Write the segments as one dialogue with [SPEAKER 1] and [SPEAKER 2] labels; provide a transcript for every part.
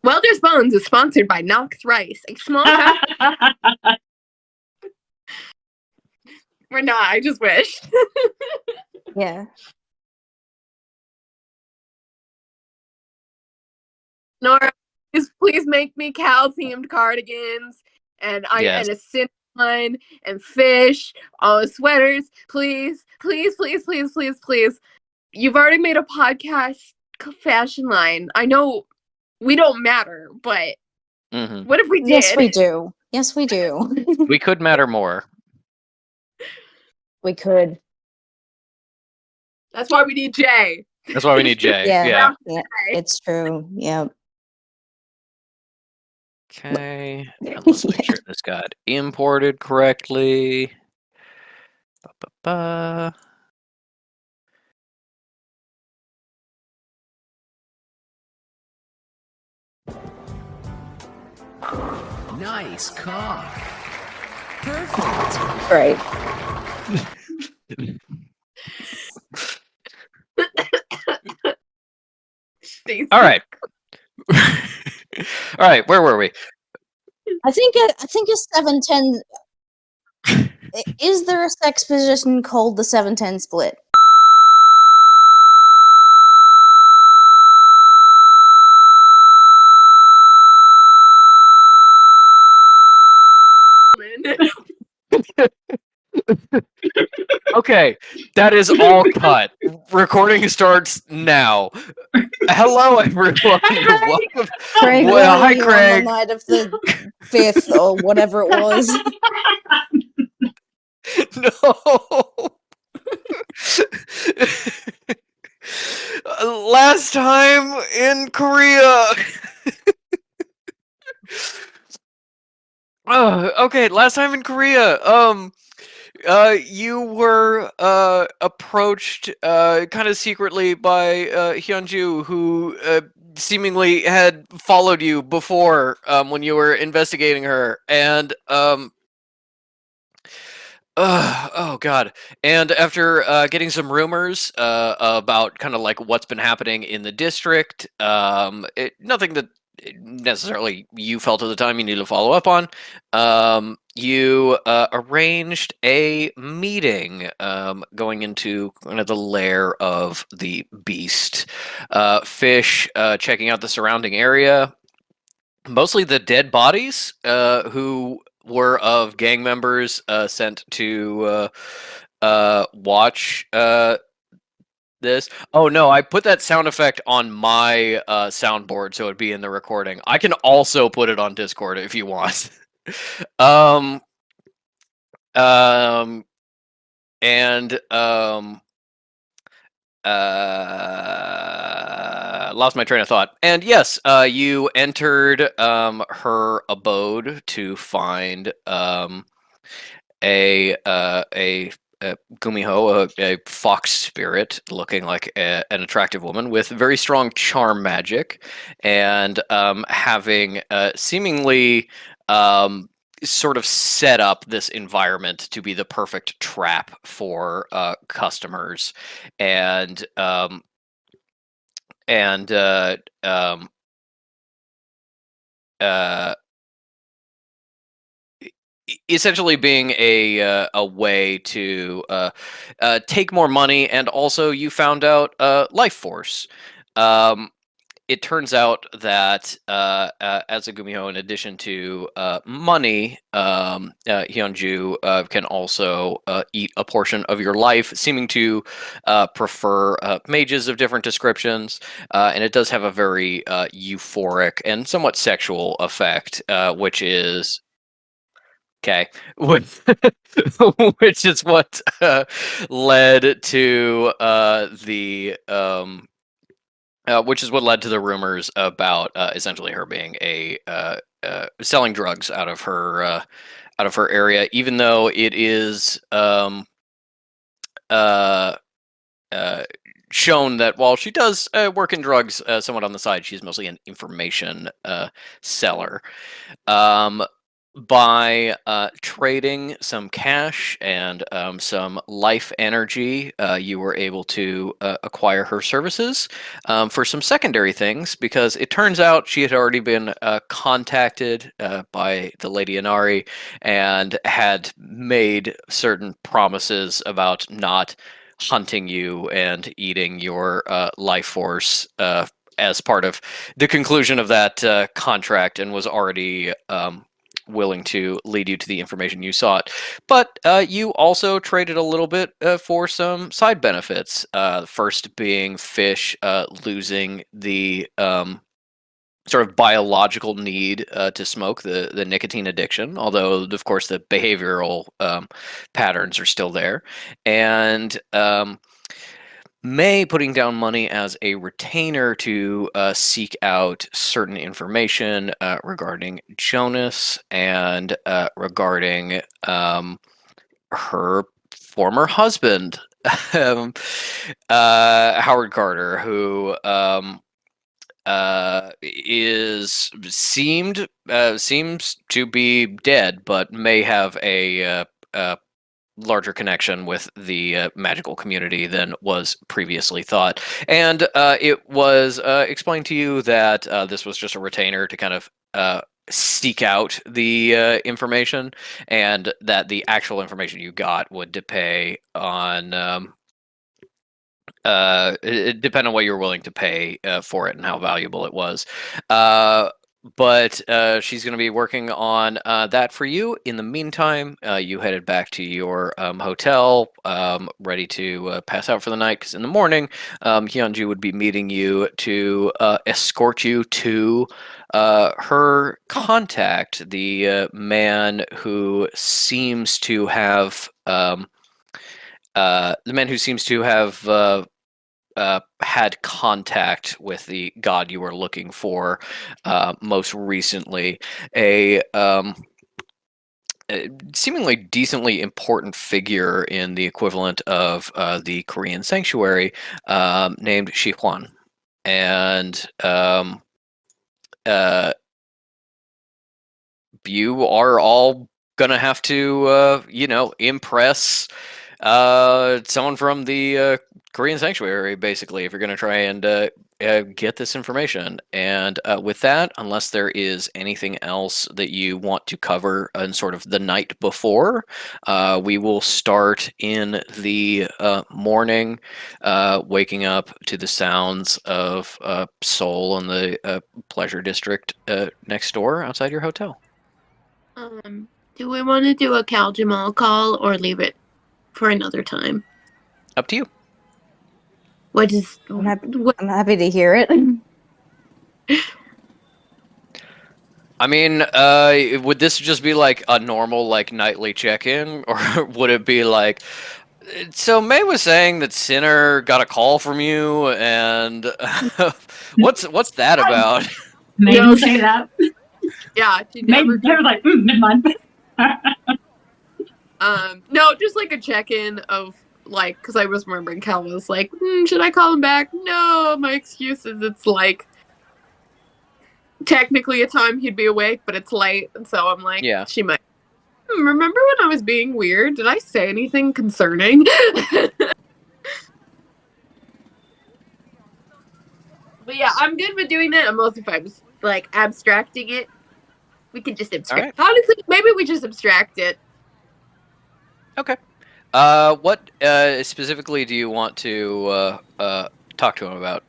[SPEAKER 1] Welder's Bones is sponsored by Knox Rice, a small town. We're not, I just wish.
[SPEAKER 2] Yeah.
[SPEAKER 1] Nora, please make me cow-themed cardigans and
[SPEAKER 3] Yes.
[SPEAKER 1] and a cinnamon and fish, sweaters. Please, please, please, please, please, please. You've already made a podcast fashion line. I know we don't matter, but what if we did?
[SPEAKER 2] Yes, we do. Yes, we do.
[SPEAKER 3] We could matter more.
[SPEAKER 2] We could.
[SPEAKER 1] That's why we need Jay.
[SPEAKER 3] That's why we need Jay.
[SPEAKER 2] Yeah, it's true. Yeah.
[SPEAKER 3] Okay. Let's make sure this got imported correctly. Ba-ba-ba.
[SPEAKER 4] Nice cock. Perfect.
[SPEAKER 2] Right.
[SPEAKER 3] All right. All right. Where were we?
[SPEAKER 2] I think a 710. Is there a sex position called the 710 split?
[SPEAKER 3] Okay, that is all cut. Recording starts now. Hello, everyone. Welcome.
[SPEAKER 2] Craig,
[SPEAKER 3] Well, hi,
[SPEAKER 2] on
[SPEAKER 3] Craig.
[SPEAKER 2] the night of the 5th or whatever it was.
[SPEAKER 3] No. Last time in Korea. Okay, last time in Korea. You were approached kind of secretly by Hyunju, who seemingly had followed you before when you were investigating her, and oh god. And after getting some rumors about kind of like what's been happening in the district, nothing that necessarily you felt at the time you need to follow up on, you arranged a meeting going into kind of the lair of the beast. Fish checking out the surrounding area, mostly the dead bodies who were of gang members sent to watch this. Oh no, I put that sound effect on my soundboard so it'd be in the recording. I can also put it on Discord if you want. And lost my train of thought. And yes, you entered her abode to find a Gumiho, a fox spirit, looking like an attractive woman with very strong charm magic, and having seemingly sort of set up this environment to be the perfect trap for customers, and essentially being a way to take more money, and also you found out life force. It turns out that as a Gumiho, in addition to money, Hyunju can also eat a portion of your life, seeming to prefer mages of different descriptions, and it does have a very euphoric and somewhat sexual effect, which is okay, which is what led to which is what led to the rumors about essentially her being a selling drugs out of her area, even though it is shown that while she does work in drugs somewhat on the side, she's mostly an information seller. by trading some cash and some life energy, you were able to acquire her services for some secondary things, because it turns out she had already been contacted by the Lady Inari and had made certain promises about not hunting you and eating your life force as part of the conclusion of that contract, and was already willing to lead you to the information you sought. But you also traded a little bit for some side benefits. First being Fish losing the sort of biological need to smoke, the nicotine addiction, although, of course, the behavioral patterns are still there. And May putting down money as a retainer to seek out certain information regarding Jonas and regarding her former husband, um, Howard Carter, who seems to be dead, but may have a larger connection with the magical community than was previously thought. And it was explained to you that this was just a retainer to kind of seek out the information, and that the actual information you got would depend on it depend on what you're willing to pay for it and how valuable it was. But she's going to be working on that for you. In the meantime, you headed back to your hotel, ready to pass out for the night, because in the morning, Hyunju would be meeting you to escort you to her contact, the man who seems to have had contact with the god you were looking for most recently, a seemingly decently important figure in the equivalent of the Korean sanctuary, named Shi Huan. And you are all gonna have to, impress someone from the Korean sanctuary, basically, if you're going to try and get this information. And with that, unless there is anything else that you want to cover in sort of the night before, we will start in the morning, waking up to the sounds of Seoul and the pleasure district next door outside your hotel.
[SPEAKER 1] Do we want to do a Cal Jamal call or leave it for another time?
[SPEAKER 3] Up to you.
[SPEAKER 1] What is?
[SPEAKER 2] I'm happy to hear it.
[SPEAKER 3] I mean, would this just be like a normal, like, nightly check-in, or would it be like, so May was saying that Sinner got a call from you, and what's that about?
[SPEAKER 5] May
[SPEAKER 1] No,
[SPEAKER 5] didn't say that.
[SPEAKER 1] Yeah, she
[SPEAKER 5] May
[SPEAKER 1] never.
[SPEAKER 5] they were like, never mind.
[SPEAKER 1] No, just like a check-in of like, because I was remembering Cal was like, should I call him back? No, my excuse is it's like technically a time he'd be awake, but it's late, and so I'm like,
[SPEAKER 3] Yeah.
[SPEAKER 1] she might. Remember when I was being weird? Did I say anything concerning? But yeah, I'm good with doing that. Unless if I was like abstracting it, we can just abstract.
[SPEAKER 3] Right.
[SPEAKER 1] Honestly, maybe we just abstract it.
[SPEAKER 3] Okay. What specifically do you want to talk to him about?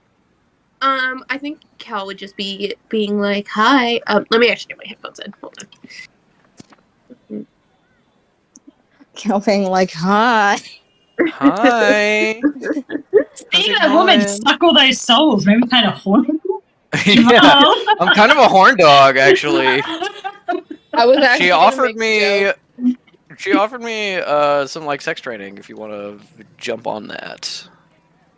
[SPEAKER 1] I think Cal would just be being like, "Hi." Let me actually get my headphones in. Hold on.
[SPEAKER 2] Cal being like, hi.
[SPEAKER 3] Hi.
[SPEAKER 5] Seeing a woman suckle those souls made me kind of horny.
[SPEAKER 3] Yeah, I'm kind of a horn dog, actually.
[SPEAKER 1] I was actually
[SPEAKER 3] She
[SPEAKER 1] gonna
[SPEAKER 3] offered
[SPEAKER 1] make a
[SPEAKER 3] me.
[SPEAKER 1] joke.
[SPEAKER 3] She offered me some like sex training. If you want to jump on that.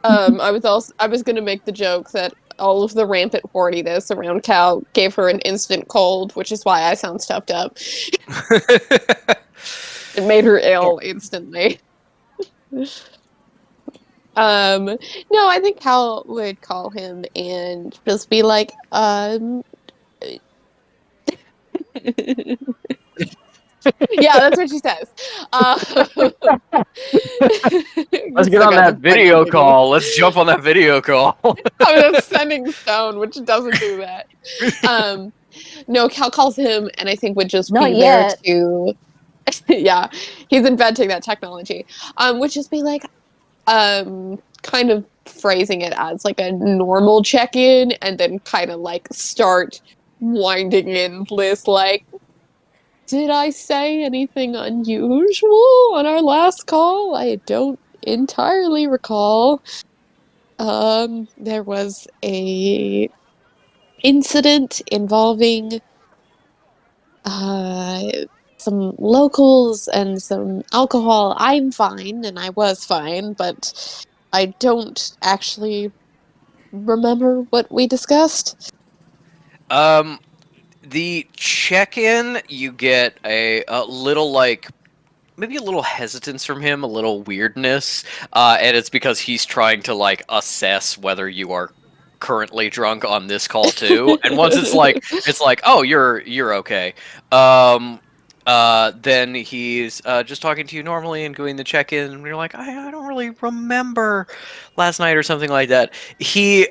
[SPEAKER 1] I was gonna make the joke that all of the rampant horniness around Cal gave her an instant cold, which is why I sound stuffed up. It made her ill instantly. No, I think Cal would call him and just be like, Yeah, that's what she says.
[SPEAKER 3] Let's get on that video call. Let's jump on that video call.
[SPEAKER 1] I'm a sending stone, which doesn't do that. No, Cal calls him, and I think would just
[SPEAKER 2] Not
[SPEAKER 1] be there
[SPEAKER 2] yet.
[SPEAKER 1] to. Yeah, he's inventing that technology. Would just be like, kind of phrasing it as like a normal check-in, and then kind of like start winding in this like, did I say anything unusual on our last call? I don't entirely recall. There was a incident involving uh some locals and some alcohol. I'm fine, and I was fine, but I don't actually remember what we discussed.
[SPEAKER 3] The check-in, you get a little like maybe a little hesitance from him, a little weirdness, and it's because he's trying to like assess whether you are currently drunk on this call too. And once it's like oh, you're okay. Then he's just talking to you normally and doing the check-in, and you're like, I don't really remember last night or something like that. He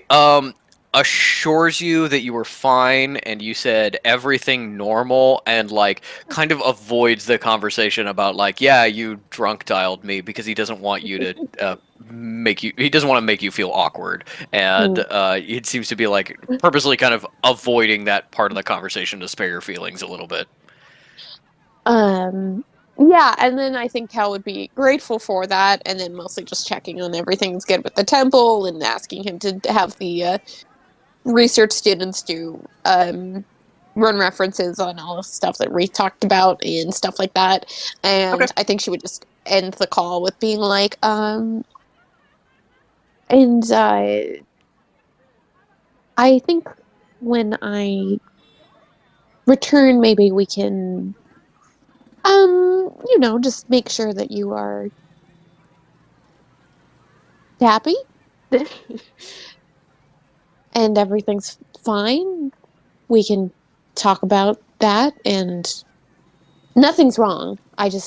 [SPEAKER 3] assures you that you were fine and you said everything normal, and like kind of avoids the conversation about like, yeah, you drunk dialed me, because he doesn't want you to he doesn't want to make you feel awkward, and it seems to be like purposely kind of avoiding that part of the conversation to spare your feelings a little bit.
[SPEAKER 1] Yeah, and then I think Cal would be grateful for that, and then mostly just checking on everything's good with the temple and asking him to have the research students do run references on all the stuff that we talked about and stuff like that. And
[SPEAKER 3] Okay.
[SPEAKER 1] I think she would just end the call with being like, and I think when I return, maybe we can, just make sure that you are happy and everything's fine. We can talk about that, and nothing's wrong.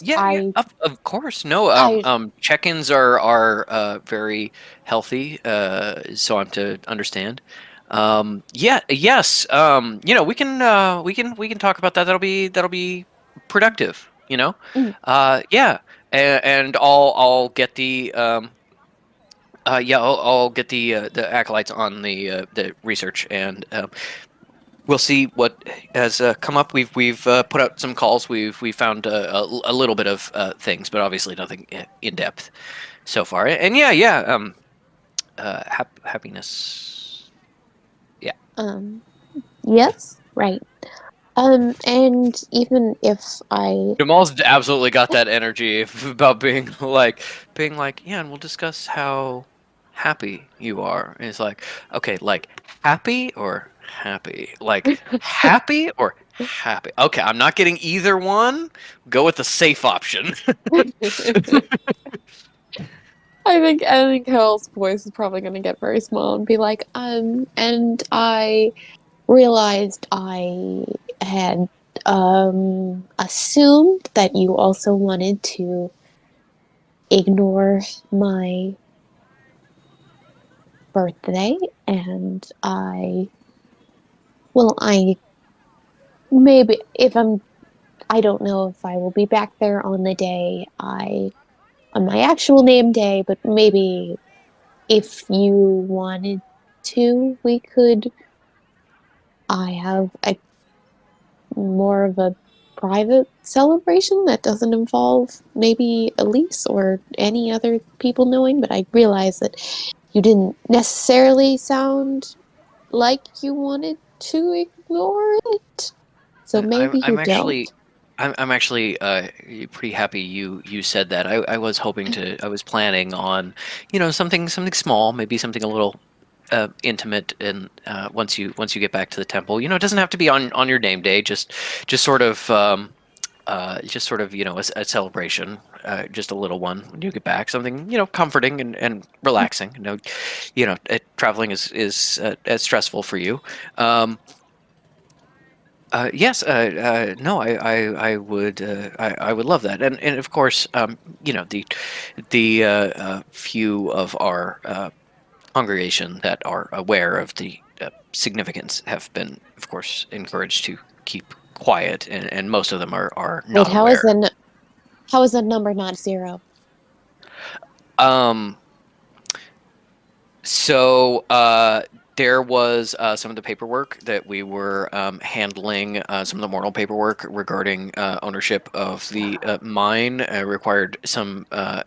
[SPEAKER 3] Yeah, of course. No,
[SPEAKER 1] I
[SPEAKER 3] check-ins are very healthy, so I'm to understand. Yes. We can talk about that. That'll be productive.
[SPEAKER 1] Mm.
[SPEAKER 3] Yeah, and I'll get the I'll get the acolytes on the research, and we'll see what has come up. We've put out some calls. We found a little bit of things, but obviously nothing in depth so far. And yeah. Happiness. Yeah.
[SPEAKER 2] Yes, right. And even if I
[SPEAKER 3] Jamal's absolutely got that energy about being like, yeah, and we'll discuss how happy you are. And it's like, okay, like happy or happy? Like happy or happy? Okay, I'm not getting either one. Go with the safe option.
[SPEAKER 1] I think Hale's voice is probably going to get very small and be like, and I realized I had assumed that you also wanted to ignore my birthday, and I maybe if I don't know if I will be back there on the day on my actual name day, but maybe if you wanted to, we could. I have a more of a private celebration that doesn't involve maybe Elise or any other people knowing, but I realize that you didn't necessarily sound like you wanted to ignore it. So maybe you don't.
[SPEAKER 3] I'm actually pretty happy you said that. I was hoping to. I was planning on, something small, maybe something a little intimate, and once you get back to the temple, it doesn't have to be on your name day. Just sort of a celebration, just a little one when you get back, something comforting and relaxing. Traveling is as stressful for you. Yes, no, I would, I would love that, and of course, the few of our congregation that are aware of the significance have been, of course, encouraged to keep quiet, and most of them are
[SPEAKER 6] Wait,
[SPEAKER 3] not aware.
[SPEAKER 6] how is the number not zero?
[SPEAKER 3] Um, So there was some of the paperwork that we were handling, some of the mortal paperwork regarding ownership of the mine required some uh,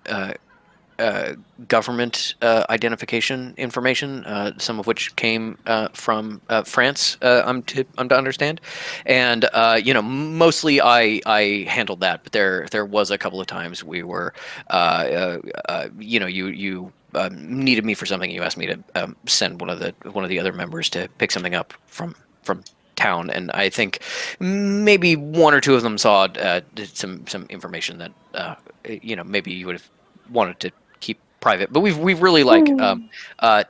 [SPEAKER 3] government identification information, some of which came from France. I'm to understand, and mostly I handled that, but there was a couple of times we were, you. Needed me for something. You asked me to send one of the other members to pick something up from town, and I think maybe one or two of them saw some information that maybe you would have wanted to keep private, but we've really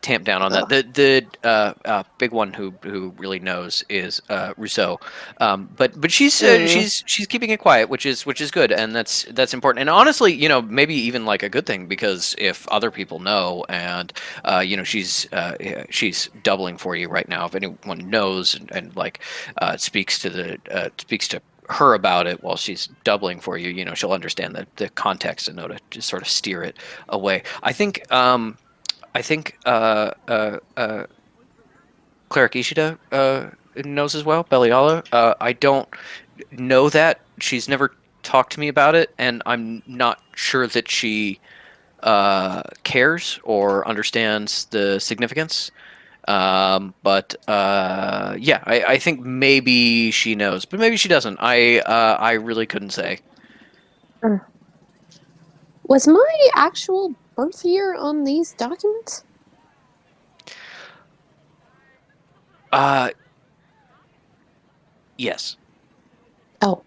[SPEAKER 3] tamped down on that. The big one who really knows is Rousseau, but she's keeping it quiet, which is good, and that's important. And honestly, maybe even like a good thing, because if other people know, and she's doubling for you right now. If anyone knows and like speaks to her about it while she's doubling for you, she'll understand the context and know to just sort of steer it away. I think Cleric Ishida knows as well, Beliala. I don't know that. She's never talked to me about it, and I'm not sure that she cares or understands the significance. But yeah, I think maybe she knows, but maybe she doesn't. I really couldn't say.
[SPEAKER 6] Was my actual birth year on these documents?
[SPEAKER 3] Yes.
[SPEAKER 6] Oh,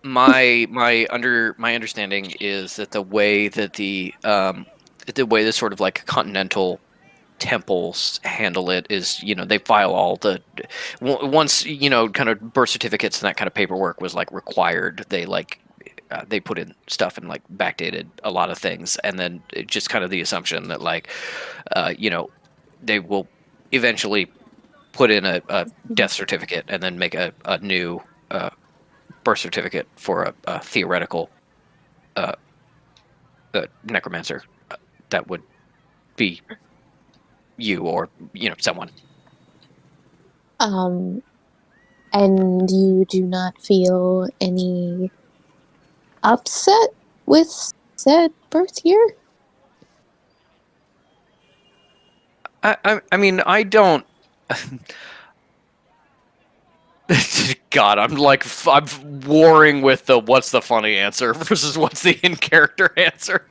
[SPEAKER 3] My understanding is that the way the sort of like continental temples handle it is, they file all the once, kind of birth certificates and that kind of paperwork was like required. They put in stuff and like backdated a lot of things, and then it just kind of the assumption that like they will eventually put in a death certificate and then make a new birth certificate for a theoretical uh, necromancer that would be you, or someone.
[SPEAKER 6] And you do not feel any upset with said birth year?
[SPEAKER 3] I mean, I don't. God, I'm warring with the what's the funny answer versus what's the in character answer.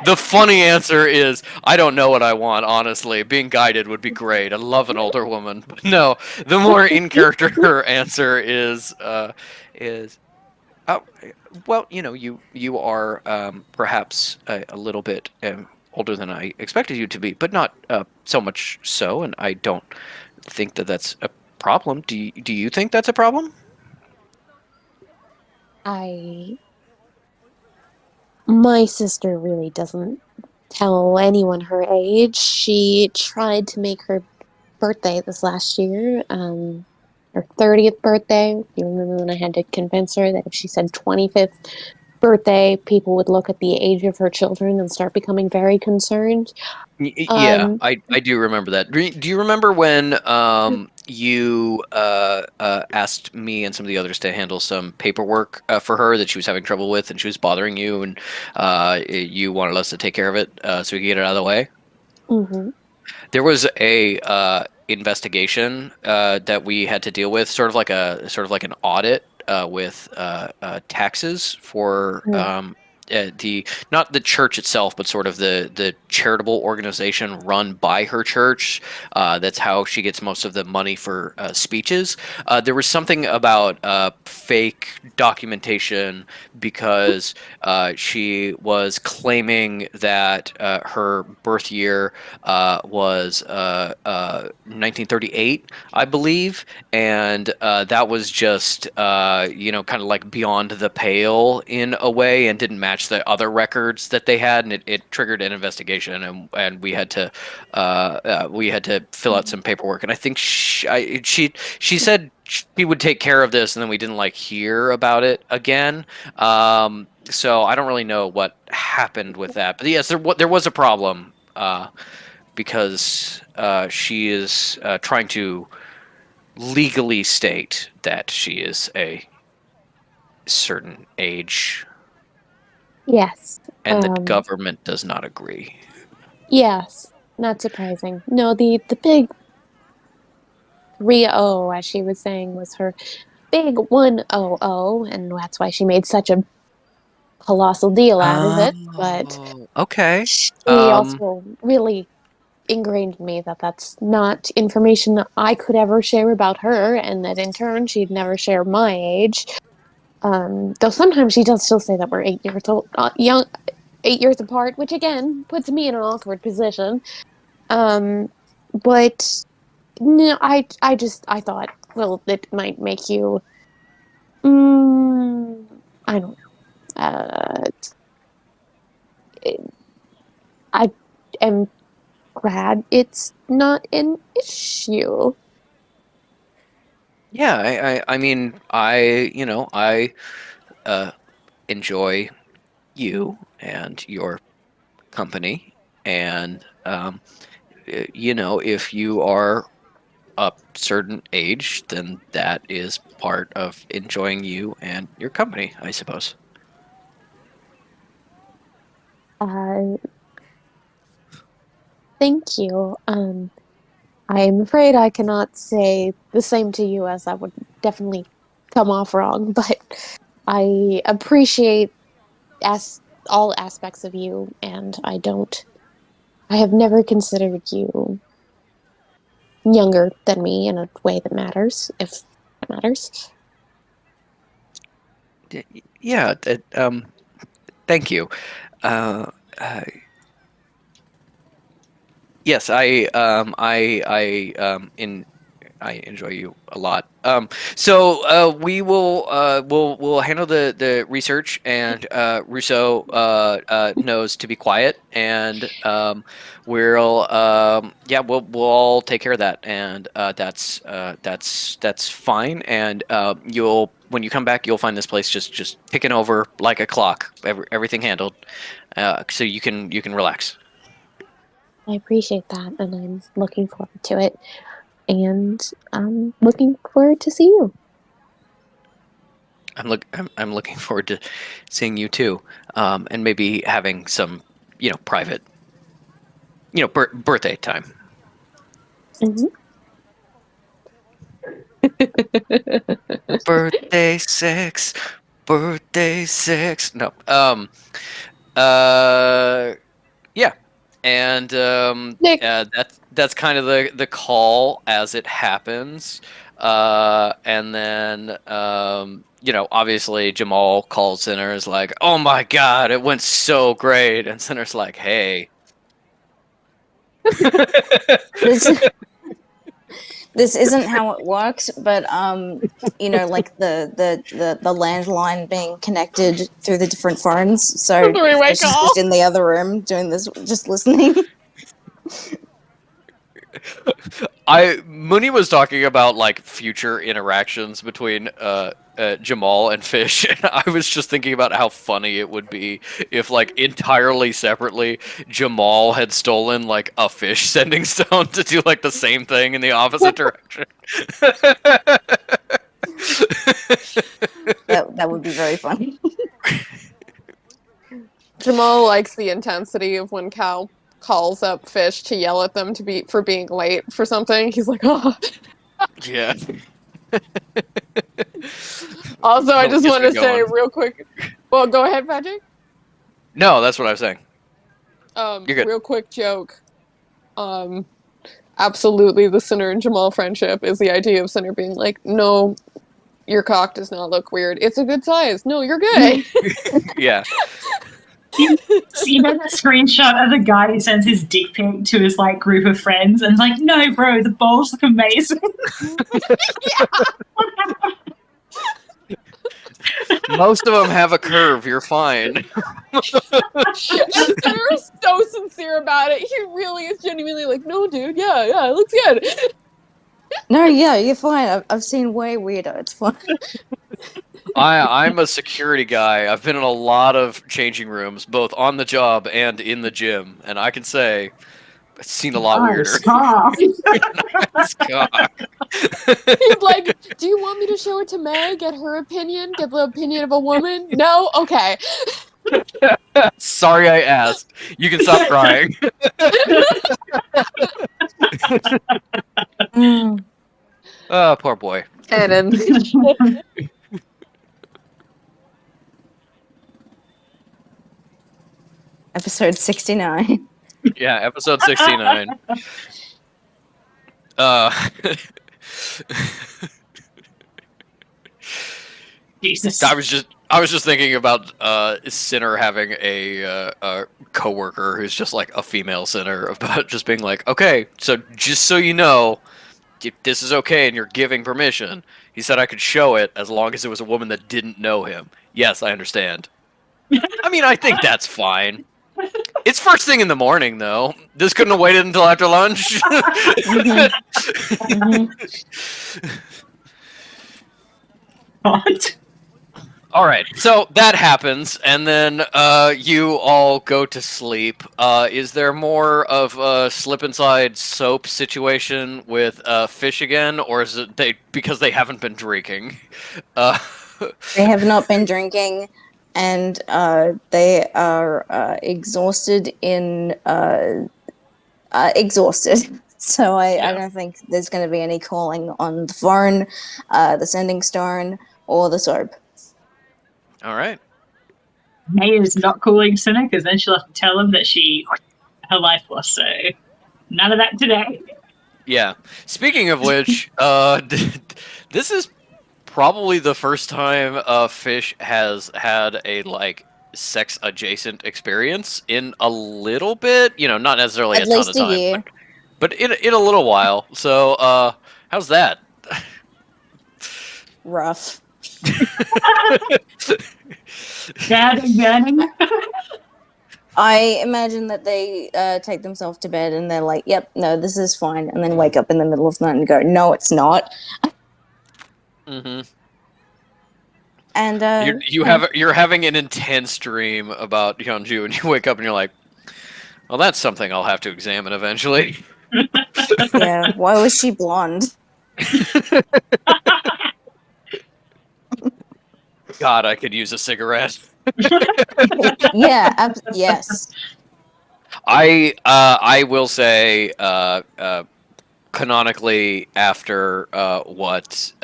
[SPEAKER 3] The funny answer is I don't know what I want. Honestly, being guided would be great. I love an older woman, but no. The more in character answer is oh, well, you are perhaps a little bit older than I expected you to be, but not so much so, and I don't think that that's a problem. Do you think that's a problem?
[SPEAKER 6] My sister really doesn't tell anyone her age. She tried to make her birthday this last year, her 30th birthday. You remember when I had to convince her that if she said 25th birthday, people would look at the age of her children and start becoming very concerned.
[SPEAKER 3] Yeah, I do remember that. Do you remember when you asked me and some of the others to handle some paperwork for her that she was having trouble with, and she was bothering you, and you wanted us to take care of it so we could get it out of the way?
[SPEAKER 6] Mm-hmm.
[SPEAKER 3] There was a investigation that we had to deal with, sort of like an audit with taxes for the not the church itself, but sort of the charitable organization run by her church. That's how she gets most of the money for speeches. There was something about fake documentation because she was claiming that her birth year was 1938, I believe, and that was just kind of like beyond the pale in a way, and didn't match the other records that they had, and it triggered an investigation, and we had to fill out some paperwork, and I think she said she would take care of this, and then we didn't hear about it again. So I don't really know what happened with that, but yes, there was a problem because she is trying to legally state that she is a certain age,
[SPEAKER 6] Yes.
[SPEAKER 3] and the government does not agree.
[SPEAKER 6] Yes. Not surprising. No, the big 3-0, as she was saying, was her big 100, and that's why she made such a colossal deal out of it. But
[SPEAKER 3] Okay.
[SPEAKER 6] she also really ingrained in me that that's not information that I could ever share about her, and that in turn she'd never share my age. Though sometimes she does still say that we're 8 years old, 8 years apart, which again puts me in an awkward position. But no, I thought, well, it might make you. I don't know. I am glad it's not an issue.
[SPEAKER 3] Yeah, I mean, I enjoy you and your company, and if you are a certain age, then that is part of enjoying you and your company, I suppose.
[SPEAKER 6] Thank you. I'm afraid I cannot say the same to you, as that would definitely come off wrong, but I appreciate all aspects of you, and I have never considered you younger than me in a way that matters, if it matters.
[SPEAKER 3] Yeah, thank you. Yes, I enjoy you a lot. So we will we'll handle the research, and Russo knows to be quiet, and we'll all take care of that, and that's fine. And when you come back, you'll find this place just ticking over like a clock, everything handled, so you can relax.
[SPEAKER 6] I appreciate that, and I'm looking forward to it. And I'm looking forward to see you.
[SPEAKER 3] I'm looking forward to seeing you too, and maybe having some, private, birthday time.
[SPEAKER 6] Mm-hmm.
[SPEAKER 3] Birthday sex, birthday sex. No, yeah, and
[SPEAKER 6] Nick.
[SPEAKER 3] that's kind of the call as it happens, and then obviously Jamal calls Sinner, is like, "Oh my God, it went so great," and Sinner's like, "Hey."
[SPEAKER 2] This isn't how it works, but like the landline being connected through the different phones. So she's just in the other room doing this, just listening.
[SPEAKER 3] Mooney was talking about future interactions between Jamal and Fish, and I was just thinking about how funny it would be if entirely separately Jamal had stolen a fish sending stone to do the same thing in the opposite direction.
[SPEAKER 2] That would be very funny.
[SPEAKER 1] Jamal likes the intensity of when Cal calls up Fish to yell at them for being late for something. He's like, "Oh."
[SPEAKER 3] Yeah.
[SPEAKER 1] Also, I just want to say real quick. Well, go ahead, Patrick.
[SPEAKER 3] No, that's what I was saying. You're good.
[SPEAKER 1] Real quick joke. Absolutely, the Sinner and Jamal friendship is the idea of Sinner being like, no, your cock does not look weird. It's a good size. No, you're good.
[SPEAKER 3] Yeah.
[SPEAKER 5] So you know that screenshot of the guy who sends his dick pic to his like group of friends and like, no, bro, the balls look amazing.
[SPEAKER 3] Most of them have a curve. You're fine.
[SPEAKER 1] And Sinner is so sincere about it. He really is genuinely like, no, dude, yeah, it looks good.
[SPEAKER 2] No, yeah, you're fine. I've seen way weirder. It's fine.
[SPEAKER 3] I'm a security guy. I've been in a lot of changing rooms, both on the job and in the gym, and I can say I've seen a lot weirder. Nice cock.
[SPEAKER 1] He's like, do you want me to show it to Meg, get her opinion, get the opinion of a woman? No? Okay.
[SPEAKER 3] Sorry I asked. You can stop crying. Oh, poor boy.
[SPEAKER 1] Canon.
[SPEAKER 2] Episode 69.
[SPEAKER 3] Yeah, episode 69.
[SPEAKER 5] Jesus.
[SPEAKER 3] I was just thinking about Sinner having a coworker who's just like a female Sinner, about just being like, okay, so just so you know, if this is okay and you're giving permission, he said I could show it as long as it was a woman that didn't know him. Yes, I understand. I mean, I think that's fine. It's first thing in the morning, though. This couldn't have waited until after lunch.
[SPEAKER 5] What?
[SPEAKER 3] All right, so that happens, and then you all go to sleep. Is there more of a slip inside soap situation with Fish again, or is it because they haven't been drinking?
[SPEAKER 2] They have not been drinking, and they are exhausted. So I don't think there's going to be any calling on the phone, the sending stone, or the soap.
[SPEAKER 3] All right.
[SPEAKER 5] May is not calling Sinner because then she'll have to tell him that her life was so. None of that today.
[SPEAKER 3] Yeah. Speaking of which, this is probably the first time Fish has had a like sex adjacent experience in a little bit. You know, not necessarily
[SPEAKER 2] At
[SPEAKER 3] a ton
[SPEAKER 2] least
[SPEAKER 3] of
[SPEAKER 2] a
[SPEAKER 3] time,
[SPEAKER 2] year.
[SPEAKER 3] but in a little while. So, how's that?
[SPEAKER 2] Rough.
[SPEAKER 5] Gadding.
[SPEAKER 2] I imagine that they take themselves to bed and they're like, "Yep, no, this is fine," and then wake up in the middle of the night and go, "No, it's not."
[SPEAKER 3] Mm-hmm.
[SPEAKER 2] And
[SPEAKER 3] You're having an intense dream about Hyunju, and you wake up and you're like, "Well, that's something I'll have to examine eventually."
[SPEAKER 2] yeah, why was she blonde?
[SPEAKER 3] God, I could use a cigarette.
[SPEAKER 2] Yeah, yes.
[SPEAKER 3] I will say, canonically, after what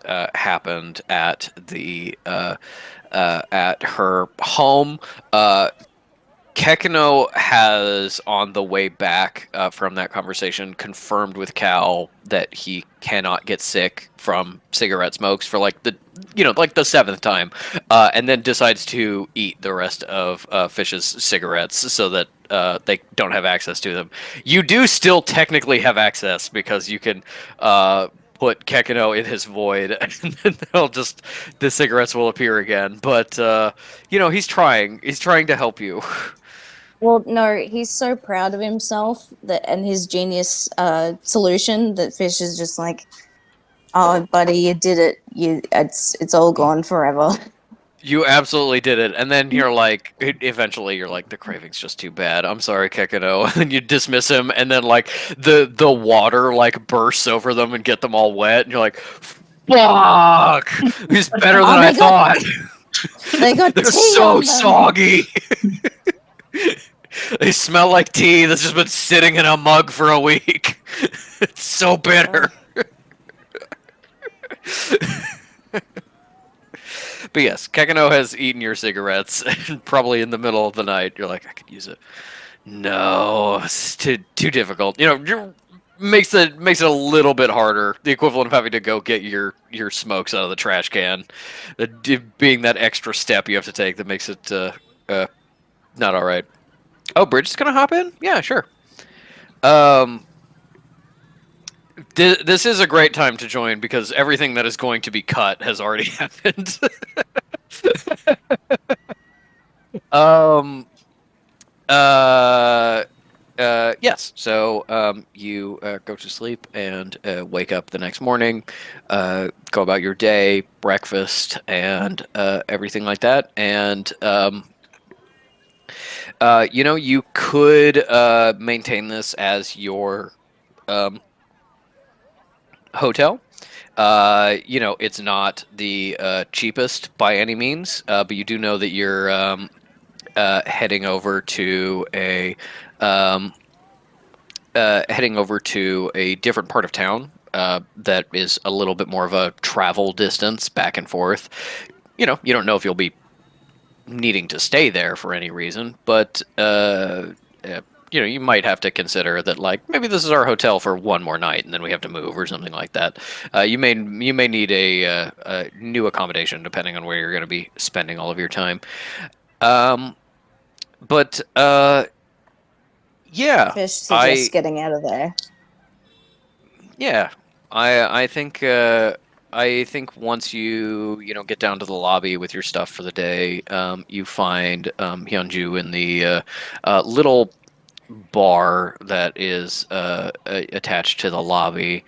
[SPEAKER 3] happened at the at her home, Kekino has, on the way back from that conversation, confirmed with Cal that he cannot get sick from cigarette smokes for like the 7th time, and then decides to eat the rest of Fish's cigarettes so that they don't have access to them. You do still technically have access because you can put Kekino in his void, and then the cigarettes will appear again. But he's trying to help you.
[SPEAKER 2] Well, no, he's so proud of himself and his genius solution that Fish is just like, "Oh, buddy, you did it. It's all gone forever."
[SPEAKER 3] You absolutely did it, and then you're like, eventually you're like, the craving's just too bad. I'm sorry, Kekino, and then you dismiss him, and then like the water like bursts over them and get them all wet, and you're like, fuck, he's better than I thought.
[SPEAKER 2] They got
[SPEAKER 3] They're
[SPEAKER 2] tea
[SPEAKER 3] so
[SPEAKER 2] on them.
[SPEAKER 3] soggy. They smell like tea that's just been sitting in a mug for a week. It's so bitter. But But yes, Kekano has eaten your cigarettes, and probably in the middle of the night, you're like, I could use it. No, it's too difficult. Makes it a little bit harder. The equivalent of having to go get your smokes out of the trash can, being that extra step you have to take that makes it not all right. Oh, Bridget's gonna hop in? Yeah, sure. This is a great time to join because everything that is going to be cut has already happened. Yes. So you go to sleep and wake up the next morning, go about your day, breakfast, and everything like that. And you could maintain this as your hotel. It's not the cheapest by any means, but you do know that you're heading over to a different part of town that is a little bit more of a travel distance back and forth. You don't know if you'll be needing to stay there for any reason, but you might have to consider that, like, maybe this is our hotel for one more night and then we have to move or something like that. You may need a new accommodation depending on where you're going to be spending all of your time. But yeah,
[SPEAKER 2] Fish suggests getting out of there.
[SPEAKER 3] Yeah, I think once you get down to the lobby with your stuff for the day, you find Hyunju in the little bar that is attached to the lobby.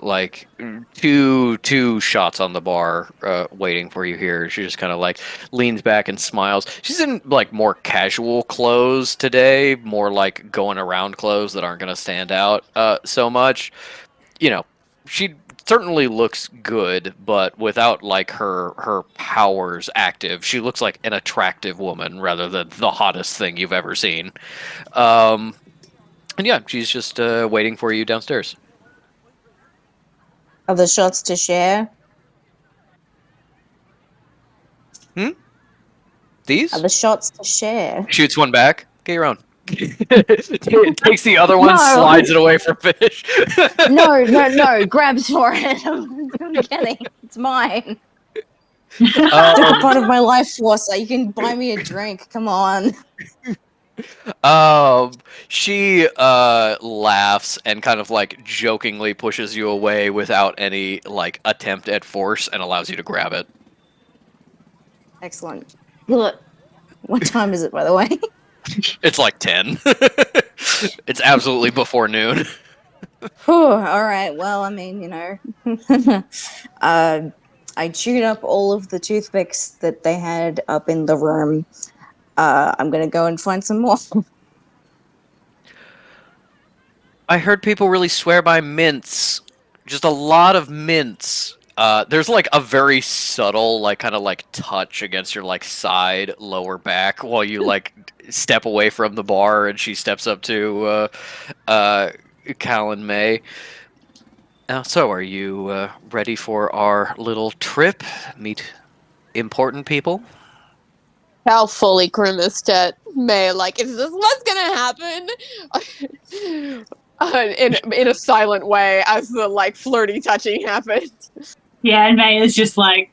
[SPEAKER 3] Like two shots on the bar waiting for you here. She just kind of like leans back and smiles. She's in like more casual clothes today, more like going around clothes that aren't going to stand out so much. She certainly looks good, but without like her powers active. She looks like an attractive woman rather than the hottest thing you've ever seen. And yeah, she's just waiting for you downstairs.
[SPEAKER 2] Are the shots to share?
[SPEAKER 3] These?
[SPEAKER 2] Are the shots to share?
[SPEAKER 3] Shoots one back. Get your own. Takes the other one, slides it away from Fish.
[SPEAKER 2] No. Grabs for it. I'm kidding. It's mine. It's a part of my life force. You can buy me a drink. Come on.
[SPEAKER 3] She laughs and kind of like jokingly pushes you away without any like attempt at force and allows you to grab it.
[SPEAKER 2] Excellent. Look, what time is it, by the way?
[SPEAKER 3] It's like 10. It's absolutely before noon.
[SPEAKER 2] All right. Well, I mean, I chewed up all of the toothpicks that they had up in the room. I'm gonna go and find some more.
[SPEAKER 3] I heard people really swear by mints. Just a lot of mints. There's like a very subtle, like kind of like touch against your like side lower back while you like step away from the bar, and she steps up to Cal and May. So, are you ready for our little trip? Meet important people?
[SPEAKER 1] Cal fully grimaced at May, like, is this what's gonna happen? In a silent way as the like flirty touching happens.
[SPEAKER 5] Yeah, and May is just like,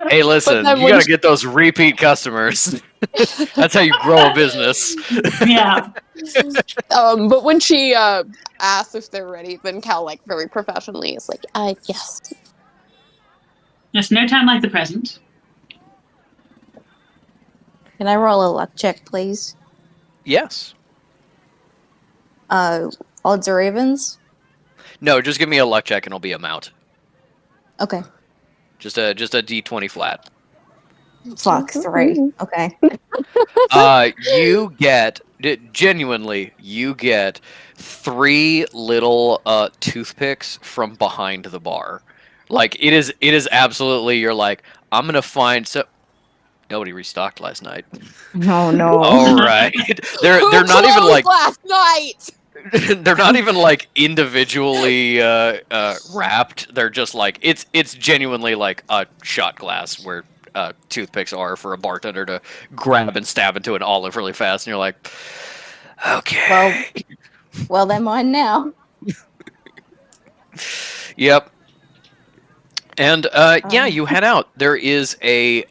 [SPEAKER 3] hey, listen, you gotta get those repeat customers. That's how you grow a business.
[SPEAKER 5] yeah.
[SPEAKER 1] But when she asks if they're ready, then Cal, like, very professionally is like, yes.
[SPEAKER 5] There's no time like the present.
[SPEAKER 2] Can I roll a luck check, please?
[SPEAKER 3] Yes.
[SPEAKER 2] Odds or evens?
[SPEAKER 3] No, just give me a luck check and it'll be amount.
[SPEAKER 2] Okay.
[SPEAKER 3] Just a D20 flat.
[SPEAKER 2] Fuck, 3. Okay.
[SPEAKER 3] You get genuinely, you get 3 little toothpicks from behind the bar. Like it is absolutely. You're like, I'm gonna find so. Nobody restocked last night.
[SPEAKER 2] Oh no.
[SPEAKER 3] All right. They're
[SPEAKER 1] Who
[SPEAKER 3] not even
[SPEAKER 1] closed
[SPEAKER 3] like
[SPEAKER 1] last night.
[SPEAKER 3] they're not even like individually wrapped. They're just like it's genuinely like a shot glass where toothpicks are for a bartender to grab and stab into an olive really fast, and you're like, okay.
[SPEAKER 2] Well, they're mine now.
[SPEAKER 3] Yep. And yeah, you head out. There is a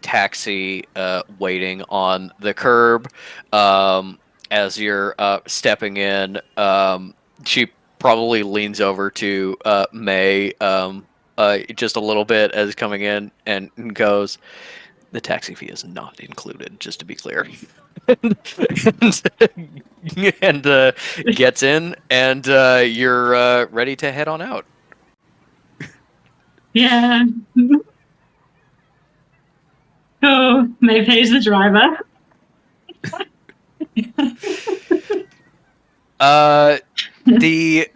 [SPEAKER 3] taxi waiting on the curb. As you're stepping in, she probably leans over to May just a little bit as coming in and goes, "The taxi fee is not included, just to be clear." and gets in, and you're ready to head on out.
[SPEAKER 5] Yeah. Oh, May pays the driver.
[SPEAKER 3] The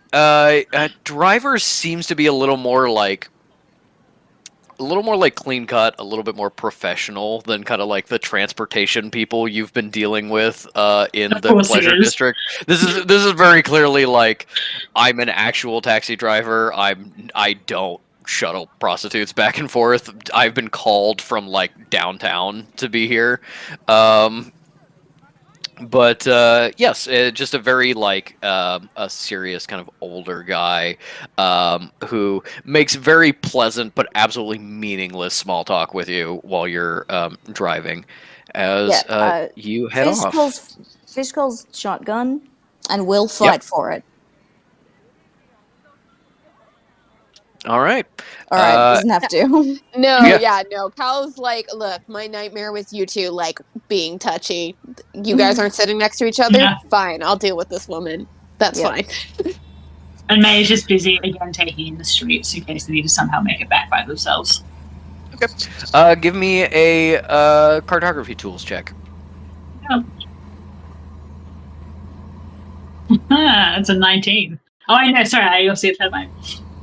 [SPEAKER 3] driver seems to be a little more like clean cut, a little bit more professional than kind of like the transportation people you've been dealing with in
[SPEAKER 5] Of
[SPEAKER 3] the
[SPEAKER 5] course he
[SPEAKER 3] pleasure
[SPEAKER 5] is.
[SPEAKER 3] district. This is very clearly like, I'm an actual taxi driver. I don't shuttle prostitutes back and forth. I've been called from like downtown to be here. But yes, just a very like a serious kind of older guy who makes very pleasant but absolutely meaningless small talk with you while you're driving as you head off.
[SPEAKER 2] Fish calls shotgun, and we'll fight for it.
[SPEAKER 3] All right.
[SPEAKER 2] All right, doesn't have to.
[SPEAKER 1] No. Cal's like, look, my nightmare with you two, like, being touchy. You guys aren't sitting next to each other?
[SPEAKER 5] Yeah.
[SPEAKER 1] Fine, I'll deal with this woman. That's fine.
[SPEAKER 5] And May is just busy again taking in the streets in case they need to somehow make it back by themselves.
[SPEAKER 3] Okay. Give me a cartography tools check.
[SPEAKER 5] It's a 19. Oh, I know. Sorry, I also have my.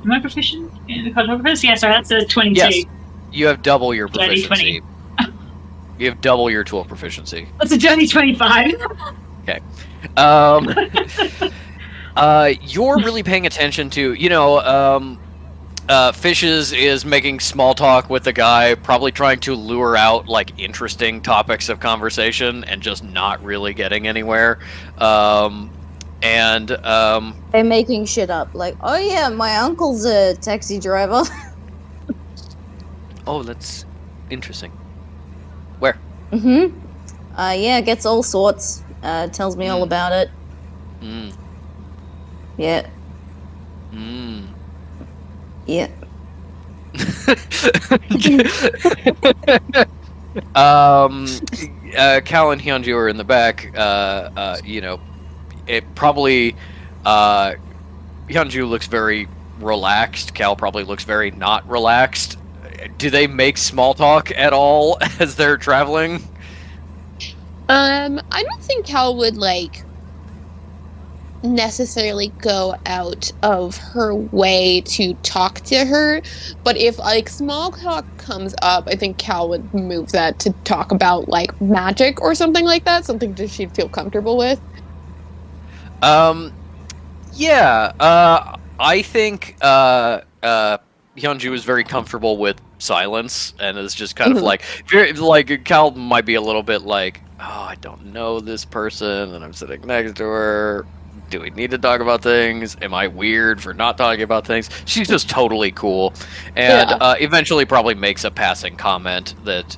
[SPEAKER 5] Am I proficient in the cartographers? Yeah, sorry, that's a 22.
[SPEAKER 3] Yes. You have double your
[SPEAKER 5] Dirty
[SPEAKER 3] proficiency. You have double your tool proficiency.
[SPEAKER 5] That's a dirty 25.
[SPEAKER 3] Okay. You're really paying attention to, Fishes is making small talk with the guy, probably trying to lure out like interesting topics of conversation and just not really getting anywhere.
[SPEAKER 2] They're making shit up. Like, oh yeah, my uncle's a taxi driver.
[SPEAKER 3] Oh, that's interesting. Where?
[SPEAKER 2] Mm-hmm. Yeah, gets all sorts. Tells me all about it. Yeah. Yeah.
[SPEAKER 3] Cal and Hyunju are in the back. It probably Hyunju looks very relaxed. Cal probably looks very not relaxed. Do they make small talk at all as they're traveling?
[SPEAKER 6] I don't think Cal would like necessarily go out of her way to talk to her, but if like small talk comes up, I think Cal would move that to talk about like magic or something like that, something that she'd feel comfortable with.
[SPEAKER 3] I think Hyunju is very comfortable with silence and is just kind of like Cal might be a little bit like, oh, I don't know this person and I'm sitting next to her. Do we need to talk about things? Am I weird for not talking about things? She's just totally cool, and eventually probably makes a passing comment that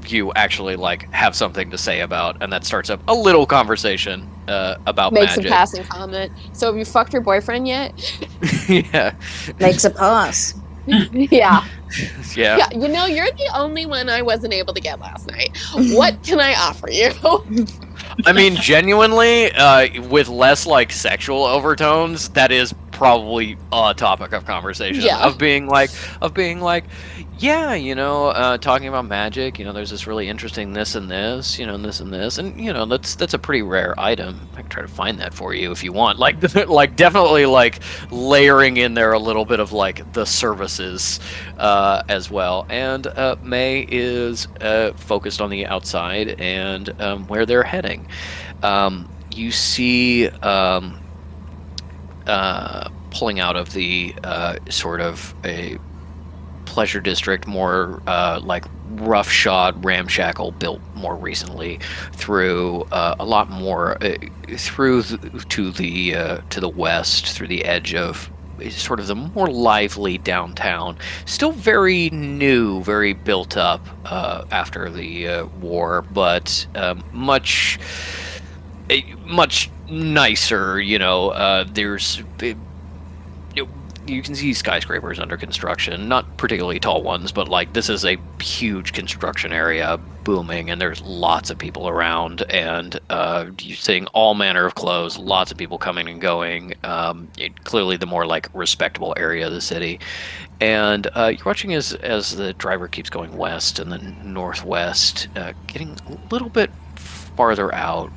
[SPEAKER 3] you actually like have something to say about, and that starts up a little conveation about
[SPEAKER 1] Makes
[SPEAKER 3] magic.
[SPEAKER 1] a passing comment. So have you fucked your boyfriend yet?
[SPEAKER 3] Yeah.
[SPEAKER 2] Makes a pass.
[SPEAKER 1] Yeah.
[SPEAKER 3] Yeah.
[SPEAKER 1] You know, you're the only one I wasn't able to get last night. What can I offer you?
[SPEAKER 3] I mean, genuinely, with less like sexual overtones, that is probably a topic of conversation.
[SPEAKER 6] Yeah.
[SPEAKER 3] Of being like, yeah, talking about magic. There's this really interesting this and this, and this and this, and that's a pretty rare item. I can try to find that for you if you want. Like, definitely like layering in there a little bit of like the services as well. And May is focused on the outside and where they're heading. You see. Pulling out of the sort of a pleasure district, more like roughshod, ramshackle, built more recently, through a lot more to the west, through the edge of sort of the more lively downtown. Still very new, very built up after the war, but much nicer. There's you can see skyscrapers under construction, not particularly tall ones, but like this is a huge construction area booming, and there's lots of people around, and you're seeing all manner of clothes, lots of people coming and going. Clearly the more like respectable area of the city. And you're watching as the driver keeps going west and then northwest, getting a little bit farther out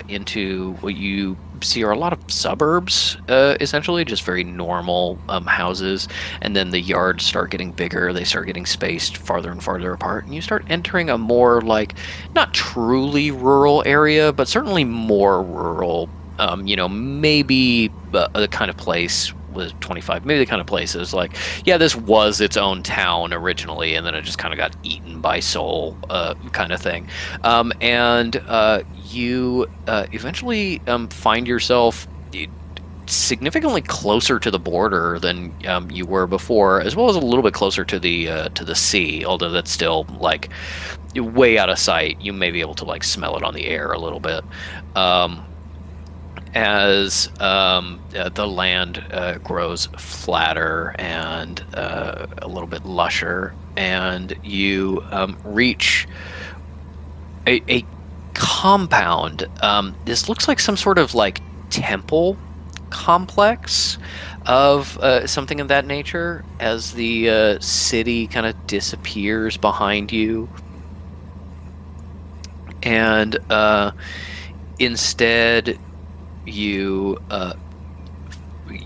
[SPEAKER 3] into what you see are a lot of suburbs, essentially just very normal houses, and then the yards start getting bigger, they start getting spaced farther and farther apart, and you start entering a more like not truly rural area, but certainly more rural. Maybe the kind of place was 25, maybe the kind of place is like, yeah, this was its own town originally, and then it just kind of got eaten by soul, kind of thing. And you eventually find yourself significantly closer to the border than you were before, as well as a little bit closer to the sea, although that's still like way out of sight. You may be able to like smell it on the air a little bit. As the land grows flatter and a little bit lusher, and you reach a compound. This looks like some sort of like temple complex of something of that nature, as the city kind of disappears behind you, and instead you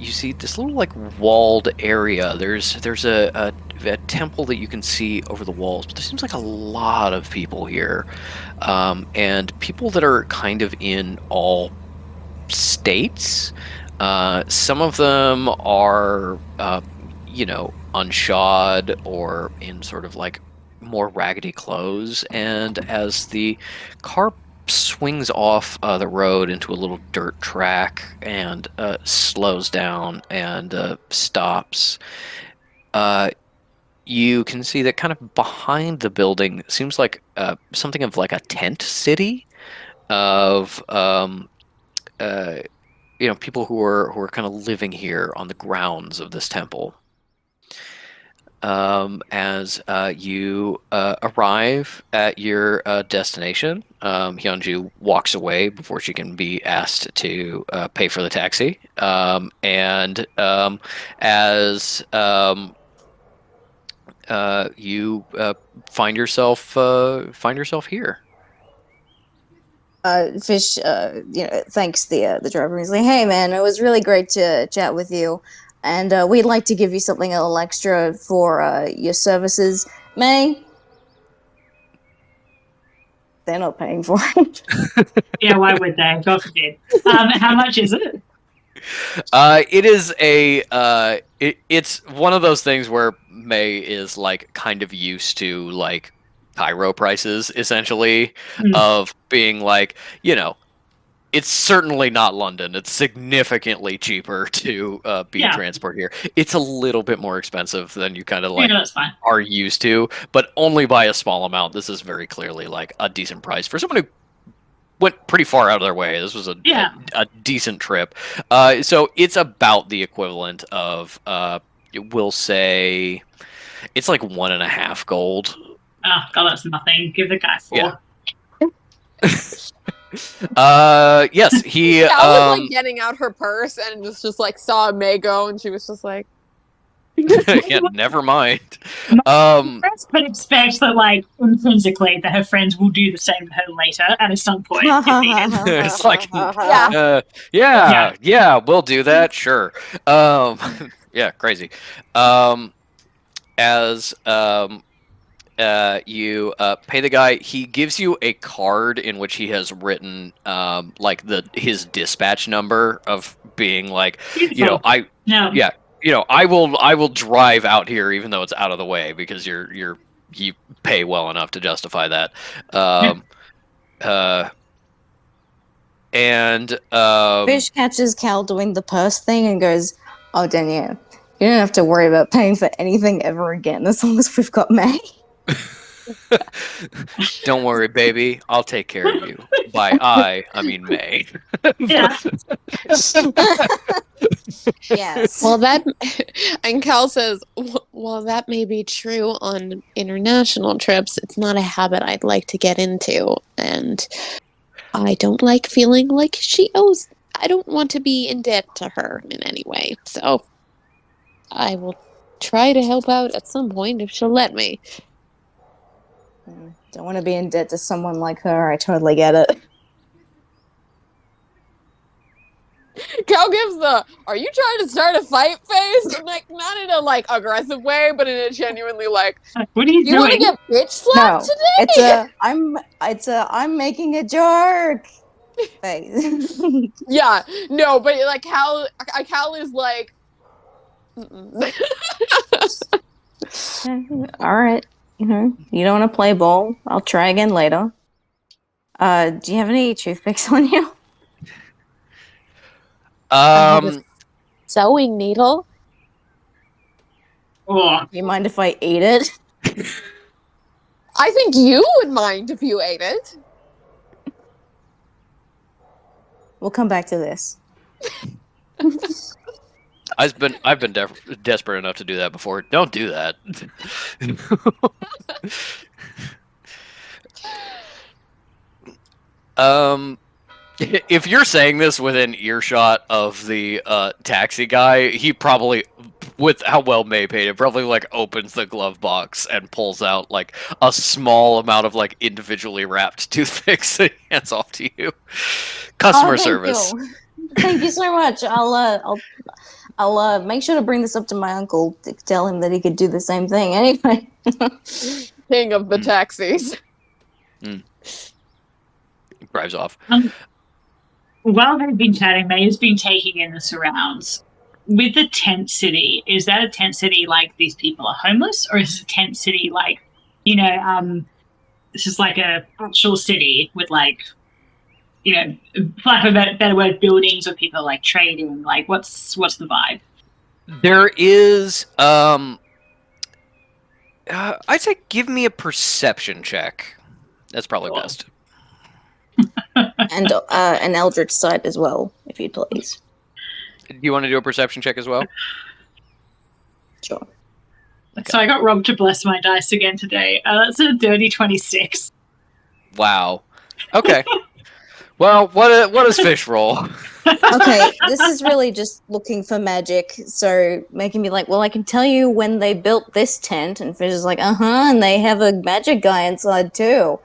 [SPEAKER 3] see this little like walled area. There's a temple that you can see over the walls, but there seems like a lot of people here, and people that are kind of in all states. Some of them are unshod or in sort of like more raggedy clothes, and as the car swings off the road into a little dirt track and slows down and stops, you can see that kind of behind the building seems like something of like a tent city of people who are kind of living here on the grounds of this temple. As you arrive at your destination, Hyunju walks away before she can be asked to pay for the taxi. And as you find yourself here.
[SPEAKER 2] Fish, thanks the driver. He's like, "Hey, man, it was really great to chat with you, and we'd like to give you something a little extra for your services." May, they're not paying for it.
[SPEAKER 5] Yeah, why would they? God forbid. How much is it?
[SPEAKER 3] It is it's one of those things where May is like kind of used to like Cairo prices, essentially, of being like, it's certainly not London. It's significantly cheaper to be transport here. It's a little bit more expensive than you kind of like
[SPEAKER 5] that's fine.
[SPEAKER 3] are used to, but only by a small amount. This is very clearly like a decent price for someone who went pretty far out of their way. This was a decent trip. So it's about the equivalent of, we'll say, it's like 1.5 gold.
[SPEAKER 5] Oh, God, that's nothing. Give the guy 4.
[SPEAKER 3] Yeah. Yes, he.
[SPEAKER 1] Cal was like getting out her purse and just like saw May go, and she was just like,
[SPEAKER 3] Yeah, never mind.
[SPEAKER 5] But expect that, like, intrinsically, that her friends will do the same to her later at some point. if needed.
[SPEAKER 3] It's like,
[SPEAKER 1] yeah.
[SPEAKER 3] yeah, we'll do that, sure. Yeah, crazy. As you pay the guy, he gives you a card in which he has written like his dispatch number of being like, you know,
[SPEAKER 5] No.
[SPEAKER 3] yeah, you know, I will drive out here even though it's out of the way because you pay well enough to justify that. And
[SPEAKER 2] Fish catches Cal doing the purse thing and goes, "Oh, Danielle, you don't have to worry about paying for anything ever again as long as we've got May."
[SPEAKER 3] don't worry, baby, I'll take care of you. By I mean May.
[SPEAKER 5] Yeah.
[SPEAKER 2] Yes.
[SPEAKER 6] Well, that and Cal says, "While that may be true on international trips, it's not a habit I'd like to get into, and I don't like feeling like she owes. I don't want to be in debt to her in any way. So I will try to help out at some point if she'll let me."
[SPEAKER 2] Don't want to be in debt to someone like her. I totally get it.
[SPEAKER 1] Cal gives the "Are you trying to start a fight?" face, and like not in a like aggressive way, but in a genuinely like,
[SPEAKER 5] What are you
[SPEAKER 1] "You want to
[SPEAKER 5] doing?
[SPEAKER 1] get bitch slapped
[SPEAKER 2] No,
[SPEAKER 1] today?"
[SPEAKER 2] it's a I'm making a joke face.
[SPEAKER 1] Yeah, no, but like Cal is like, "Mm-mm."
[SPEAKER 2] All right. You don't want to play ball. I'll try again later. Do you have any toothpicks on you?
[SPEAKER 6] I have a sewing needle.
[SPEAKER 5] Oh,
[SPEAKER 2] Do you mind if I eat it?
[SPEAKER 1] I think you would mind if you ate it.
[SPEAKER 2] We'll come back to this.
[SPEAKER 3] I've been desperate enough to do that before. Don't do that. If you're saying this within earshot of the taxi guy, he probably, with how well May paid it, probably like opens the glove box and pulls out like a small amount of like individually wrapped toothpicks and hands off to you. Customer
[SPEAKER 2] thank
[SPEAKER 3] service.
[SPEAKER 2] you. Thank you so much. I'll make sure to bring this up to my uncle to tell him that he could do the same thing. Anyway.
[SPEAKER 1] King of the taxis.
[SPEAKER 3] Drives off.
[SPEAKER 5] While they've been chatting, May has been taking in the surrounds. With the tent city, is that a tent city like these people are homeless, or is it a tent city like, this is like a actual city with like, for lack of a better word, buildings where people are like trading? Like, what's the vibe?
[SPEAKER 3] There is, I'd say give me a perception check. That's probably
[SPEAKER 5] Cool.
[SPEAKER 3] best.
[SPEAKER 2] And an Eldritch sight as well, if you'd please.
[SPEAKER 3] Do you want to do a perception check as well?
[SPEAKER 2] Sure.
[SPEAKER 3] Okay.
[SPEAKER 5] So I got Rob to bless my dice again today. That's a dirty 26.
[SPEAKER 3] Wow. Okay. Well, what does Fish roll?
[SPEAKER 2] Okay, this is really just looking for magic, so making me like, well, I can tell you when they built this tent, and Fish is like, and they have a magic guy inside too.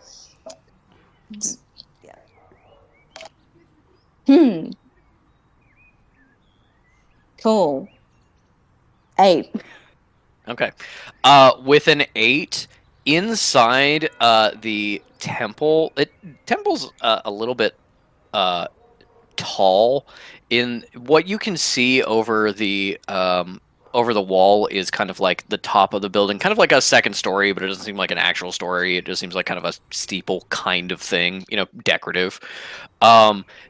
[SPEAKER 2] Cool. 8.
[SPEAKER 3] Okay. With an 8, inside the temple, temple's a little bit tall. In what you can see over the wall is kind of like the top of the building, kind of like a second story, but it doesn't seem like an actual story. It just seems like kind of a steeple kind of thing, decorative.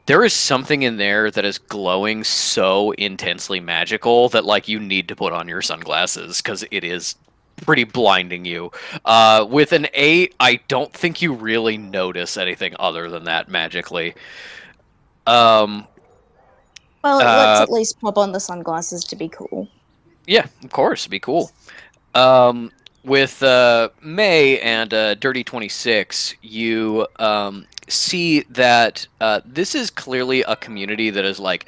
[SPEAKER 3] There is something in there that is glowing so intensely magical that like you need to put on your sunglasses because it is pretty blinding you. With an 8, I don't think you really notice anything other than that magically.
[SPEAKER 2] Well, let's at least pop on the sunglasses to be cool.
[SPEAKER 3] Yeah, of course, be cool. with May and Dirty 26, you see that this is clearly a community that has like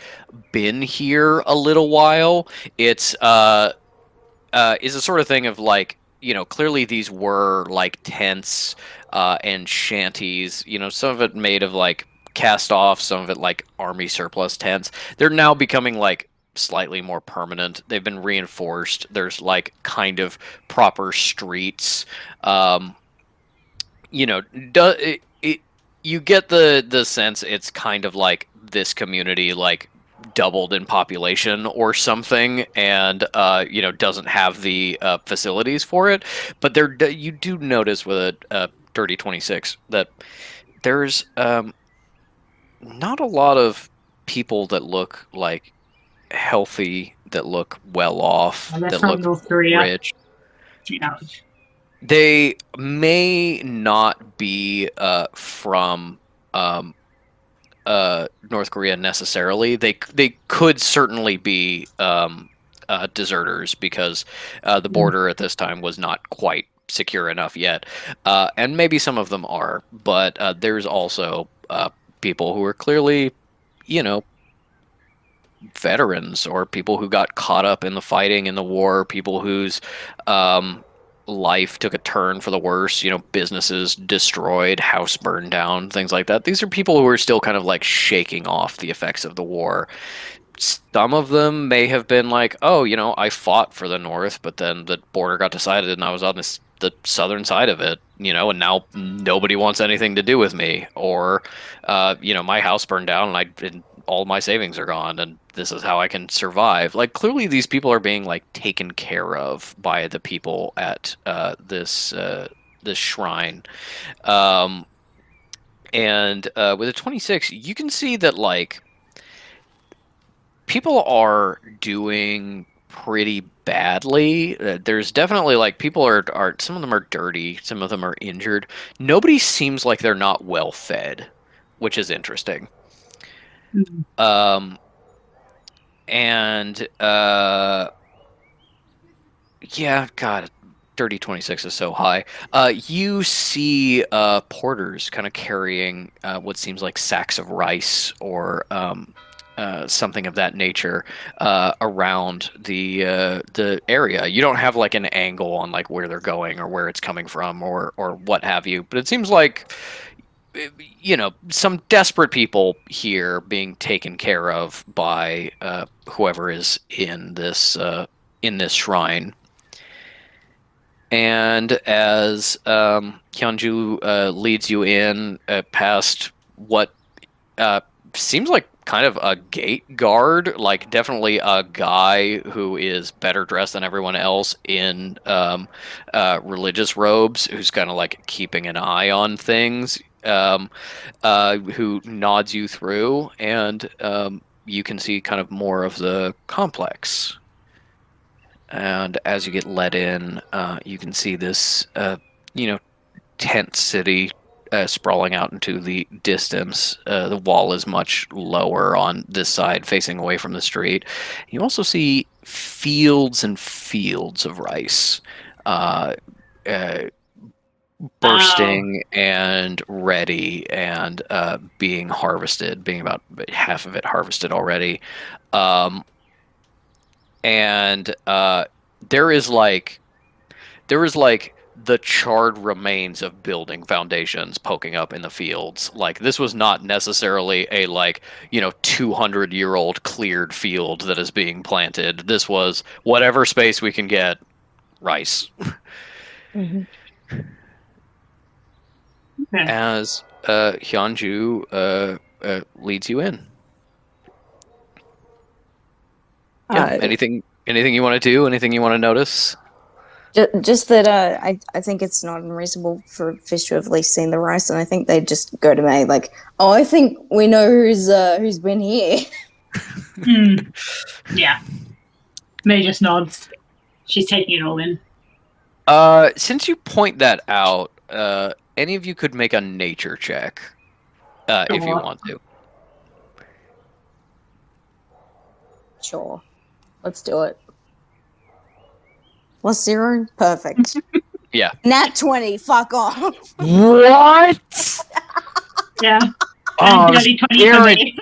[SPEAKER 3] been here a little while. It's is a sort of thing of like, clearly these were like tents and shanties. Some of it made of like cast off, some of it like army surplus tents. They're now becoming like slightly more permanent. They've been reinforced. There's like kind of proper streets. Um, you know, do, it, you get the sense it's kind of like this community like doubled in population or something, and doesn't have the facilities for it. But you do notice with a Dirty 26 that there's not a lot of people that look like healthy, that look well off,
[SPEAKER 5] And they're
[SPEAKER 3] that
[SPEAKER 5] from
[SPEAKER 3] look
[SPEAKER 5] North Korea.
[SPEAKER 3] rich.
[SPEAKER 5] Yeah.
[SPEAKER 3] They may not be from North Korea necessarily. They could certainly be deserters because the border at this time was not quite secure enough yet, and maybe some of them are. But there's also people who are clearly, you know, veterans or people who got caught up in the fighting in the war, people whose life took a turn for the worse, businesses destroyed, house burned down, things like that. These are people who are still kind of like shaking off the effects of the war. Some of them may have been like, oh, I fought for the North, but then the border got decided and I was on the southern side of it, and now nobody wants anything to do with me. Or, my house burned down and all my savings are gone and this is how I can survive. Like, clearly these people are being like taken care of by the people at this shrine. And with a 26, you can see that like people are doing pretty badly. There's definitely like people are some of them are dirty, some of them are injured. Nobody seems like they're not well fed, which is interesting.
[SPEAKER 5] Mhm.
[SPEAKER 3] And yeah, God, Dirty 26 is so high. You see porters kind of carrying what seems like sacks of rice or something of that nature around the area. You don't have like an angle on like where they're going or where it's coming from or what have you, but it seems like some desperate people here being taken care of by whoever is in this shrine. And as Hyunju leads you in past what seems like kind of a gate guard, like definitely a guy who is better dressed than everyone else in religious robes, who's kind of like keeping an eye on things, who nods you through, and you can see kind of more of the complex. And as you get let in, you can see this, tent city sprawling out into the distance. The wall is much lower on this side, facing away from the street. You also see fields and fields of rice bursting and ready and being harvested, being about half of it harvested already. And there is like the charred remains of building foundations poking up in the fields. Like, this was not necessarily a 200-year-old cleared field that is being planted. This was whatever space we can get, rice.
[SPEAKER 2] Mm-hmm.
[SPEAKER 5] Okay.
[SPEAKER 3] As Hyunju leads you in. Yeah. Anything you want to do? Anything you want to notice?
[SPEAKER 2] Just that I think it's not unreasonable for Fish to have at least seen the rice, and I think they'd just go to May like, oh, I think we know who's been here.
[SPEAKER 5] Yeah. May just nods. She's taking it all in.
[SPEAKER 3] Since you point that out, any of you could make a nature check if you want to.
[SPEAKER 2] Sure. Let's do it. +0? Perfect.
[SPEAKER 3] Yeah.
[SPEAKER 2] Nat 20, fuck off.
[SPEAKER 3] What?
[SPEAKER 5] Yeah.
[SPEAKER 3] Oh,
[SPEAKER 5] A dirty 20 for me.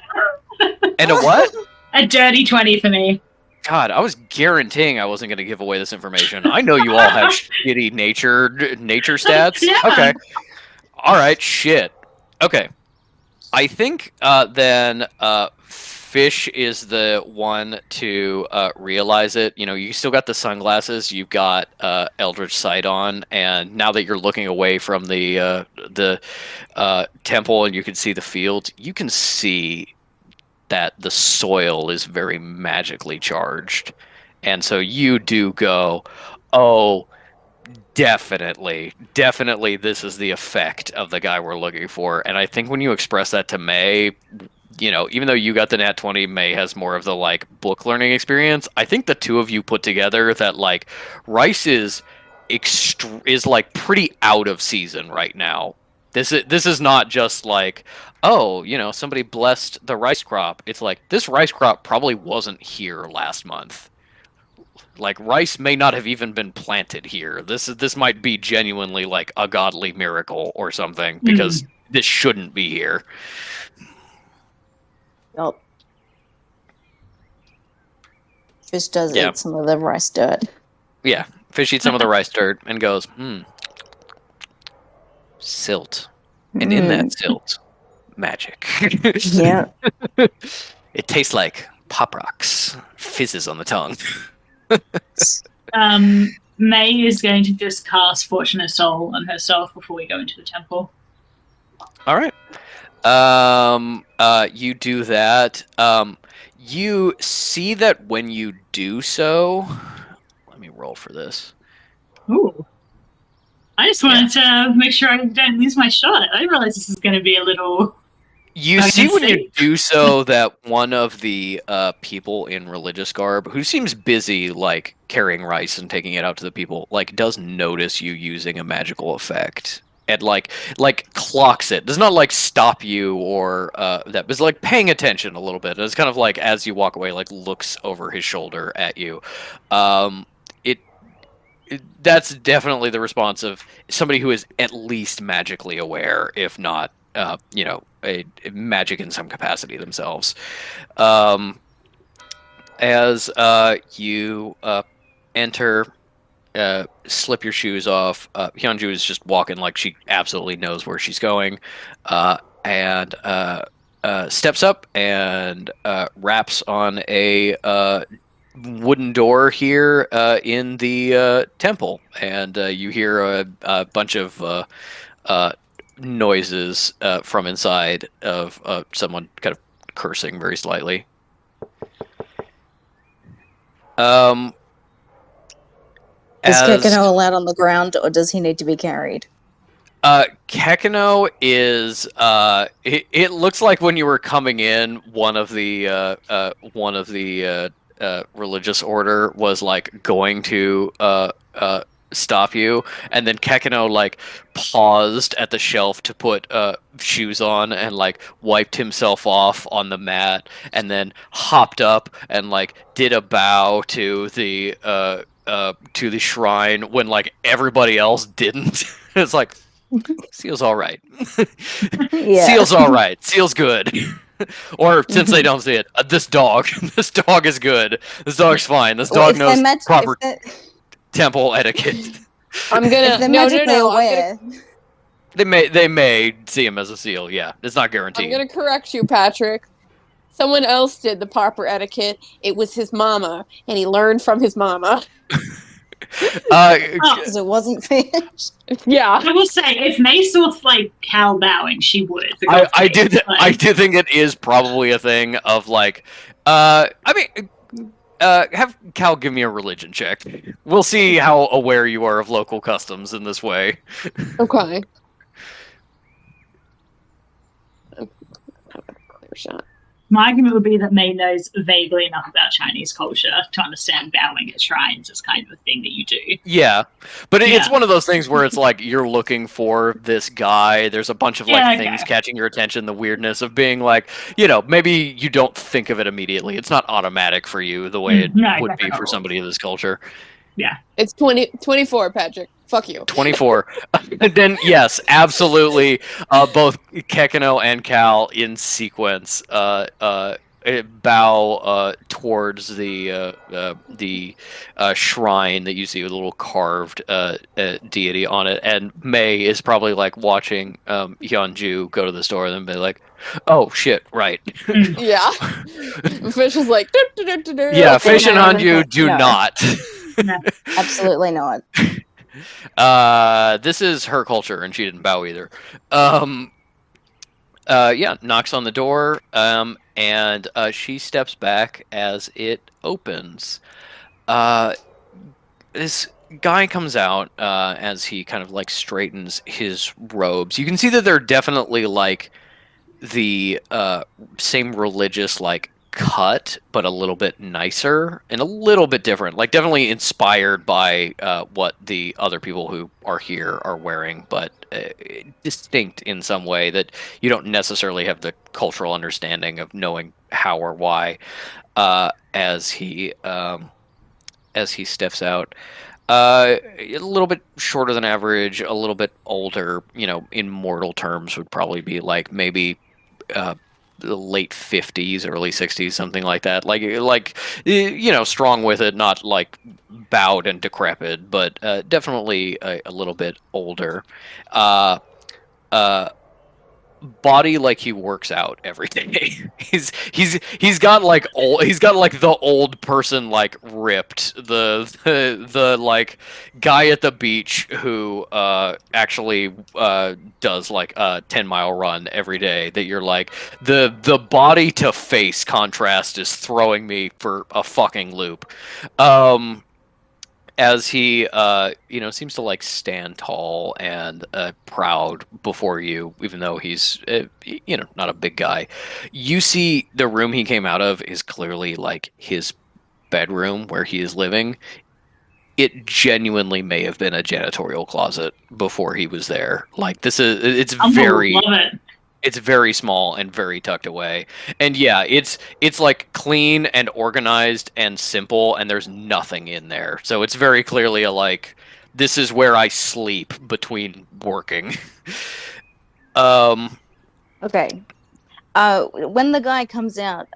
[SPEAKER 3] And a what?
[SPEAKER 5] A dirty 20 for me.
[SPEAKER 3] God, I was guaranteeing I wasn't going to give away this information. I know you all have shitty nature stats.
[SPEAKER 5] Yeah.
[SPEAKER 3] Okay. All right, shit. Okay. I think then Fish is the one to realize it. You know, you still got the sunglasses, you've got Eldritch Sight on, and now that you're looking away from the temple and you can see the field, you can see that the soil is very magically charged. And so you do go, oh, definitely this is the effect of the guy we're looking for. And I think when you express that to May, you know, even though you got the nat 20, May has more of the like book learning experience. I think the two of you put together that like rice is like pretty out of season right now. This is not just like, oh, you know, somebody blessed the rice crop. It's like this rice crop probably wasn't here last month. Like rice may not have even been planted here. This might be genuinely like a godly miracle or something, because this shouldn't be here.
[SPEAKER 2] Yup. Fish does eat some of the rice dirt.
[SPEAKER 3] Yeah, Fish eats some of the rice dirt and goes, silt. And in that silt, magic.
[SPEAKER 2] Yeah.
[SPEAKER 3] It tastes like Pop Rocks. Fizzes on the tongue.
[SPEAKER 5] May is going to just cast Fortunate Soul on herself before we go into the temple.
[SPEAKER 3] All right. You do that. You see that when you do so. Let me roll for this.
[SPEAKER 5] Ooh. I just wanted to make sure I don't lose my shot. I realize this is going to be a little...
[SPEAKER 3] You see when you do so that one of the people in religious garb, who seems busy like carrying rice and taking it out to the people, like does notice you using a magical effect and like clocks it. Does not like stop you or that, but like paying attention a little bit. It's kind of like as you walk away, like looks over his shoulder at you. That's definitely the response of somebody who is at least magically aware, if not, you know, a magic in some capacity themselves. As you enter, slip your shoes off, Hyunju is just walking like she absolutely knows where she's going, and steps up and raps on a wooden door here in the temple, and you hear a bunch of noises from inside of someone kind of cursing very slightly.
[SPEAKER 2] Is Kekino allowed on the ground, or does he need to be carried?
[SPEAKER 3] Kekino is it looks like when you were coming in, one of the religious order was like going to stop you, and then Kekino like paused at the shelf to put shoes on and like wiped himself off on the mat, and then hopped up and like did a bow to the shrine when like everybody else didn't. It's like, Seal's all right.
[SPEAKER 2] Yeah.
[SPEAKER 3] Seal's all right. Seal's good. Or since they don't see it, this dog is good. This dog's fine. This dog knows proper temple etiquette.
[SPEAKER 1] I'm gonna
[SPEAKER 2] aware.
[SPEAKER 3] They may see him as a seal. Yeah, it's not guaranteed.
[SPEAKER 1] I'm gonna correct you, Patrick. Someone else did the proper etiquette. It was his mama, and he learned from his mama.
[SPEAKER 2] Because it wasn't finished.
[SPEAKER 1] Yeah,
[SPEAKER 5] I will say, if May saw like Cal bowing, she would.
[SPEAKER 3] I do think it is probably a thing of like, I mean, have Cal give me a religion check. We'll see how aware you are of local customs in this way.
[SPEAKER 1] Okay. Clear shot.
[SPEAKER 5] My argument would be that May knows vaguely enough about Chinese culture to understand bowing at shrines is kind of a thing that you do.
[SPEAKER 3] Yeah, but it's one of those things where it's like you're looking for this guy. There's a bunch of things catching your attention. The weirdness of being like, you know, maybe you don't think of it immediately. It's not automatic for you the way it would be for somebody of this culture.
[SPEAKER 5] Yeah.
[SPEAKER 1] It's 24, Patrick. Fuck you.
[SPEAKER 3] 24. Then yes, absolutely. Both Kekino and Cal in sequence bow towards the shrine that you see with a little carved deity on it, and May is probably like watching Hyunju go to the store and then be like, "Oh shit, right."
[SPEAKER 1] Yeah. Fish is like,
[SPEAKER 3] Yeah, Fish and
[SPEAKER 2] no,
[SPEAKER 3] Hyunju do
[SPEAKER 2] no.
[SPEAKER 3] not.
[SPEAKER 2] Absolutely not.
[SPEAKER 3] This is her culture, and she didn't bow either. Yeah, knocks on the door, and she steps back as it opens. This guy comes out as he kind of like straightens his robes. You can see that they're definitely like the same religious like cut, but a little bit nicer and a little bit different. Like definitely inspired by what the other people who are here are wearing, but distinct in some way that you don't necessarily have the cultural understanding of knowing how or why. As he steps out. A little bit shorter than average, a little bit older. You know, in mortal terms, would probably be like maybe the late 50s, early 60s, something like that. Like you know, strong with it, not like bowed and decrepit, but definitely a little bit older. Uh, Body like he works out every day. he's got like the old person like ripped the like guy at the beach who actually does like a 10-mile run every day, that you're like the body to face contrast is throwing me for a fucking loop. As he you know, seems to like stand tall and proud before you, even though he's you know, not a big guy. You see the room he came out of is clearly like his bedroom where he is living. It genuinely may have been a janitorial closet before he was there. Like this is it's very small and very tucked away. And yeah, it's like clean and organized and simple, and there's nothing in there. So it's very clearly a like, this is where I sleep between working.
[SPEAKER 2] Okay. When the guy comes out,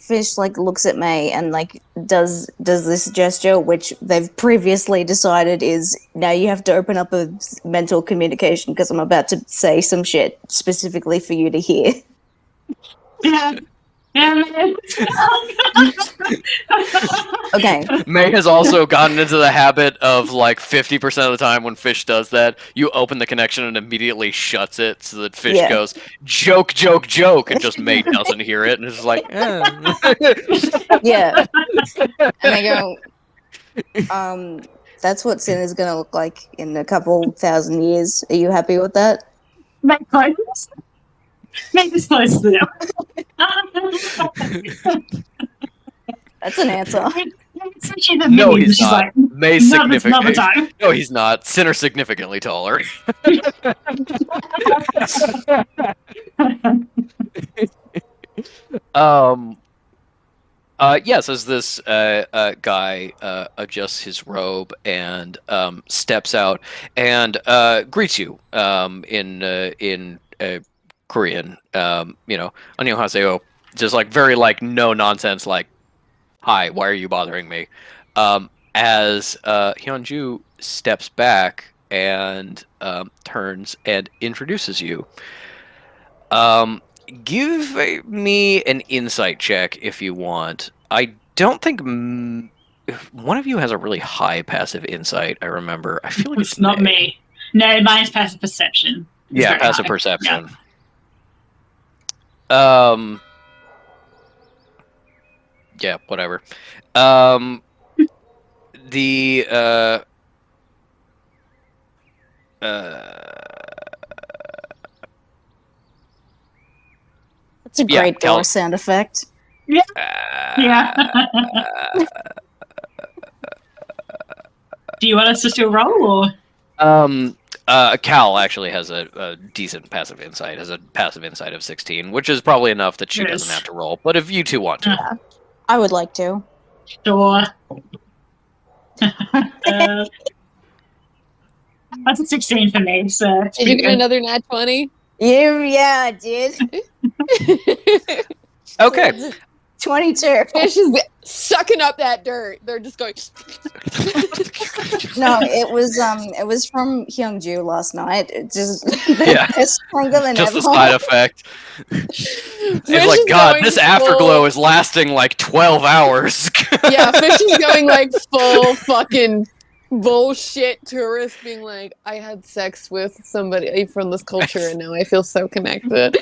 [SPEAKER 2] Fish like looks at May and like does this gesture, which they've previously decided is, now you have to open up a mental communication because I'm about to say some shit specifically for you to hear.
[SPEAKER 5] Yeah.
[SPEAKER 2] Okay.
[SPEAKER 3] May has also gotten into the habit of like 50% of the time when Fish does that, you open the connection and immediately shuts it so that Fish goes, joke, joke, joke, and just May doesn't hear it and is like,
[SPEAKER 2] Yeah. And I go, that's what sin is gonna look like in a couple thousand years. Are you happy with that?
[SPEAKER 5] Make this close to them.
[SPEAKER 2] That's an answer.
[SPEAKER 3] no, he's not.
[SPEAKER 5] Like,
[SPEAKER 3] May's
[SPEAKER 5] another
[SPEAKER 3] significantly.
[SPEAKER 5] time.
[SPEAKER 3] No, he's not. Sinner's significantly taller. Yes, as this guy adjusts his robe and steps out and greets you in Korean, you know, 안녕하세요, just like very like no nonsense, like, hi, why are you bothering me? As Hyunju steps back and turns and introduces you. Give me an insight check if you want. I don't think one of you has a really high passive insight. I remember. I feel like
[SPEAKER 5] it's not
[SPEAKER 3] May.
[SPEAKER 5] me. No, mine's passive perception. It's
[SPEAKER 3] Yeah,
[SPEAKER 5] very
[SPEAKER 3] passive
[SPEAKER 5] high.
[SPEAKER 3] perception.
[SPEAKER 5] Yeah.
[SPEAKER 3] Yeah, whatever. The
[SPEAKER 2] That's a
[SPEAKER 3] Yeah,
[SPEAKER 2] great
[SPEAKER 3] Cal-
[SPEAKER 2] door sound effect.
[SPEAKER 5] Yeah. Do you want us to still roll, or?
[SPEAKER 3] Cal actually has a decent passive insight, has a passive insight of 16, which is probably enough that she doesn't
[SPEAKER 5] Yes.
[SPEAKER 3] have to roll. But if you two want to,
[SPEAKER 2] I would like to.
[SPEAKER 5] Sure. That's a 16 for me, so.
[SPEAKER 6] Did you get another nat 20?
[SPEAKER 2] Yeah, I did.
[SPEAKER 3] Okay.
[SPEAKER 2] 22.
[SPEAKER 6] Fish is sucking up that dirt. They're just going.
[SPEAKER 2] No, it was from Hyungju last night. It just
[SPEAKER 3] Yeah.
[SPEAKER 2] they're stronger than
[SPEAKER 3] Just
[SPEAKER 2] ever.
[SPEAKER 3] a side effect.
[SPEAKER 6] Fish
[SPEAKER 3] It's like,
[SPEAKER 6] is
[SPEAKER 3] God,
[SPEAKER 6] going
[SPEAKER 3] this
[SPEAKER 6] full-
[SPEAKER 3] afterglow is lasting like 12 hours.
[SPEAKER 6] Yeah, Fish is going like full fucking bullshit tourist, being like, I had sex with somebody from this culture and now I feel so connected.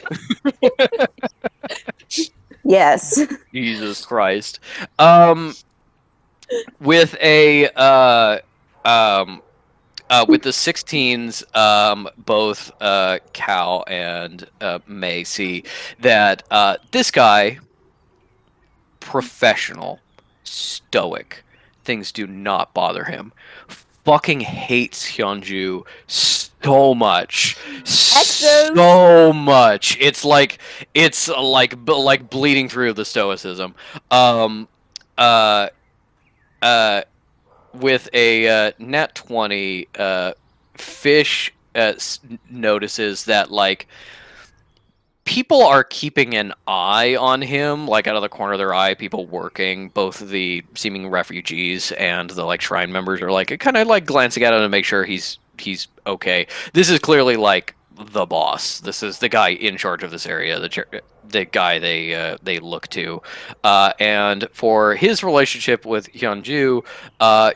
[SPEAKER 2] Yes.
[SPEAKER 3] Jesus Christ. With a with the 16s, both Cal and May see that this guy, professional, stoic, things do not bother him. Fucking hates Hyunju so much, so much. It's like bleeding through the stoicism. With a nat 20, Fish notices that like people are keeping an eye on him, like out of the corner of their eye. People working, both the seeming refugees and the like shrine members, are like kind of like glancing at him to make sure he's okay. This is clearly like the boss. This is the guy in charge of this area. The guy they look to, and for his relationship with Hyunju,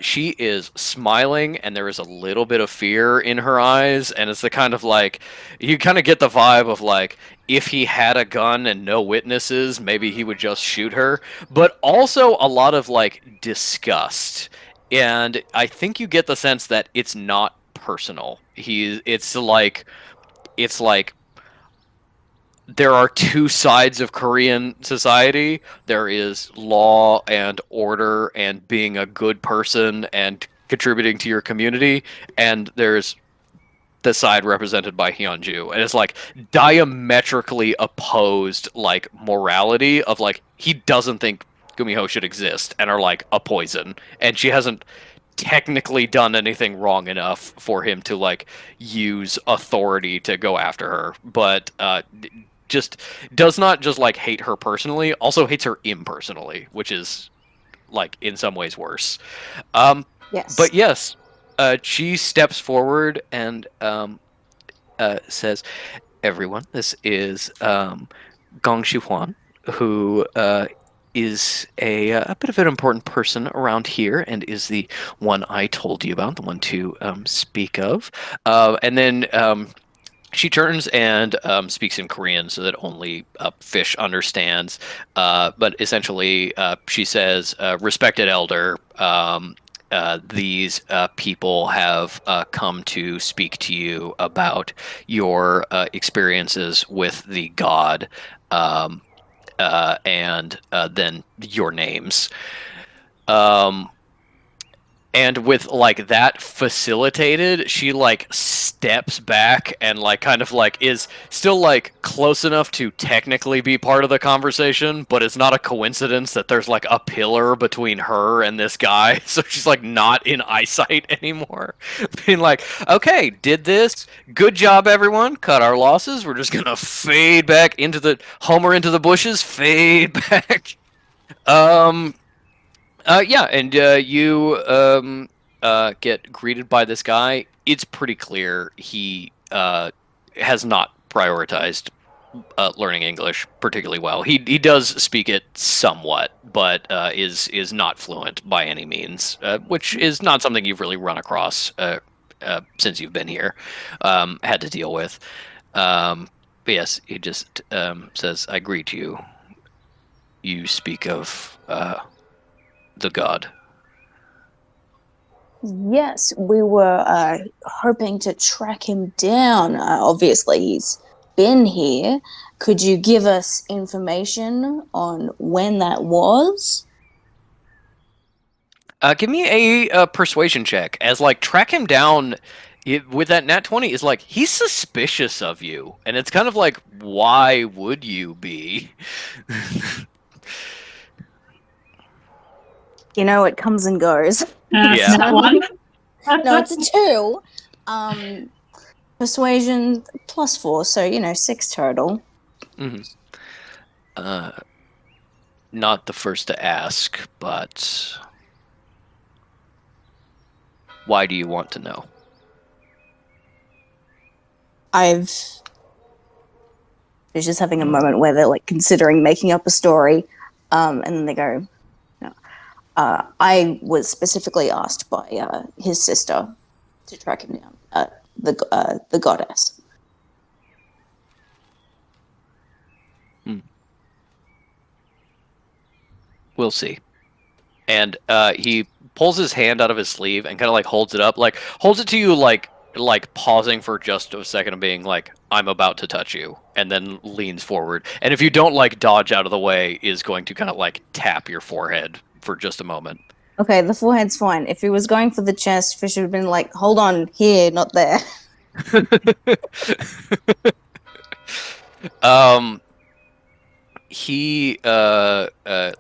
[SPEAKER 3] she is smiling, and there is a little bit of fear in her eyes, and it's the kind of like you kind of get the vibe of like if he had a gun and no witnesses, maybe he would just shoot her, but also a lot of like disgust, and I think you get the sense that it's not personal. It's like there are two sides of Korean society. There is law and order and being a good person and contributing to your community, and there's the side represented by Hyunju, and it's like diametrically opposed like morality of like he doesn't think Gumiho should exist and are like a poison, and she hasn't technically done anything wrong enough for him to like use authority to go after her, but just does not just like hate her personally, also hates her impersonally, which is like in some ways worse.
[SPEAKER 2] Yes.
[SPEAKER 3] But yes, she steps forward and says, "Everyone, this is Gong Shihuan, who is a bit of an important person around here, and is the one I told you about, the one to speak of." And then she turns and speaks in Korean so that only Fish understands. But essentially, she says, "Respected elder, these people have come to speak to you about your experiences with the god, and then your names." And with like that facilitated, she like steps back and like kind of like is still like close enough to technically be part of the conversation, but it's not a coincidence that there's like a pillar between her and this guy, so she's like not in eyesight anymore. Being like, okay, did this, good job everyone, cut our losses, we're just gonna fade back into the Homer into the bushes, fade back. Yeah, and you get greeted by this guy. It's pretty clear he has not prioritized learning English particularly well. He does speak it somewhat, but is not fluent by any means, which is not something you've really run across since you've been here, had to deal with. But yes, he just says, "I greet you. You speak of the god."
[SPEAKER 2] Yes, we were hoping to track him down. Obviously, he's been here. Could you give us information on when that was?
[SPEAKER 3] Give me a persuasion check, as like track him down with that nat 20 is like he's suspicious of you, and it's kind of like, why would you be?
[SPEAKER 2] You know, it comes and goes.
[SPEAKER 3] Yeah.
[SPEAKER 5] That one.
[SPEAKER 2] No, it's a 2. Persuasion +4, so 6 total.
[SPEAKER 3] Not the first to ask, but why do you want to know?
[SPEAKER 2] Fish is having a moment where they're like considering making up a story, and then they go, no. I was specifically asked by his sister to track him down, the goddess.
[SPEAKER 3] We'll see. And he pulls his hand out of his sleeve and kind of like holds it up, like holds it to you, like pausing for just a second of being like, I'm about to touch you, and then leans forward. And if you don't like dodge out of the way, is going to kind of like tap your forehead for just a moment.
[SPEAKER 2] Okay, the forehead's fine. If he was going for the chest, Fish would have been like, hold on, here, not there.
[SPEAKER 3] He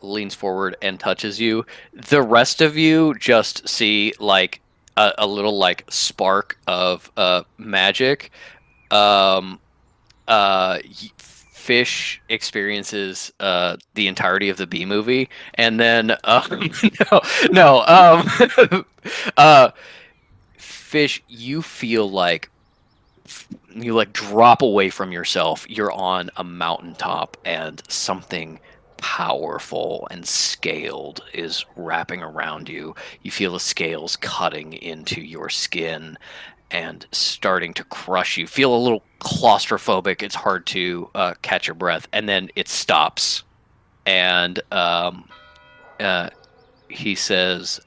[SPEAKER 3] leans forward and touches you. The rest of you just see like a little like spark of magic. Fish experiences the entirety of the B movie, and then Fish, you feel like you like drop away from yourself. You're on a mountaintop, and something powerful and scaled is wrapping around you. You feel the scales cutting into your skin and starting to crush you. Feel a little claustrophobic. It's hard to catch your breath, and then it stops. And he says,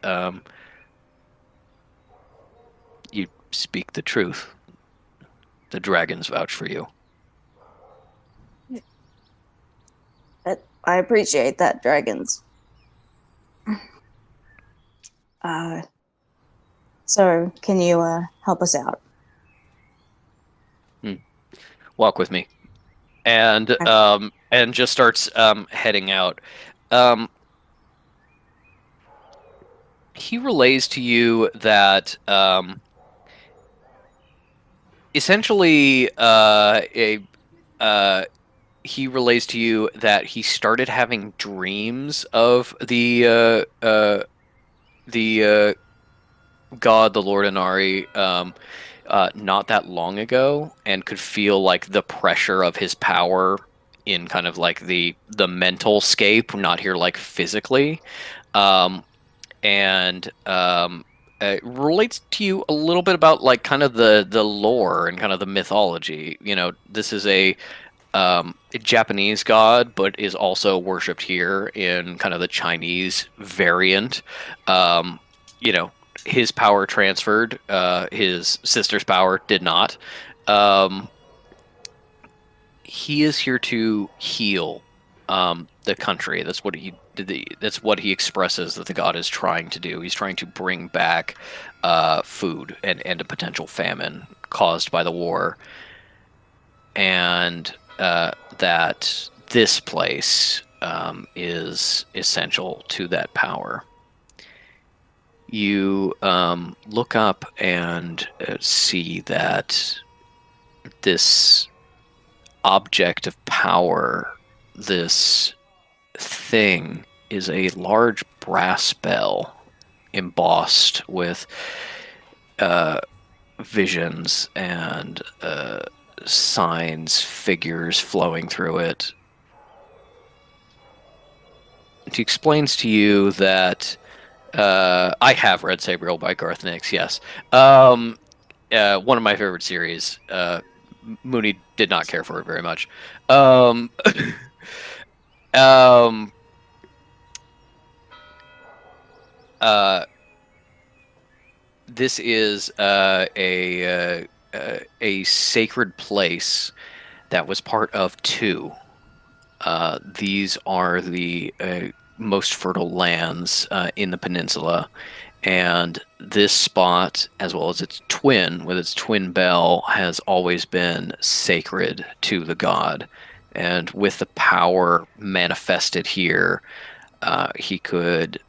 [SPEAKER 3] "You speak the truth. The dragons vouch for you."
[SPEAKER 2] I appreciate that, dragons. So, can you help us out?
[SPEAKER 3] Walk with me. And just starts heading out. He relays to you that essentially he relays to you that he started having dreams of the god, the Lord Inari, not that long ago, and could feel like the pressure of his power in kind of like the mental scape, not here like physically, and it relates to you a little bit about like kind of the lore and kind of the mythology. This is a Japanese god, but is also worshipped here in kind of the Chinese variant. His power transferred. His sister's power did not. He is here to heal the country. That's what he did. That's what he expresses that the god is trying to do. He's trying to bring back food and a potential famine caused by the war, and that this place is essential to that power. You look up and see that this object of power, this thing, is a large brass bell embossed with visions and signs, figures flowing through it. He explains to you that I have read Sabriel by Garth Nix, yes. One of my favorite series. Mooney did not care for it very much. This is a sacred place that was part of two. These are the most fertile lands in the peninsula, and this spot, as well as its twin with its twin bell, has always been sacred to the god. And with the power manifested here, he could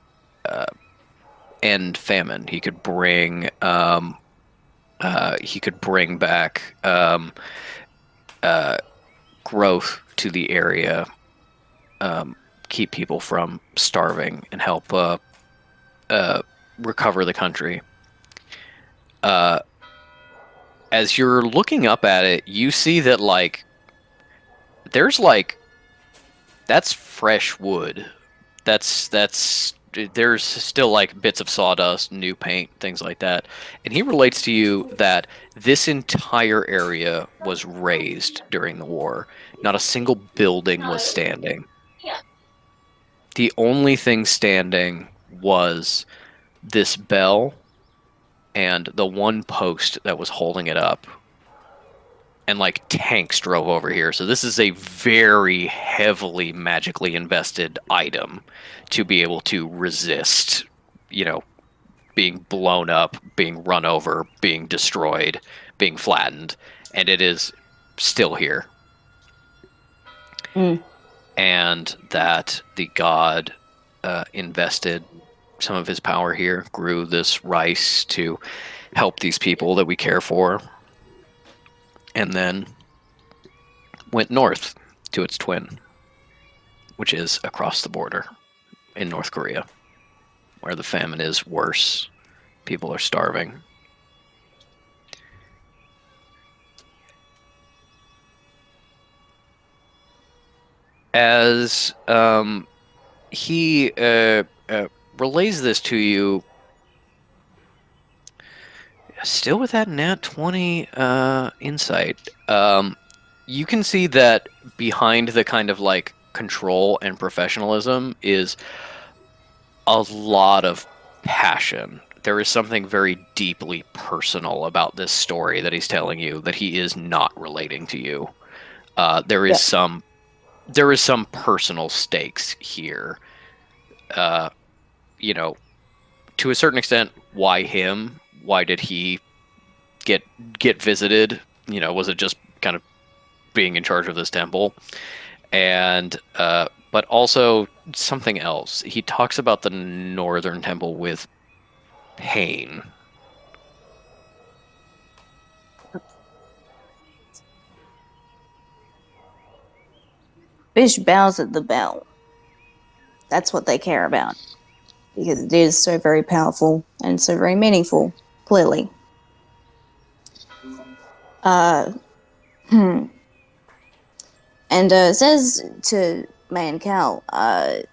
[SPEAKER 3] end famine. He could bring he could bring back growth to the area, keep people from starving, and help recover the country. As you're looking up at it, you see that there's that's fresh wood. That's there's still bits of sawdust, new paint, things like that. And he relates to you that this entire area was razed during the war. Not a single building was standing. The only thing standing was this bell and the one post that was holding it up. And tanks drove over here. So this is a very heavily magically invested item to be able to resist, being blown up, being run over, being destroyed, being flattened. And it is still here. And that the god invested some of his power here, grew this rice to help these people that we care for, and then went north to its twin, which is across the border in North Korea, where the famine is worse. People are starving. As he relays this to you, still with that nat 20 insight, you can see that behind the kind of control and professionalism is a lot of passion. There is something very deeply personal about this story that he's telling you that he is not relating to you. There is some personal stakes here. To a certain extent, why him? Why did he get visited? Was it just kind of being in charge of this temple? And but also something else. He talks about the Northern Temple with pain.
[SPEAKER 2] Bish bows at the bell. That's what they care about. Because it is so very powerful and so very meaningful, clearly. And says to May and Cal that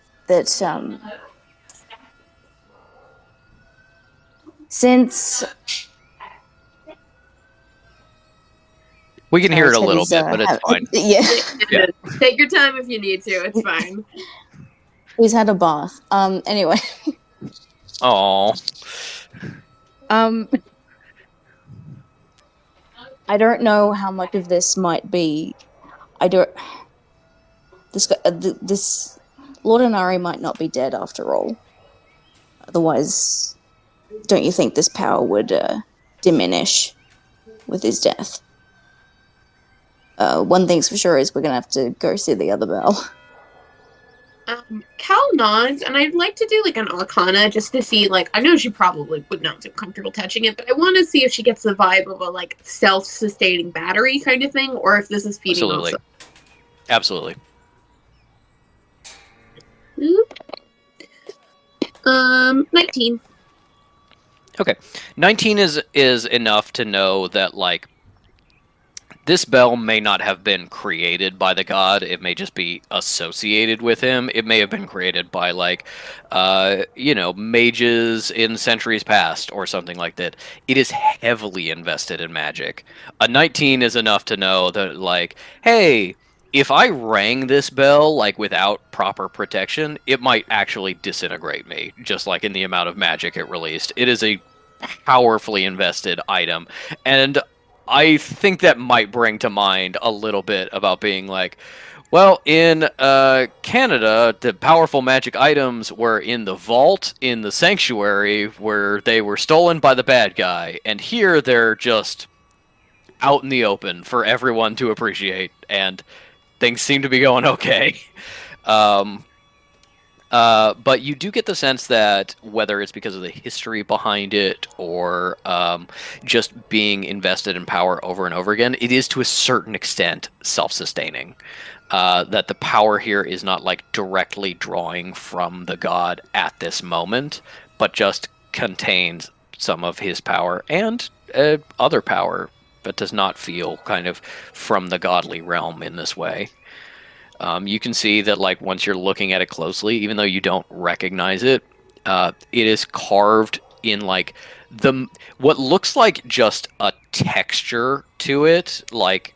[SPEAKER 2] since...
[SPEAKER 3] We can hear it a little bit, but it's fine.
[SPEAKER 2] Yeah.
[SPEAKER 1] Take your time if you need to. It's fine.
[SPEAKER 2] He's had a bath. Anyway.
[SPEAKER 3] Oh.
[SPEAKER 2] I don't know how much of this might be. This Lord Inari might not be dead after all. Otherwise, don't you think this power would diminish with his death? One thing's for sure is we're gonna have to go see the other bell.
[SPEAKER 1] Cal nods, and I'd like to do an Arcana just to see, I know she probably would not feel comfortable touching it, but I want to see if she gets the vibe of a self-sustaining battery kind of thing, or if this is feeding.
[SPEAKER 3] Absolutely.
[SPEAKER 1] 19.
[SPEAKER 3] Okay, 19 is enough to know that this bell may not have been created by the god. It may just be associated with him. It may have been created by mages in centuries past or something like that. It is heavily invested in magic. A 19 is enough to know that hey, if I rang this bell without proper protection, it might actually disintegrate me, just in the amount of magic it released. It is a powerfully invested item, and I think that might bring to mind a little bit about being well, in Canada, the powerful magic items were in the vault, in the sanctuary, where they were stolen by the bad guy, and here they're just out in the open for everyone to appreciate, and things seem to be going okay. But you do get the sense that whether it's because of the history behind it or just being invested in power over and over again, it is to a certain extent self-sustaining. That the power here is not like directly drawing from the god at this moment, but just contains some of his power and other power, but does not feel kind of from the godly realm in this way. You can see that, like, once you're looking at it closely, even though you don't recognize it, it is carved in like what looks like just a texture to it, like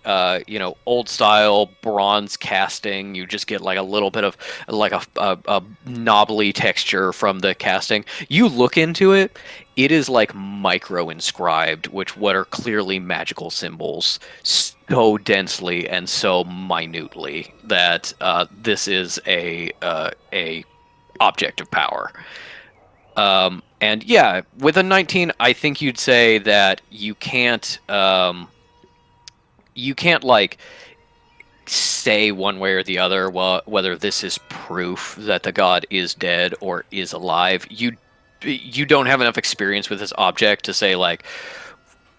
[SPEAKER 3] old style bronze casting. You just get like a little bit of like a knobbly texture from the casting. You look into it, it is like micro inscribed, which what are clearly magical symbols so densely and so minutely that this is a object of power. And yeah, with a 19, I think you'd say that you can't like say one way or the other whether this is proof that the god is dead or is alive. You don't have enough experience with this object to say like,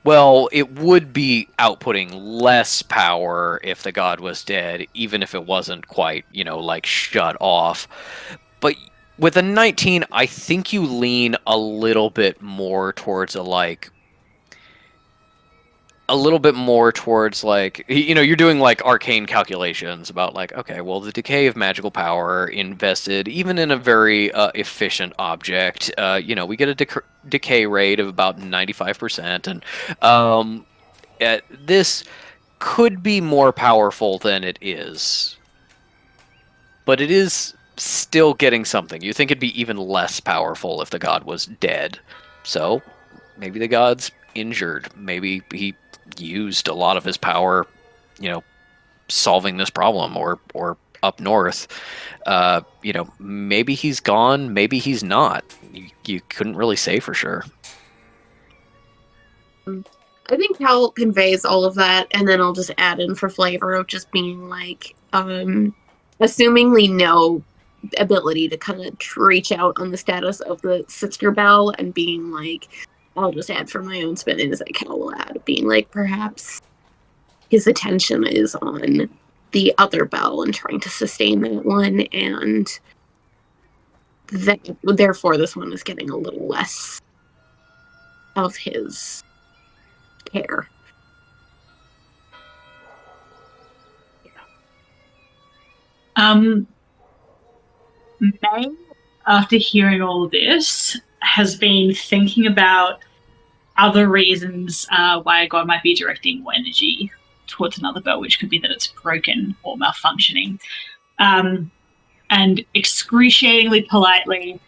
[SPEAKER 3] well, it would be outputting less power if the god was dead, even if it wasn't quite, like shut off. But with a 19, I think you lean a little bit more towards you're doing like arcane calculations about like, okay, well, the decay of magical power invested even in a very efficient object, we get a decay rate of about 95%, and this could be more powerful than it is, but it is still getting something. You think it'd be even less powerful if the god was dead. So maybe the god's injured. Maybe he used a lot of his power, solving this problem or up north. Maybe he's gone, maybe he's not. You couldn't really say for sure.
[SPEAKER 1] I think Cal conveys all of that, and then I'll just add in for flavor of just being like, assumingly no ability to kind of reach out on the status of the sister bell, and being like, I'll just add for my own spin in as I Cal will add, being like, perhaps his attention is on the other bell and trying to sustain that one, and that therefore this one is getting a little less of his care.
[SPEAKER 5] May, after hearing all of this, has been thinking about other reasons why a god might be directing more energy towards another bell, which could be that it's broken or malfunctioning. And excruciatingly politely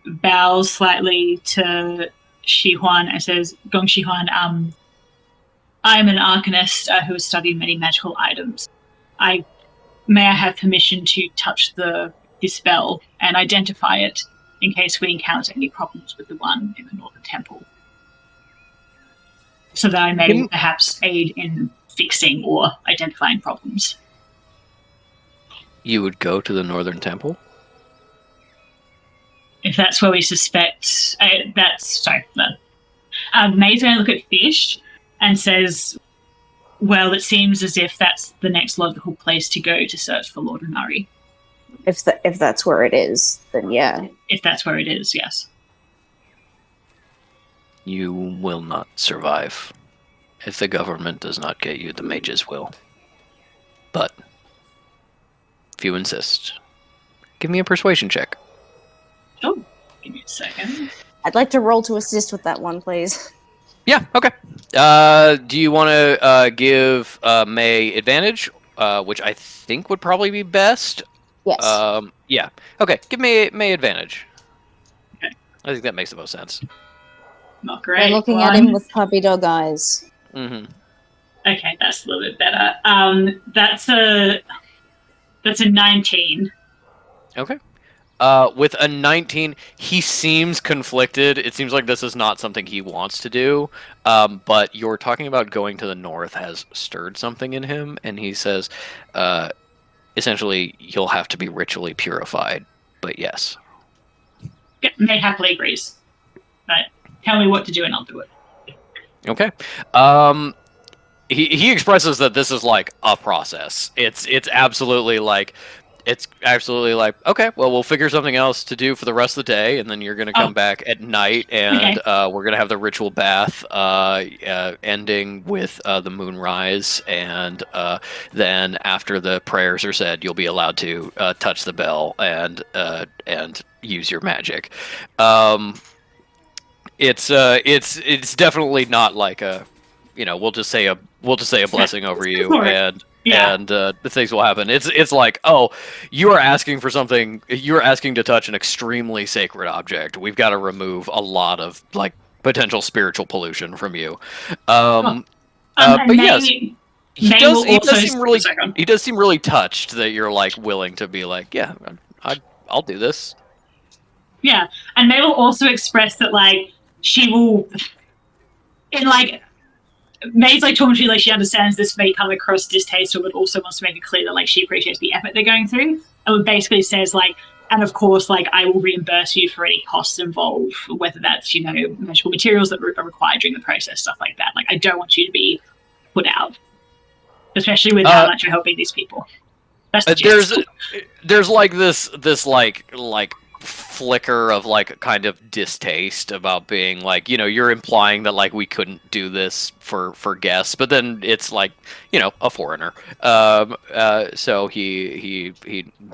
[SPEAKER 5] bows slightly to Shihuan and says, Gong Shihuan, I'm an arcanist who has studied many magical items. May I have permission to touch this bell and identify it in case we encounter any problems with the one in the Northern Temple, so that I may perhaps aid in fixing or identifying problems.
[SPEAKER 3] You would go to the Northern Temple?
[SPEAKER 5] If that's where we suspect... May's going to look at Fish and says, well, it seems as if that's the next logical place to go to search for Lord Inari.
[SPEAKER 2] If that's where it is, then yeah.
[SPEAKER 5] If that's where it is, yes.
[SPEAKER 3] You will not survive. If the government does not get you, the mages will. But if you insist, give me a persuasion check.
[SPEAKER 5] Sure. Give me a second.
[SPEAKER 2] I'd like to roll to assist with that one, please.
[SPEAKER 3] Yeah, okay. Do you want to give May advantage, which I think would probably be best?
[SPEAKER 2] Yes.
[SPEAKER 3] Yeah. Okay, give May advantage.
[SPEAKER 5] Okay.
[SPEAKER 3] I think that makes the most sense.
[SPEAKER 5] Not great.
[SPEAKER 2] I'm looking at him with puppy dog eyes.
[SPEAKER 3] Mm-hmm.
[SPEAKER 5] Okay, that's a little bit better. That's a 19.
[SPEAKER 3] Okay. With a 19, he seems conflicted. It seems like this is not something he wants to do. But you're talking about going to the north has stirred something in him, and he says, essentially you'll have to be ritually purified. But yes.
[SPEAKER 5] Yeah, May happily agrees. But tell me what to do and I'll do it.
[SPEAKER 3] Okay. He expresses that this is like a process. It's absolutely like okay, well we'll figure something else to do for the rest of the day, and then you're gonna come back at night, and we're gonna have the ritual bath, ending with the moonrise, and then after the prayers are said, you'll be allowed to touch the bell and use your magic. It's definitely not like a, we'll just say a blessing over you, and the things will happen. It's like, oh, you are asking for something. You're asking to touch an extremely sacred object. We've got to remove a lot of like potential spiritual pollution from you. But yes, he does seem really touched that you're like willing to be like, yeah, I'll do this.
[SPEAKER 5] Yeah, and May will also express that like she will, in like. May's like talking to you like she understands this may come across distasteful, but also wants to make it clear that like she appreciates the effort they're going through. And basically says like, and of course, like I will reimburse you for any costs involved, whether that's magical materials that are required during the process, stuff like that. Like I don't want you to be put out, especially with how much you're helping these people. That's the
[SPEAKER 3] there's like this like flicker of like kind of distaste about being like, you're implying that like we couldn't do this for guests, but then it's like, a foreigner. So he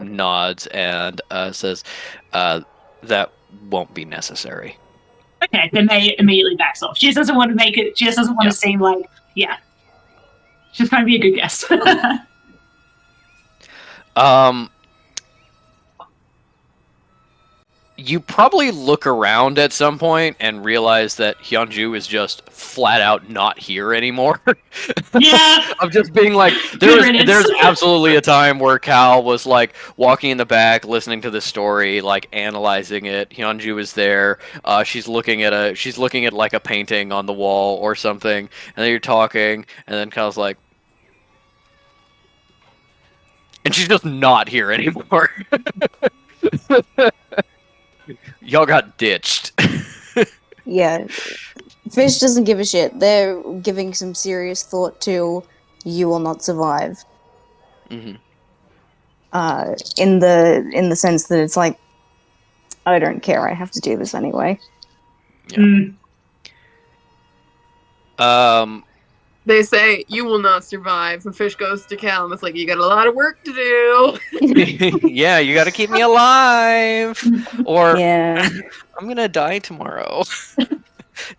[SPEAKER 3] nods and says that won't be necessary.
[SPEAKER 5] Okay, then May immediately backs off. She just doesn't want to make it. She just doesn't want to seem like, she's trying to be a good guest.
[SPEAKER 3] You probably look around at some point and realize that Hyunju is just flat out not here anymore.
[SPEAKER 5] Yeah.
[SPEAKER 3] Of just being like, there's absolutely a time where Cal was like walking in the back, listening to the story, like analyzing it. Hyunju is there. She's looking at like a painting on the wall or something, and then you're talking, and then Cal's like, and she's just not here anymore. Y'all got ditched.
[SPEAKER 2] Yeah. Fish doesn't give a shit. They're giving some serious thought to you will not survive.
[SPEAKER 3] Mm-hmm.
[SPEAKER 2] In the sense that it's like, I don't care, I have to do this anyway.
[SPEAKER 3] Yeah.
[SPEAKER 1] They say you will not survive, and Fish goes to Cal, and it's like, you got a lot of work to do.
[SPEAKER 3] Yeah, you got to keep me alive, or
[SPEAKER 2] yeah.
[SPEAKER 3] I'm gonna die tomorrow.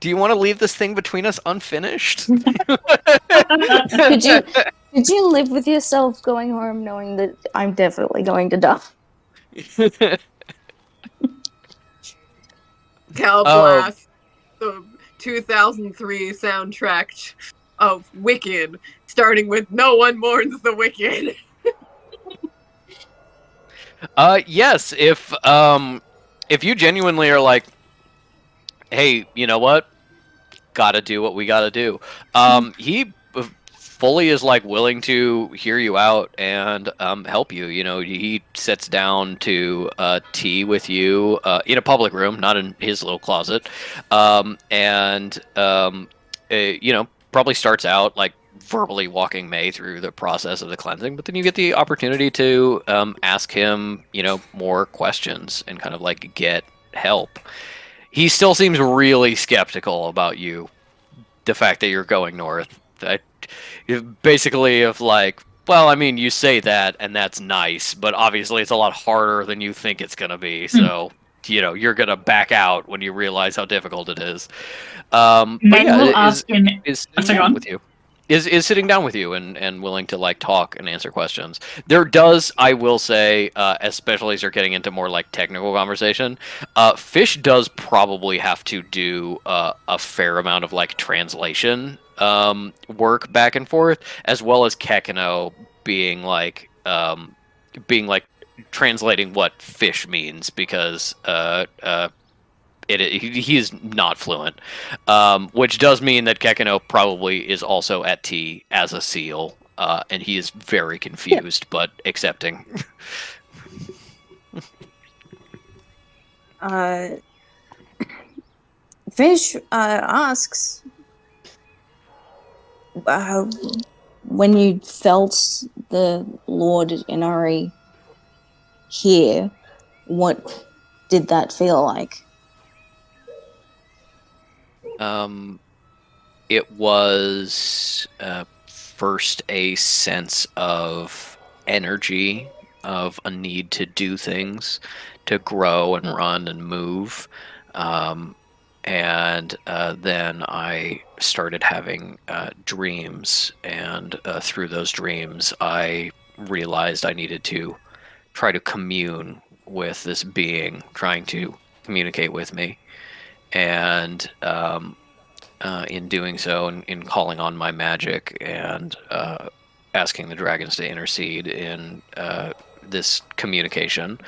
[SPEAKER 3] Do you want to leave this thing between us unfinished?
[SPEAKER 2] Could you live with yourself going home knowing that I'm definitely going to die?
[SPEAKER 1] Cal blasts the 2003 soundtrack of Wicked, starting with "No One Mourns the Wicked."
[SPEAKER 3] Yes, if you genuinely are like, hey, you know what? Gotta do what we gotta do. He fully is like willing to hear you out and help you. He sits down to tea with you in a public room, not in his little closet, and probably starts out like verbally walking May through the process of the cleansing, but then you get the opportunity to ask him, more questions and kind of like get help. He still seems really skeptical about you, the fact that you're going north. Basically of like, well, I mean, you say that and that's nice, but obviously it's a lot harder than you think it's going to be. So, you're going to back out when you realize how difficult it is. But yeah, is sitting down with you and willing to like talk and answer questions. There does, I will say, especially as you're getting into more like technical conversation, Fish does probably have to do a fair amount of like translation work back and forth, as well as Kekino being like translating what Fish means, because he is not fluent, which does mean that Kekino probably is also at tea as a seal, and he is very confused but accepting.
[SPEAKER 2] Fish asks, when you felt the Lord Inari here, what did that feel like?
[SPEAKER 3] It was first a sense of energy, of a need to do things, to grow and run and move. And then I started having dreams, and through those dreams, I realized I needed to try to commune with this being trying to communicate with me. And in doing so, and in calling on my magic and asking the dragons to intercede in this communication,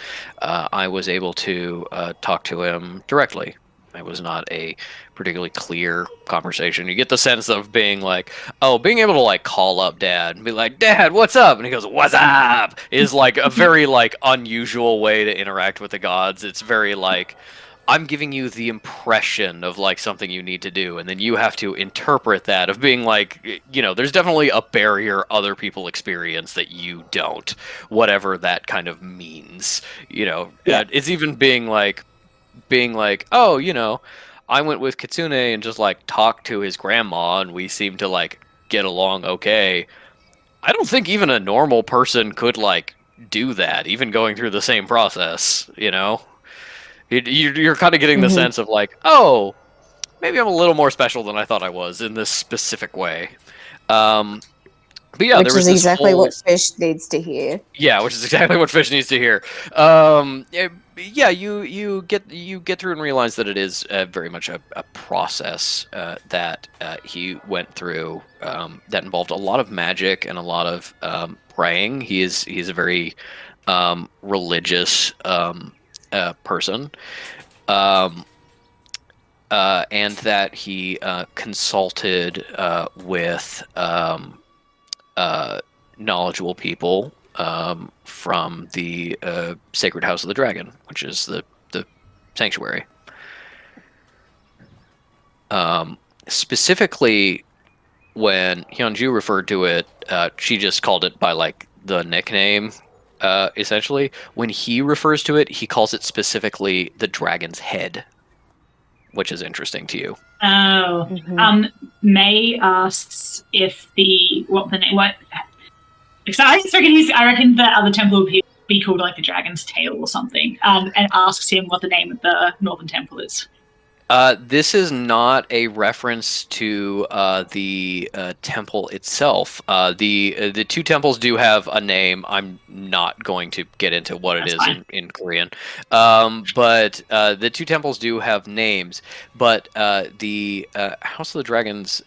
[SPEAKER 3] I was able to talk to him directly. It was not a particularly clear conversation. You get the sense of being like, oh, being able to like call up Dad and be like, Dad, what's up? And he goes, what's up? Is like a very like unusual way to interact with the gods. It's very like, I'm giving you the impression of like something you need to do, and then you have to interpret that of being like, you know, there's definitely a barrier other people experience that you don't, whatever that kind of means, you know.
[SPEAKER 2] Yeah.
[SPEAKER 3] It's even being like, oh, you know, I went with Kitsune and just like talked to his grandma, and we seemed to like get along okay. I don't think even a normal person could like do that, even going through the same process, you know. You're kind of getting the sense of like, oh, maybe I'm a little more special than I thought I was in this specific way. But yeah,
[SPEAKER 2] Which
[SPEAKER 3] there was
[SPEAKER 2] is
[SPEAKER 3] this
[SPEAKER 2] exactly
[SPEAKER 3] whole...
[SPEAKER 2] what Fish needs to hear.
[SPEAKER 3] Yeah, which is exactly what Fish needs to hear. Yeah, you get through and realize that it is very much a process that he went through that involved a lot of magic and a lot of praying. He's a very religious person, and that he consulted with knowledgeable people from the Sacred House of the Dragon, which is the sanctuary. Specifically, when Hyunju referred to it, she just called it by like the nickname. Essentially, when he refers to it, he calls it specifically the dragon's head, which is interesting to you.
[SPEAKER 5] Oh, May asks if what. Because I reckon the other temple would be called like the Dragon's Tail or something. And asks him what the name of the Northern Temple is.
[SPEAKER 3] This is not a reference to the temple itself. The two temples do have a name. I'm not going to get into what it is in Korean. But the two temples do have names. But the House of the Dragons,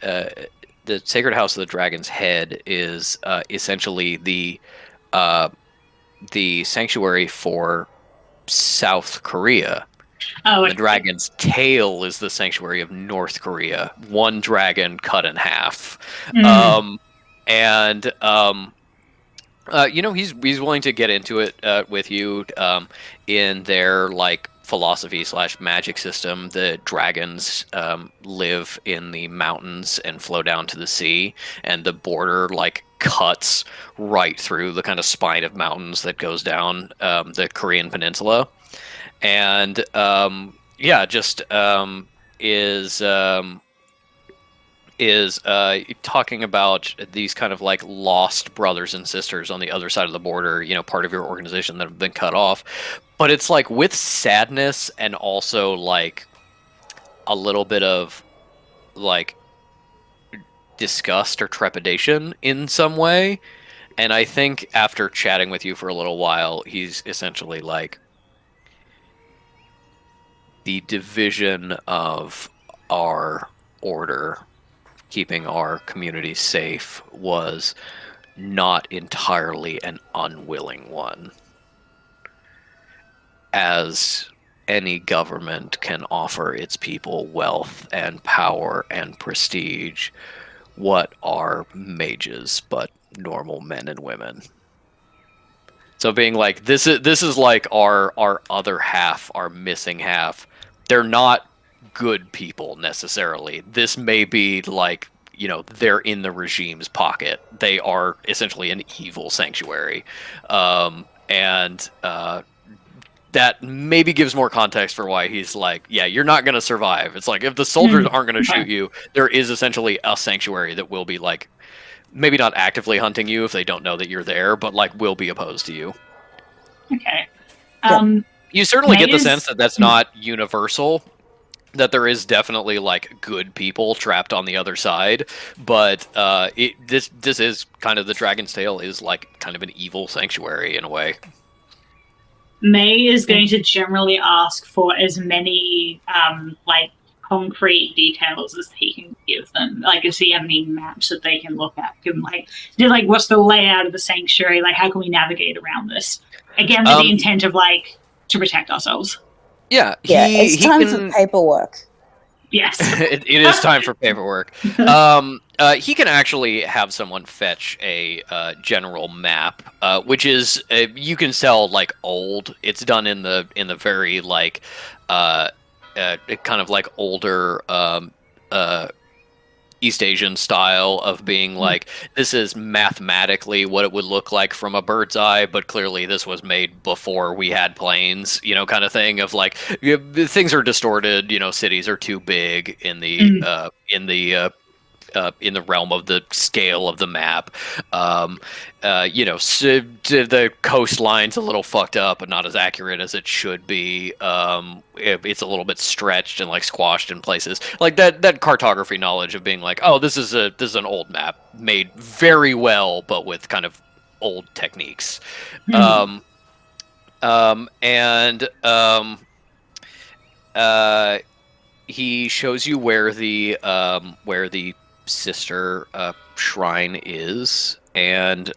[SPEAKER 3] the Sacred House of the Dragon's Head, is essentially the sanctuary for South Korea.
[SPEAKER 5] Oh,
[SPEAKER 3] the Dragon's Tail is the sanctuary of North Korea. One dragon cut in half. You know, he's willing to get into it with you. In their like philosophy / magic system, the dragons live in the mountains and flow down to the sea, and the border like cuts right through the kind of spine of mountains that goes down the Korean peninsula. And is talking about these kind of like lost brothers and sisters on the other side of the border, you know, part of your organization that have been cut off. But it's like with sadness and also like a little bit of like disgust or trepidation in some way. And I think after chatting with you for a little while, he's essentially like, the division of our order, keeping our community safe, was not entirely an unwilling one. As any government can offer its people wealth and power and prestige, what are mages but normal men and women. So being like, this is like our other half, our missing half. They're not good people necessarily. This may be like, they're in the regime's pocket. They are essentially an evil sanctuary. And that maybe gives more context for why he's like, yeah, you're not going to survive. It's like, if the soldiers aren't going to shoot you, there is essentially a sanctuary that will be like, maybe not actively hunting you if they don't know that you're there, but like will be opposed to you.
[SPEAKER 5] Okay.
[SPEAKER 3] You certainly get the
[SPEAKER 5] May's-
[SPEAKER 3] sense that that's not universal, that there is definitely like good people trapped on the other side, but this is kind of, the Dragon's Tail is like kind of an evil sanctuary in a way.
[SPEAKER 5] May is going to generally ask for as many like concrete details as he can give them. Like, does he have any maps that they can look at? What's the layout of the sanctuary? Like, how can we navigate around this? Again, with the intent of like to protect ourselves.
[SPEAKER 3] Yeah,
[SPEAKER 2] it's time for paperwork.
[SPEAKER 5] Yes,
[SPEAKER 3] it is time for paperwork. He can actually have someone fetch a general map, which is you can sell like old. It's done in the very like kind of like older East Asian style of being like, this is mathematically what it would look like from a bird's eye, but clearly this was made before we had planes, kind of thing of like, things are distorted, cities are too big in the realm of the scale of the map. So the coastline's a little fucked up and not as accurate as it should be. It's a little bit stretched and like squashed in places. Like that cartography knowledge of being like, oh, this is an old map made very well, but with kind of old techniques. He shows you where the sister shrine is, and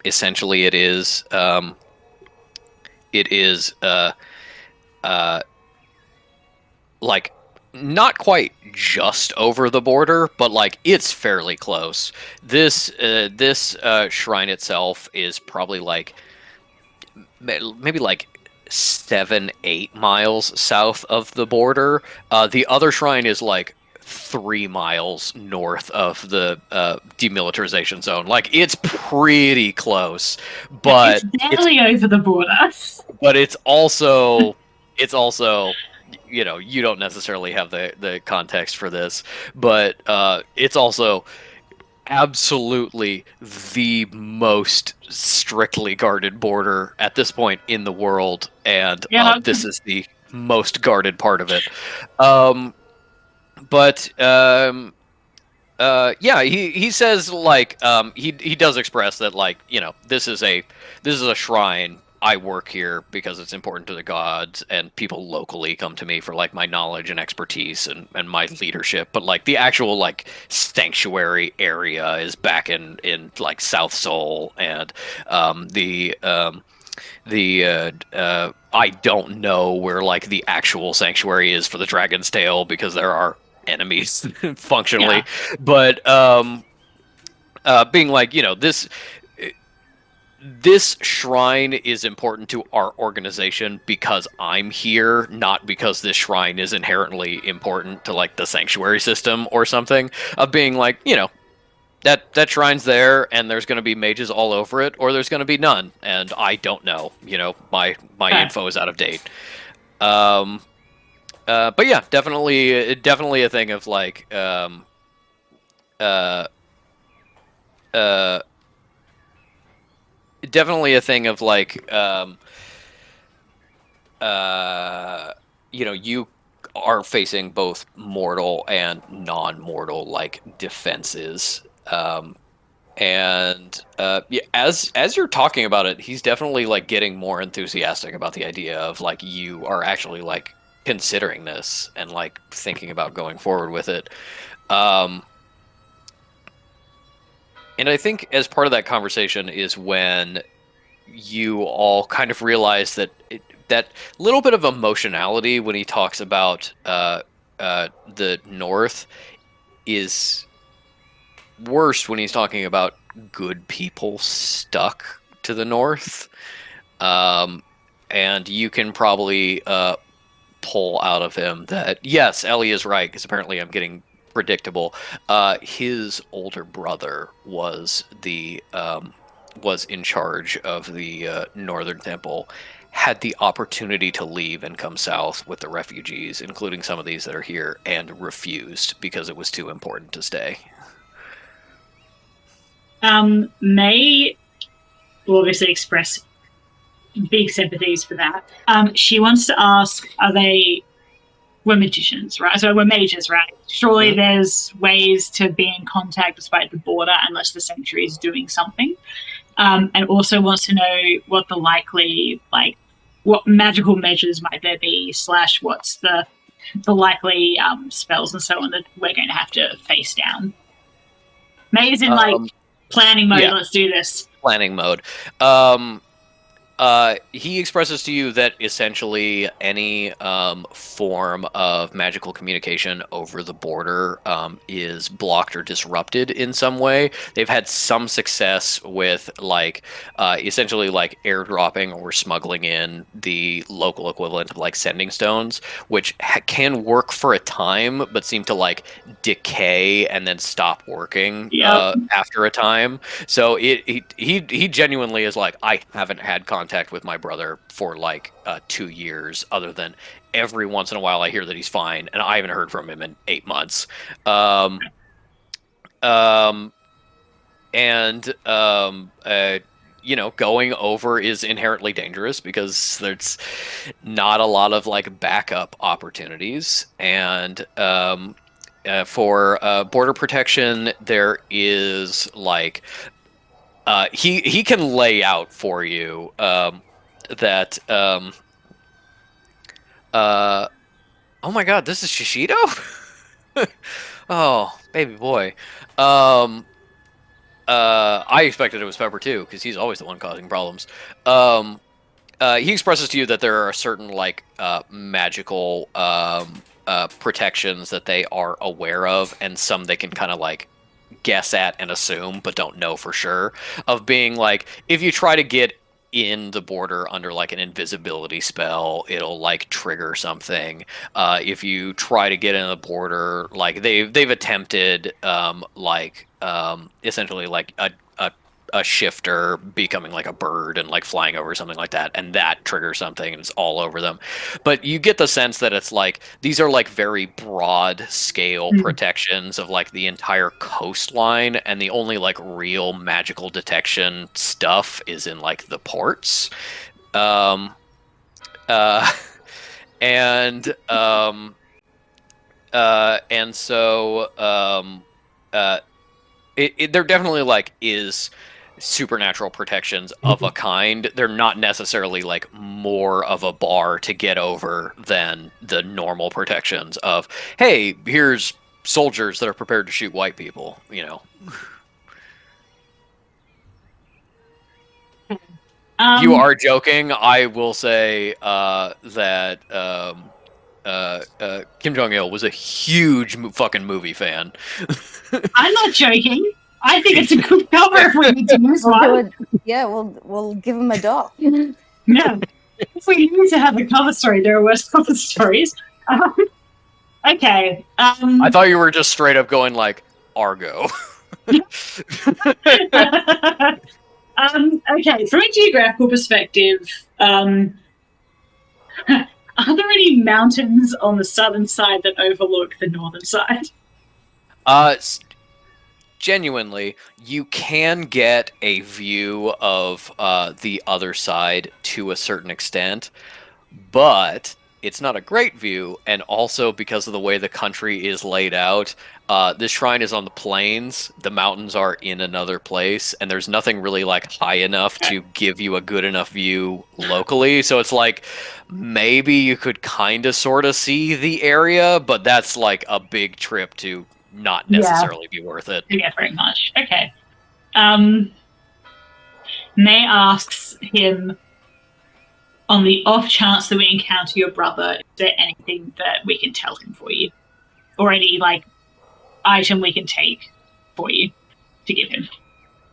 [SPEAKER 3] essentially it is like not quite just over the border, but like it's fairly close. This shrine itself is probably like maybe like 7-8 miles south of the border. The other shrine is like 3 miles north of the demilitarization zone. Like, it's pretty close, but
[SPEAKER 5] it's barely over the border.
[SPEAKER 3] But it's also you don't necessarily have the context for this, but it's also absolutely the most strictly guarded border at this point in the world, and this is the most guarded part of it. He says like he does express that like this is a shrine. I work here because it's important to the gods, and people locally come to me for like my knowledge and expertise and my leadership. But like the actual like sanctuary area is back in like South Seoul, and I don't know where like the actual sanctuary is for the Dragon's Tail because there are enemies functionally, but being like this shrine is important to our organization because I'm here, not because this shrine is inherently important to like the sanctuary system or something. Of being like that shrine's there, and there's going to be mages all over it, or there's going to be none, and I don't know. My info is out of date. But yeah, definitely a thing of like definitely a thing of like you are facing both mortal and non-mortal like defenses, and as you're talking about it, he's definitely like getting more enthusiastic about the idea of like you are actually like considering this and like thinking about going forward with it. And I think as part of that conversation is when you all kind of realize that that little bit of emotionality when he talks about the North is worse when he's talking about good people stuck to the north. And you can probably pull out of him that, yes, Ellie is right, because apparently I'm getting predictable. His older brother was in charge of the Northern Temple, had the opportunity to leave and come south with the refugees, including some of these that are here, and refused because it was too important to stay.
[SPEAKER 5] May will obviously express big sympathies for that. She wants to ask, we're magicians, right? So we're mages, right? Surely there's ways to be in contact despite the border unless the Sanctuary is doing something. And also wants to know what the likely, what magical measures might there be, / what's the likely spells and so on that we're going to have to face down. May is in planning mode. Yeah. Let's do this.
[SPEAKER 3] Planning mode. He expresses to you that essentially any form of magical communication over the border is blocked or disrupted in some way. They've had some success with essentially airdropping or smuggling in the local equivalent of sending stones, which can work for a time, but seem to decay and then stop working after a time. So he genuinely is I haven't had contact with my brother for 2 years, other than every once in a while I hear that he's fine, and I haven't heard from him in 8 months. Going over is inherently dangerous because there's not a lot of backup opportunities, and for border protection there is he can lay out for you that oh my god, this is Shishido? Oh, baby boy. I expected it was Pepper too, because he's always the one causing problems. He expresses to you that there are certain magical protections that they are aware of, and some they can kind of guess at and assume but don't know for sure, of being if you try to get in the border under an invisibility spell, it'll trigger something. If you try to get in the border, they've attempted essentially a shifter becoming a bird and flying over something like that, and that triggers something and it's all over them. But you get the sense that it's these are very broad scale protections of the entire coastline, and the only real magical detection stuff is in the ports. They're definitely is supernatural protections of a kind. They're not necessarily more of a bar to get over than the normal protections of, hey, here's soldiers that are prepared to shoot white people, You are joking. I will say that Kim Jong-il was a huge fucking movie fan.
[SPEAKER 5] I'm not joking. I think it's a good cover if we need to use one.
[SPEAKER 2] Yeah, we'll give him a doll.
[SPEAKER 5] No. If we need to have a cover story, there are worse cover stories. Okay.
[SPEAKER 3] I thought you were just straight up going Argo.
[SPEAKER 5] Okay, from a geographical perspective, are there any mountains on the southern side that overlook the northern side?
[SPEAKER 3] Genuinely, you can get a view of the other side to a certain extent, but it's not a great view, and also because of the way the country is laid out, this shrine is on the plains, the mountains are in another place, and there's nothing really high enough to give you a good enough view locally, so it's maybe you could kind of sort of see the area, but that's a big trip to not necessarily be worth it.
[SPEAKER 5] Yeah, very much. Okay. May asks him, on the off chance that we encounter your brother, is there anything that we can tell him for you? Or any, item we can take for you to give him?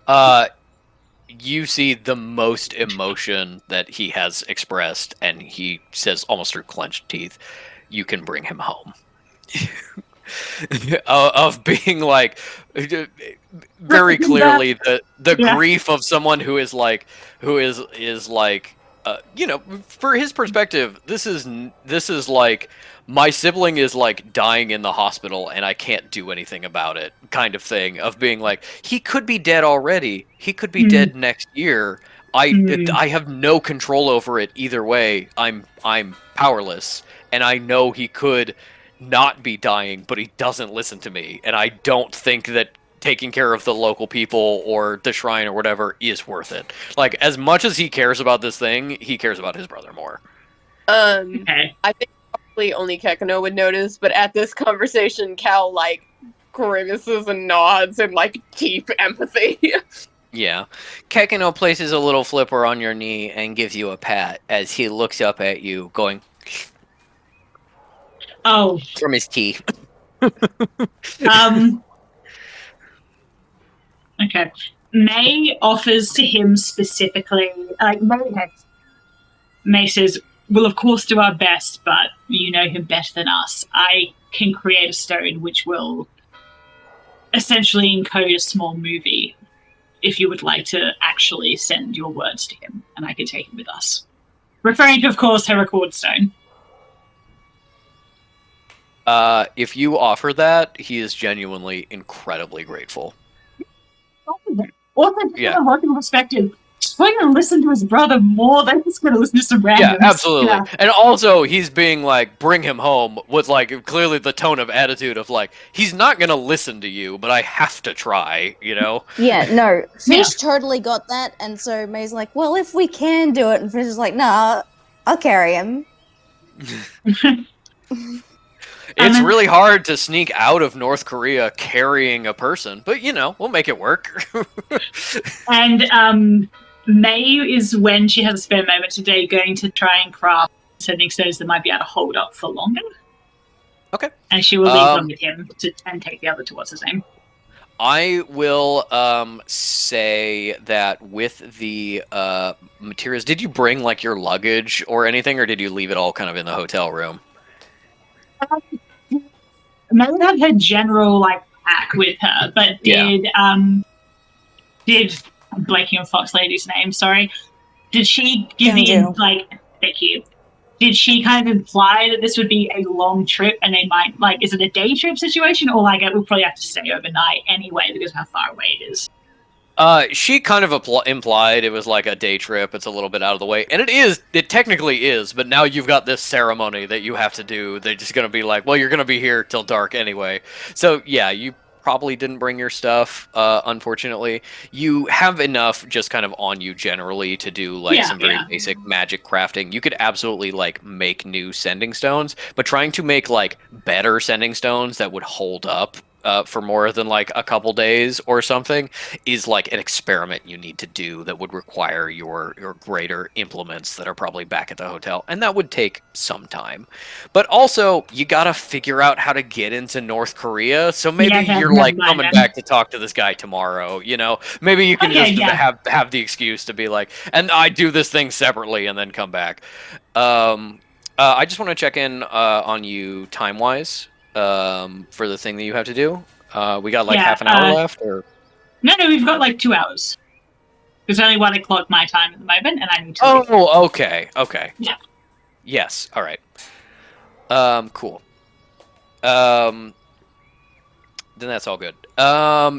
[SPEAKER 3] You see the most emotion that he has expressed, and he says almost through clenched teeth, "You can bring him home." Of being like very clearly the
[SPEAKER 5] Yeah.
[SPEAKER 3] grief of someone who is like for his perspective, this is like my sibling is like dying in the hospital and I can't do anything about it, kind of thing, of being like, he could be dead already, he could be dead next year. I have no control over it either way. I'm powerless, and I know he could not be dying, but he doesn't listen to me, and I don't think that taking care of the local people or the shrine or whatever is worth it. Like, as much as he cares about this thing, he cares about his brother more.
[SPEAKER 5] Okay.
[SPEAKER 1] I think probably only Kekano would notice, but at this conversation, Cal like grimaces and nods in like deep empathy.
[SPEAKER 3] Yeah. Kekino places a little flipper on your knee and gives you a pat as he looks up at you, going
[SPEAKER 5] Oh,
[SPEAKER 3] from his teeth.
[SPEAKER 5] Okay. May offers to him specifically, like May says, "We'll of course do our best, but you know him better than us. I can create a stone which will essentially encode a small movie. If you would like to actually send your words to him, and I can take him with us." Referring to, of course, her record stone.
[SPEAKER 3] If you offer that, he is genuinely incredibly grateful.
[SPEAKER 5] Also, just from a local perspective, he's probably going to listen to his brother more than he's going to listen to some randoms.
[SPEAKER 3] Yeah, absolutely.
[SPEAKER 5] Yeah.
[SPEAKER 3] And also, he's being like, bring him home, with like clearly the tone of attitude of like, he's not going to listen to you, but I have to try, you know?
[SPEAKER 2] Yeah, no. Fish totally got that, and so May's like, well, if we can do it, and Fish is like, nah, I'll carry him.
[SPEAKER 3] It's really hard to sneak out of North Korea carrying a person, but you know, we'll make it work.
[SPEAKER 5] And May is, when she has a spare moment today, going to try and craft sending stones that might be able to hold up for longer.
[SPEAKER 3] Okay.
[SPEAKER 5] And she will leave one with him and take the other to what's his name.
[SPEAKER 3] I will say that with the materials, did you bring like your luggage or anything, or did you leave it all kind of in the hotel room?
[SPEAKER 5] May had her general like pack with her, but did I'm blanking on Fox Lady's name, sorry. Did she give the thank you. Did she kind of imply that this would be a long trip and they might like, is it a day trip situation, or like we'll probably have to stay overnight anyway because of how far away it is?
[SPEAKER 3] She kind of implied it was like a day trip. It's a little bit out of the way. And it technically is, but now you've got this ceremony that you have to do. They're just going to be like, well, you're going to be here till dark anyway. So, yeah, you probably didn't bring your stuff, unfortunately. You have enough just kind of on you generally to do like some very basic magic crafting. You could absolutely like make new sending stones, but trying to make like better sending stones that would hold up for more than like a couple days or something is like an experiment you need to do that would require your greater implements that are probably back at the hotel, and that would take some time. But also, you gotta figure out how to get into North Korea, so maybe you're like coming back to talk to this guy tomorrow, you know? Maybe you can have the excuse to be like, and I do this thing separately and then come back. I just want to check in on you time-wise. For the thing that you have to do. We got like half an hour left, or
[SPEAKER 5] no, we've got like 2 hours. There's only 1 o'clock my time at the moment, and I need to leave.
[SPEAKER 3] Okay.
[SPEAKER 5] Yeah.
[SPEAKER 3] Yes, all right. Cool. Then that's all good.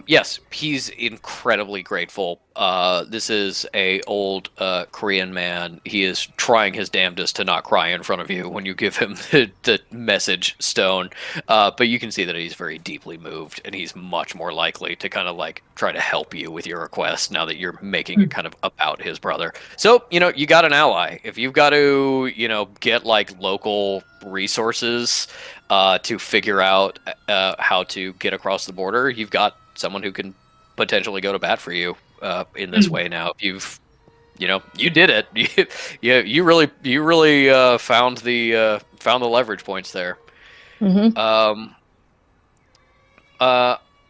[SPEAKER 3] Yes, he's incredibly grateful. This is a old Korean man. He is trying his damnedest to not cry in front of you when you give him the message stone. But you can see that he's very deeply moved, and he's much more likely to kind of like try to help you with your request now that you're making it kind of about his brother. So, you know, you got an ally. If you've got to, you know, get like local resources to figure out how to get across the border, you've got someone who can potentially go to bat for you in this way now. If you did it. You really found the leverage points there.
[SPEAKER 2] Mm-hmm.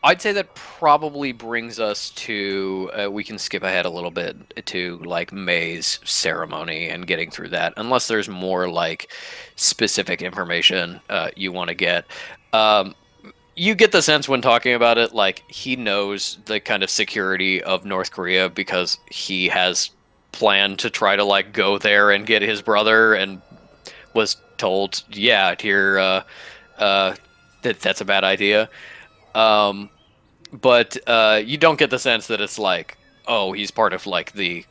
[SPEAKER 3] I'd say that probably brings us to, we can skip ahead a little bit to like May's ceremony and getting through that, unless there's more like specific information you want to get. You get the sense when talking about it, like he knows the kind of security of North Korea because he has planned to try to like go there and get his brother, and was told, yeah, here, that's a bad idea. But you don't get the sense that it's like, oh, he's part of like the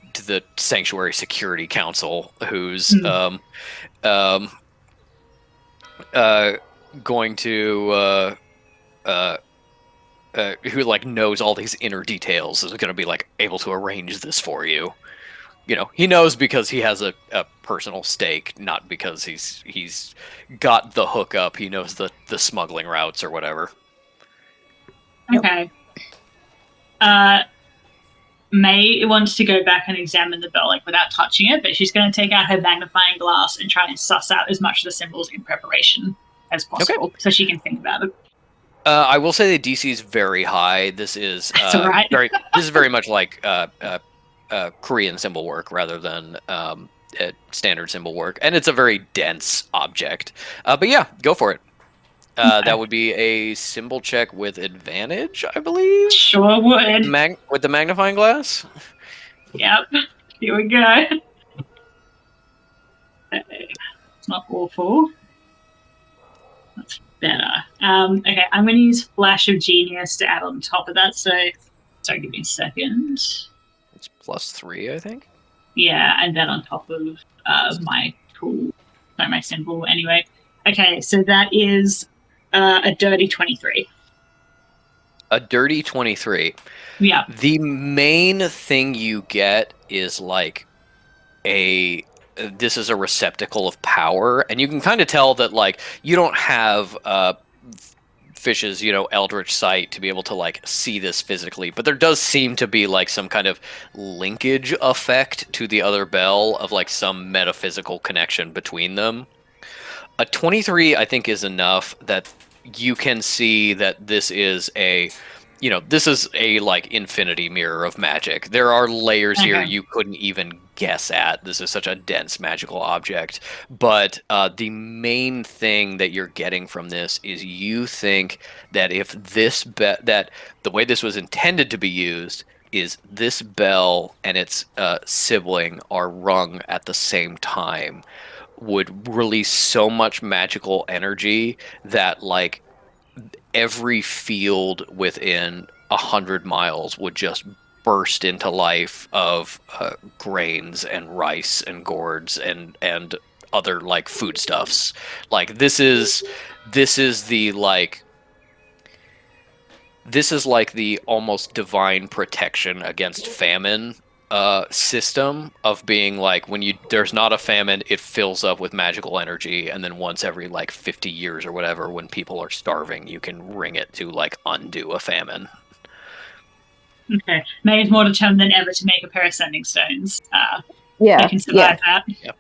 [SPEAKER 3] Sanctuary Security Council, who's going to who like knows all these inner details, is going to be like able to arrange this for you. You know, he knows because he has a personal stake, not because he's got the hookup. He knows the smuggling routes or whatever.
[SPEAKER 5] Okay. May wants to go back and examine the bell, like without touching it, but she's going to take out her magnifying glass and try and suss out as much of the symbols in preparation as possible, so she can think about it.
[SPEAKER 3] I will say the DC is very high. This is
[SPEAKER 5] right.
[SPEAKER 3] this is very much like Korean symbol work rather than standard symbol work, and it's a very dense object. But yeah, go for it. That would be a symbol check with advantage, I believe.
[SPEAKER 5] Sure would.
[SPEAKER 3] With the magnifying glass?
[SPEAKER 5] Yep. Here we go. It's not awful. That's better. Okay, I'm going to use Flash of Genius to add on top of that, so sorry, give me a second.
[SPEAKER 3] It's +3, I think.
[SPEAKER 5] Yeah, and then on top of my tool, so my symbol anyway. Okay, so that is a dirty 23.
[SPEAKER 3] A dirty 23.
[SPEAKER 5] Yeah.
[SPEAKER 3] The main thing you get is like this is a receptacle of power, and you can kind of tell that like you don't have Fish's, eldritch sight to be able to like see this physically, but there does seem to be like some kind of linkage effect to the other bell of like some metaphysical connection between them. A 23, I think, is enough that you can see that this is a like infinity mirror of magic. There are layers here you couldn't even guess at. This is such a dense magical object. But the main thing that you're getting from this is you think that if that the way this was intended to be used is this bell and its sibling are rung at the same time, would release so much magical energy that like every field within 100 miles would just burst into life of grains and rice and gourds and other like foodstuffs. Like this is like the almost divine protection against famine system of being like, when there's not a famine, it fills up with magical energy, and then once every like 50 years or whatever, when people are starving, you can ring it to like undo a famine.
[SPEAKER 5] Okay, May is more determined than ever to make a pair of sending stones.
[SPEAKER 2] Yeah,
[SPEAKER 5] can survive that.
[SPEAKER 3] Yeah.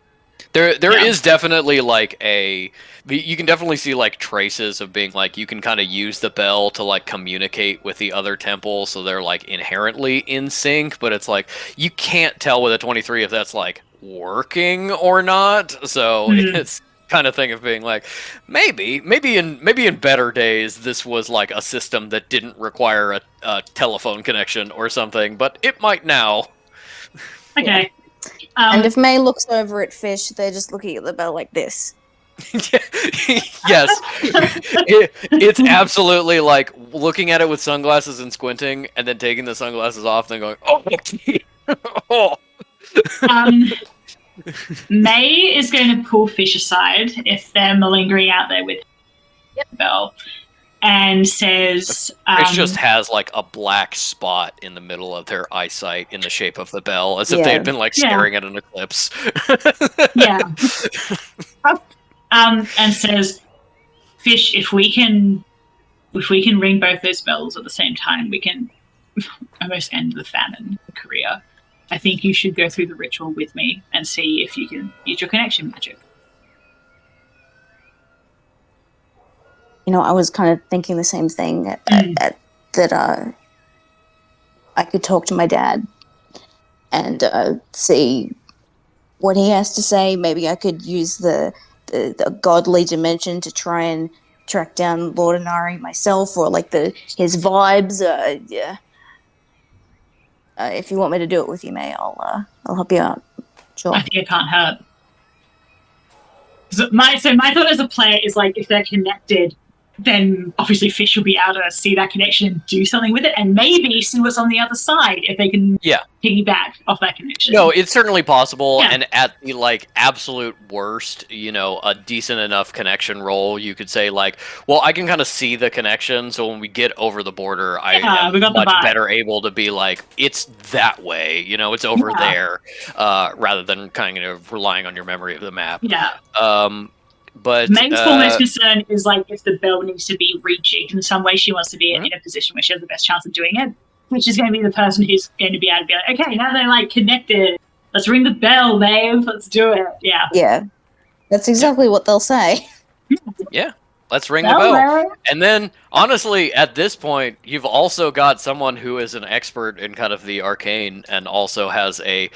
[SPEAKER 3] There is definitely like you can definitely see like traces of being like, you can kind of use the bell to like communicate with the other temple, so they're like inherently in sync, but it's like you can't tell with a 23 if that's like working or not. So it's kind of thing of being like, maybe in better days this was like a system that didn't require a telephone connection or something, but it might now.
[SPEAKER 5] Okay.
[SPEAKER 2] And if May looks over at Fish, they're just looking at the bell like this.
[SPEAKER 3] Yes. It's absolutely like looking at it with sunglasses and squinting, and then taking the sunglasses off and then going, oh.
[SPEAKER 5] May is going to pull Fish aside if they're malingering out there with the bell, and says...
[SPEAKER 3] It just has like a black spot in the middle of their eyesight in the shape of the bell, as if they had been like staring at an eclipse.
[SPEAKER 5] Yeah. And says, Fish, if we can ring both those bells at the same time, we can almost end the famine in Korea. I think you should go through the ritual with me and see if you can use your connection magic.
[SPEAKER 2] I was kind of thinking the same thing at that I could talk to my dad and see what he has to say. Maybe I could use the godly dimension to try and track down Lord Inari myself, or like his vibes. Yeah. If you want me to do it with you, May, I'll help you out. Sure.
[SPEAKER 5] I think it can't hurt. So my thought as a player is like, if they're connected, then obviously Fish will be able to see that connection and do something with it, and maybe see what's on the other side if they can piggyback off that connection.
[SPEAKER 3] No, it's certainly possible,
[SPEAKER 5] Yeah.
[SPEAKER 3] and at the like absolute worst, a decent enough connection roll, you could say like, well, I can kind of see the connection, so when we get over the border, I
[SPEAKER 5] we got
[SPEAKER 3] am
[SPEAKER 5] the
[SPEAKER 3] much
[SPEAKER 5] vibe.
[SPEAKER 3] better able to be like, it's that way, it's over there, rather than kind of relying on your memory of the map.
[SPEAKER 5] Yeah.
[SPEAKER 3] But
[SPEAKER 5] May's foremost concern is like if the bell needs to be rejigged in some way, she wants to be in a position where she has the best chance of doing it, which is going to be the person who's going to be able to be like, okay, now they're like connected. Let's ring the bell, Maeve. Let's do it. Yeah.
[SPEAKER 2] Yeah. That's exactly what they'll say.
[SPEAKER 3] Yeah. Let's ring the bell. And then, honestly, at this point, you've also got someone who is an expert in kind of the arcane and also has a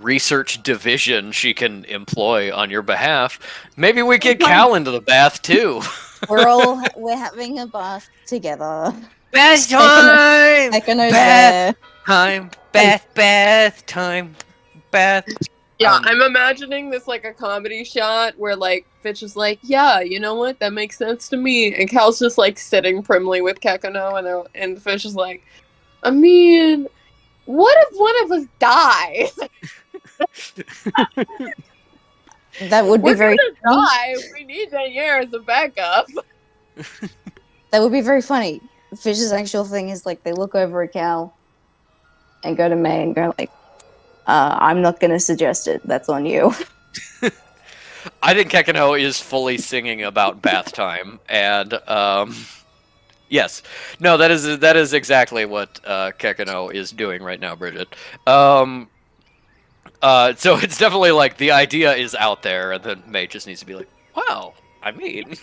[SPEAKER 3] research division she can employ on your behalf. Maybe we get Cal into the bath, too.
[SPEAKER 2] We're having a bath together.
[SPEAKER 3] Bath time!
[SPEAKER 2] Bath
[SPEAKER 3] time! Bath time! Bath.
[SPEAKER 1] Yeah, I'm imagining this like a comedy shot where like Fitch is like, yeah, you know what, that makes sense to me, and Cal's just like sitting primly with Kekano, and Fitch is like, I mean, what if one of us dies?
[SPEAKER 2] That would be very
[SPEAKER 1] gonna die. We need Danier as a backup.
[SPEAKER 2] That would be very funny. Fish's actual thing is like they look over at Cal and go to May and go like, I'm not going to suggest it. That's on you.
[SPEAKER 3] I think Kekano is fully singing about bath time, and yes, no, that is exactly what Kekano is doing right now, Bridget. So it's definitely like the idea is out there, and then May just needs to be like, wow, I mean.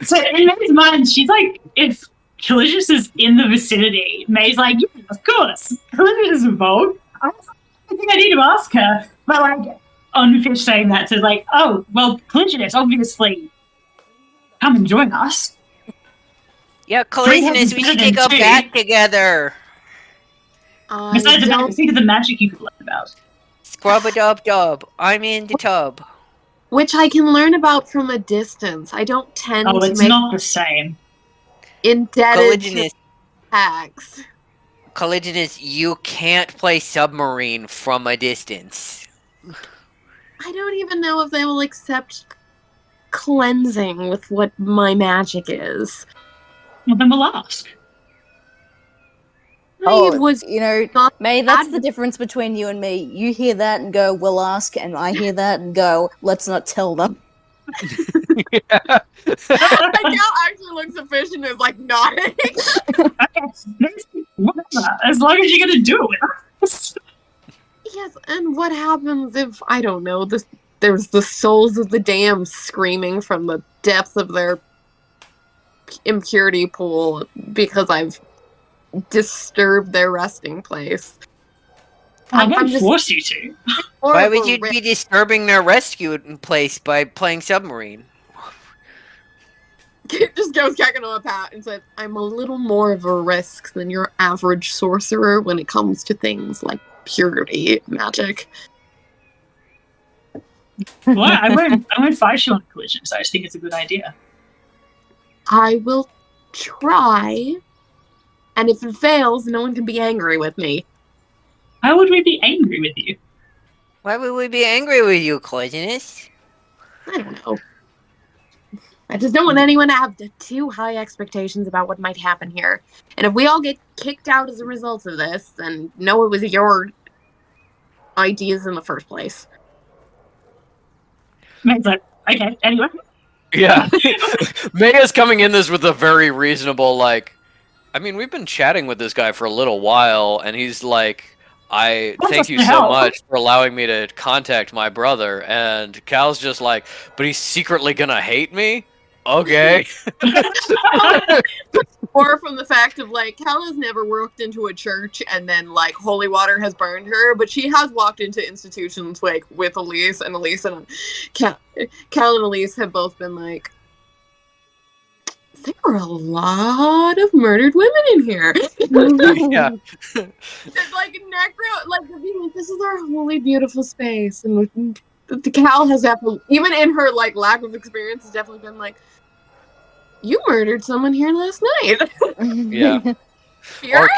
[SPEAKER 5] So in May's mind, she's like, if Calligius is in the vicinity, May's like, yeah, of course, Calligius is involved. I think I need to ask her. But like, on Fish saying that, so like, oh, well, Calligius, obviously, come and join us.
[SPEAKER 7] Yeah, Calligius, we should take a bath together.
[SPEAKER 5] Besides the bath, think of the magic you could learn about.
[SPEAKER 7] Scrub-a-dub-dub. I'm in the tub.
[SPEAKER 1] Which I can learn about from a distance. I don't tend to
[SPEAKER 5] it's
[SPEAKER 1] make
[SPEAKER 5] not the same.
[SPEAKER 1] indebted to hacks.
[SPEAKER 7] Calligius, you can't play submarine from a distance.
[SPEAKER 1] I don't even know if they will accept cleansing with what my magic is.
[SPEAKER 5] Well, then we'll ask.
[SPEAKER 2] Oh,
[SPEAKER 1] was
[SPEAKER 2] May, that's the difference between you and me. You hear that and go, we'll ask, and I hear that and go, let's not tell them.
[SPEAKER 1] Cal actually looks at Fish and is like nodding.
[SPEAKER 5] Whatever, as long as you're gonna do it with us.
[SPEAKER 1] Yes, and what happens if, I don't know, there's the souls of the damned screaming from the depths of their impurity pool because I've disturbed their resting place.
[SPEAKER 5] I won't force you to.
[SPEAKER 7] Why would you be disturbing their rescue place by playing submarine?
[SPEAKER 1] Just goes Kekano a pat and says, I'm a little more of a risk than your average sorcerer when it comes to things like purity magic.
[SPEAKER 5] Well, I won't fight you on collision, so I just think it's a good idea.
[SPEAKER 1] I will try, and if it fails, no one can be angry with me.
[SPEAKER 5] How would we be angry with you?
[SPEAKER 7] Why would we be angry with you, Calligius?
[SPEAKER 1] I don't know. I just don't want anyone to have too high expectations about what might happen here. And if we all get kicked out as a result of this, then know it was your ideas in the first place.
[SPEAKER 5] May's like, okay, anyway.
[SPEAKER 3] Yeah. Maya's coming in this with a very reasonable, like, I mean, we've been chatting with this guy for a little while, and he's like, thank you so much for allowing me to contact my brother. And Cal's just like, but he's secretly gonna hate me? Okay.
[SPEAKER 1] Or from the fact of like Cal has never walked into a church and then like holy water has burned her, but she has walked into institutions like with Elise, and Cal and Elise have both been like, there are a lot of murdered women in here.
[SPEAKER 3] Yeah.
[SPEAKER 1] It's like necro, like this is our holy beautiful space, and the Cal has definitely, even in her like lack of experience, has definitely been like, you murdered someone here last night.
[SPEAKER 3] Yeah. Or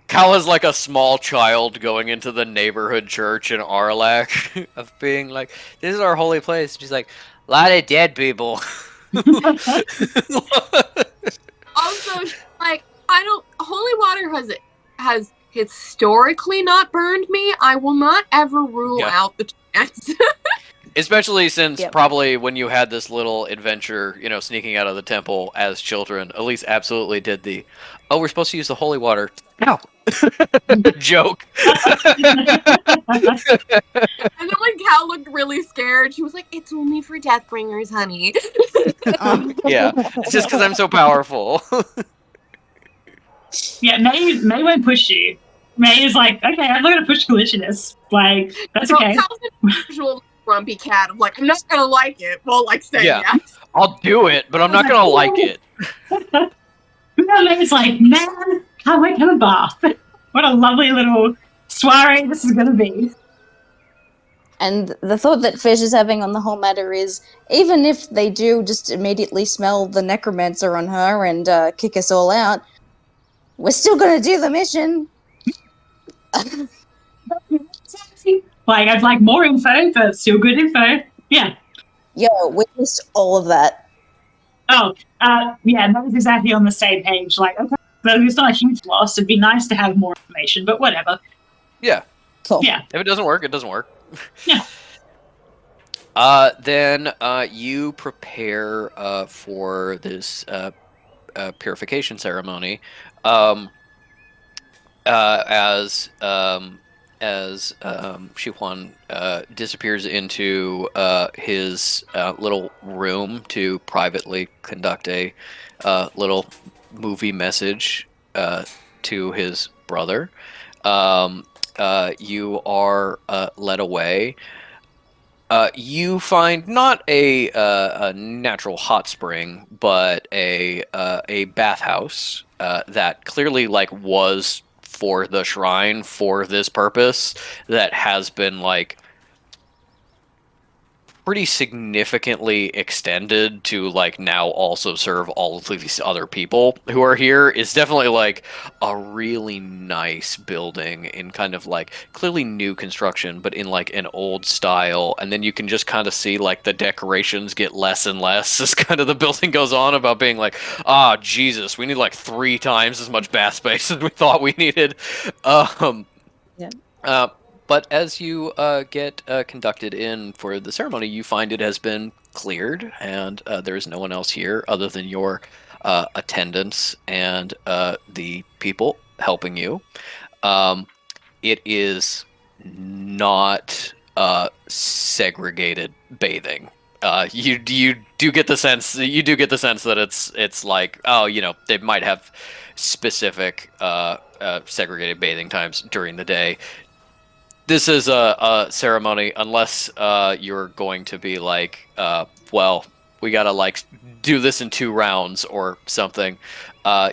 [SPEAKER 3] Cal is like a small child going into the neighborhood church in Arlac of being like, this is our holy place. She's like, a lot of dead people.
[SPEAKER 1] Also, like, holy water has historically not burned me. I will not ever rule out the chance.
[SPEAKER 3] Especially since
[SPEAKER 2] Yep.
[SPEAKER 3] probably when you had this little adventure, sneaking out of the temple as children, Elise absolutely did the, oh, we're supposed to use the holy water. No. Joke.
[SPEAKER 1] And then when Cal looked really scared, she was like, it's only for Deathbringers, honey.
[SPEAKER 3] Yeah. It's just because I'm so powerful.
[SPEAKER 5] Yeah, May won't push you. May is like, okay, I'm not gonna push Collisionist. Like, that's
[SPEAKER 1] So
[SPEAKER 5] okay.
[SPEAKER 1] Cal's an usual grumpy cat of like, I'm not gonna like it. Well, like, say yes.
[SPEAKER 3] I'll do it, but I'm not going to like it.
[SPEAKER 5] May's like, man, can't wait to have a bath. What a lovely little soiree this is gonna be.
[SPEAKER 2] And the thought that Fish is having on the whole matter is, even if they do just immediately smell the necromancer on her and kick us all out, we're still going to do the mission.
[SPEAKER 5] Like, I'd like more info, but still good info. Yeah.
[SPEAKER 2] Yo, we missed all of that.
[SPEAKER 5] Oh, yeah, that was exactly on the same page. Like, okay, so it's not a huge loss. It'd be nice to have more information, but whatever.
[SPEAKER 3] Yeah.
[SPEAKER 2] Cool.
[SPEAKER 5] Yeah.
[SPEAKER 3] If it doesn't work, it doesn't work.
[SPEAKER 5] Yeah.
[SPEAKER 3] Then you prepare for this purification ceremony. As Shihuan disappears into his little room to privately conduct a little movie message to his brother, you are led away. You find not a natural hot spring, but a bathhouse that clearly was for the shrine for this purpose, that has been pretty significantly extended to now also serve all of these other people who are here. Is definitely a really nice building in kind of clearly new construction, but in an old style. And then you can just kind of see the decorations get less and less as kind of the building goes on, about being Jesus, we need 3 times as much bath space as we thought we needed. But as you get conducted in for the ceremony, you find it has been cleared, and there is no one else here other than your attendants and the people helping you. It is not segregated bathing. You do get the sense that it's they might have specific segregated bathing times during the day. This is a ceremony, unless you're going to be well, we gotta do this in 2 rounds or something.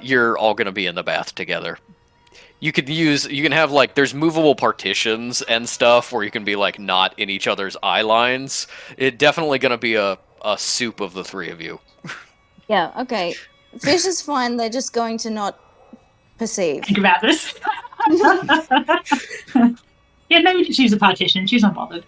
[SPEAKER 3] You're all gonna be in the bath together. You can have there's movable partitions and stuff where you can be not in each other's eye lines. It's definitely gonna be a soup of the 3 of you.
[SPEAKER 2] Yeah, okay. Fish is fine, they're just going to not perceive.
[SPEAKER 5] Think about this. Yeah, maybe just use a partition. She's not bothered.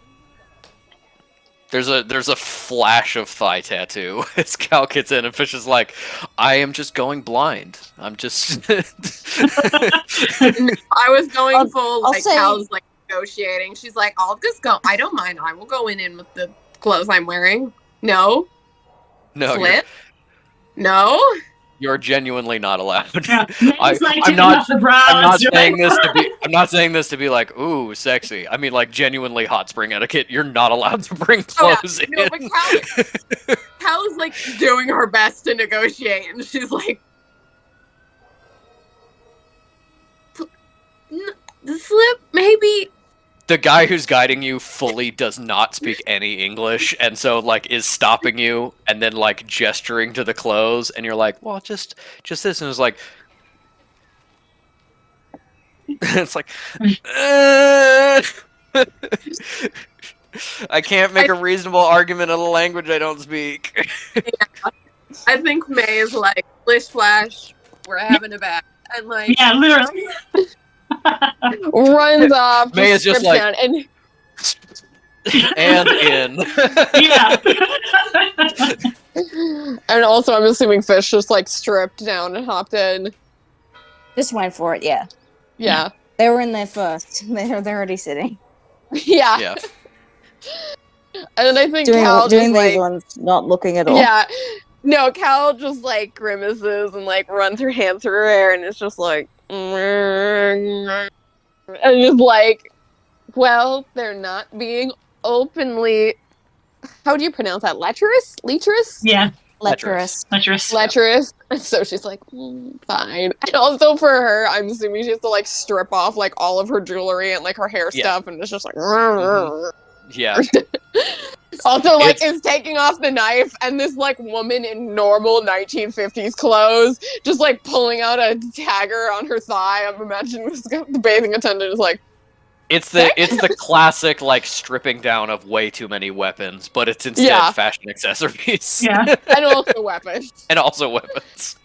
[SPEAKER 3] There's a flash of thigh tattoo as Cal gets in, and Fish is like, I am just going blind. I'm just...
[SPEAKER 1] I was going full,
[SPEAKER 2] I'll say-
[SPEAKER 1] Cal's negotiating. She's like, I'll just go. I don't mind. I will go in with the clothes I'm wearing. No.
[SPEAKER 3] No,
[SPEAKER 1] Flip. No.
[SPEAKER 3] You're genuinely not allowed.
[SPEAKER 5] Yeah, May's like
[SPEAKER 3] I'm
[SPEAKER 5] taking
[SPEAKER 3] not.
[SPEAKER 5] off the bra.
[SPEAKER 3] I'm not
[SPEAKER 5] right?
[SPEAKER 3] saying this to be. I'm not saying this to be like, ooh, sexy. I mean, like, genuinely hot spring etiquette. You're not allowed to bring
[SPEAKER 1] Oh, yeah.
[SPEAKER 3] clothes
[SPEAKER 1] No,
[SPEAKER 3] in.
[SPEAKER 1] but Cal is like doing her best to negotiate, and she's like, the slip, maybe.
[SPEAKER 3] The guy who's guiding you fully does not speak any English, and so like is stopping you and then like gesturing to the clothes, and you're like, well, just this, and it's like, it's like, I can't make a reasonable argument of the language I don't speak.
[SPEAKER 1] I think May is like, splish splash, we're having a bath, and like,
[SPEAKER 5] Yeah, literally.
[SPEAKER 1] runs off.
[SPEAKER 3] May is just
[SPEAKER 1] strips
[SPEAKER 3] like-
[SPEAKER 1] down, and
[SPEAKER 3] And in.
[SPEAKER 5] Yeah.
[SPEAKER 1] and also, I'm assuming Fish just like stripped down and hopped in.
[SPEAKER 2] Just went for it, yeah.
[SPEAKER 1] Yeah,
[SPEAKER 2] They were in there first. They're already sitting.
[SPEAKER 1] yeah.
[SPEAKER 3] Yeah.
[SPEAKER 1] And I think Cal
[SPEAKER 2] Doing
[SPEAKER 1] just
[SPEAKER 2] these
[SPEAKER 1] like,
[SPEAKER 2] ones, not looking at all.
[SPEAKER 1] yeah. No, Cal just like grimaces and like runs her hand through her hair, and it's just like, and just like, well, they're not being openly. How do you pronounce that? Lecherous? Lecherous?
[SPEAKER 5] Yeah.
[SPEAKER 2] Lecherous.
[SPEAKER 5] Lecherous.
[SPEAKER 1] Lecherous. And so she's like, fine. And also for her, I'm assuming she has to like strip off like all of her jewelry and like her hair
[SPEAKER 3] Yeah.
[SPEAKER 1] stuff, and it's just like.
[SPEAKER 3] Yeah.
[SPEAKER 1] Also, like,
[SPEAKER 3] It's-
[SPEAKER 1] is taking off the knife, and this like woman in normal 1950s clothes just like pulling out a dagger on her thigh. I'm imagining this guy, the bathing attendant is like,
[SPEAKER 3] It's the classic like stripping down of way too many weapons, but it's instead
[SPEAKER 1] Yeah.
[SPEAKER 3] fashion accessories.
[SPEAKER 5] Yeah.
[SPEAKER 1] and also weapons.
[SPEAKER 3] And also weapons.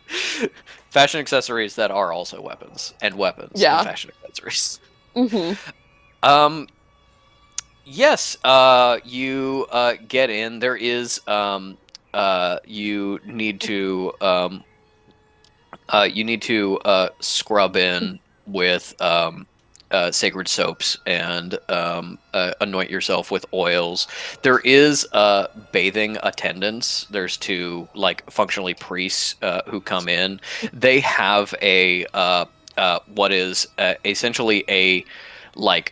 [SPEAKER 3] Fashion accessories that are also weapons, and weapons
[SPEAKER 1] Yeah.
[SPEAKER 3] and fashion accessories.
[SPEAKER 1] Mm-hmm.
[SPEAKER 3] Yes, you get in. There is you need to scrub in with sacred soaps and anoint yourself with oils. There is bathing attendants. There's two like functionally priests who come in. They have a what is essentially a like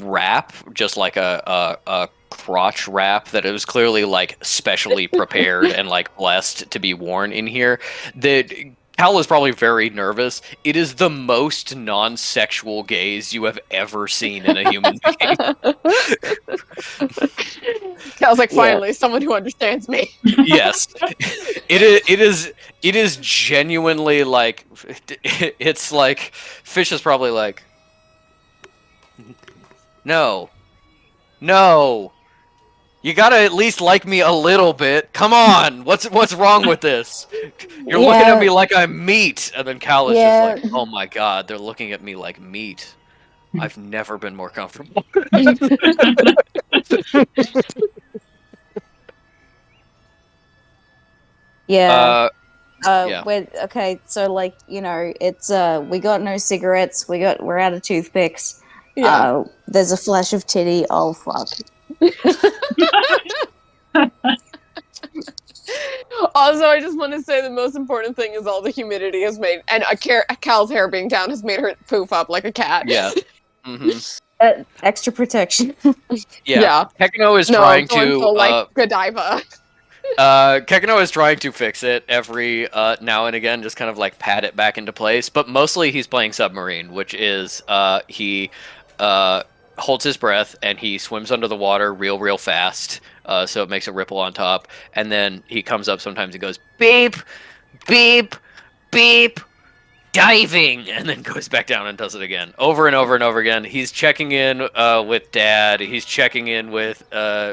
[SPEAKER 3] wrap, just like a crotch wrap that it was clearly like specially prepared and like blessed to be worn in here. The Cal is probably very nervous. It is the most non-sexual gaze you have ever seen in a human being.
[SPEAKER 1] Cal's like, finally, someone who understands me.
[SPEAKER 3] Yes, it is genuinely like it's like Fish is probably like, no, you gotta at least like me a little bit. Come on, what's wrong with this? You're looking at me like I'm meat, and then Cal is just like, oh my god, they're looking at me like meat. I've never been more comfortable.
[SPEAKER 2] Yeah.
[SPEAKER 3] Yeah.
[SPEAKER 2] Okay, so like, you know, it's we got no cigarettes, we're out of toothpicks.
[SPEAKER 1] Yeah.
[SPEAKER 2] There's a flash of titty. Oh fuck.
[SPEAKER 1] Also, I just want to say the most important thing is all the humidity has made, and Cal's hair being down has made her poof up like a cat.
[SPEAKER 3] Yeah. hmm
[SPEAKER 2] Extra protection.
[SPEAKER 3] Yeah. Kekino is
[SPEAKER 1] No,
[SPEAKER 3] trying
[SPEAKER 1] going
[SPEAKER 3] to
[SPEAKER 1] full, like Godiva.
[SPEAKER 3] Kekino is trying to fix it every now and again, just kind of like pat it back into place. But mostly he's playing submarine, which is he holds his breath and he swims under the water real fast, so it makes a ripple on top. And then he comes up sometimes and goes beep, beep, beep, diving, and then goes back down and does it again, over and over and over again. He's checking in with Dad. He's checking in with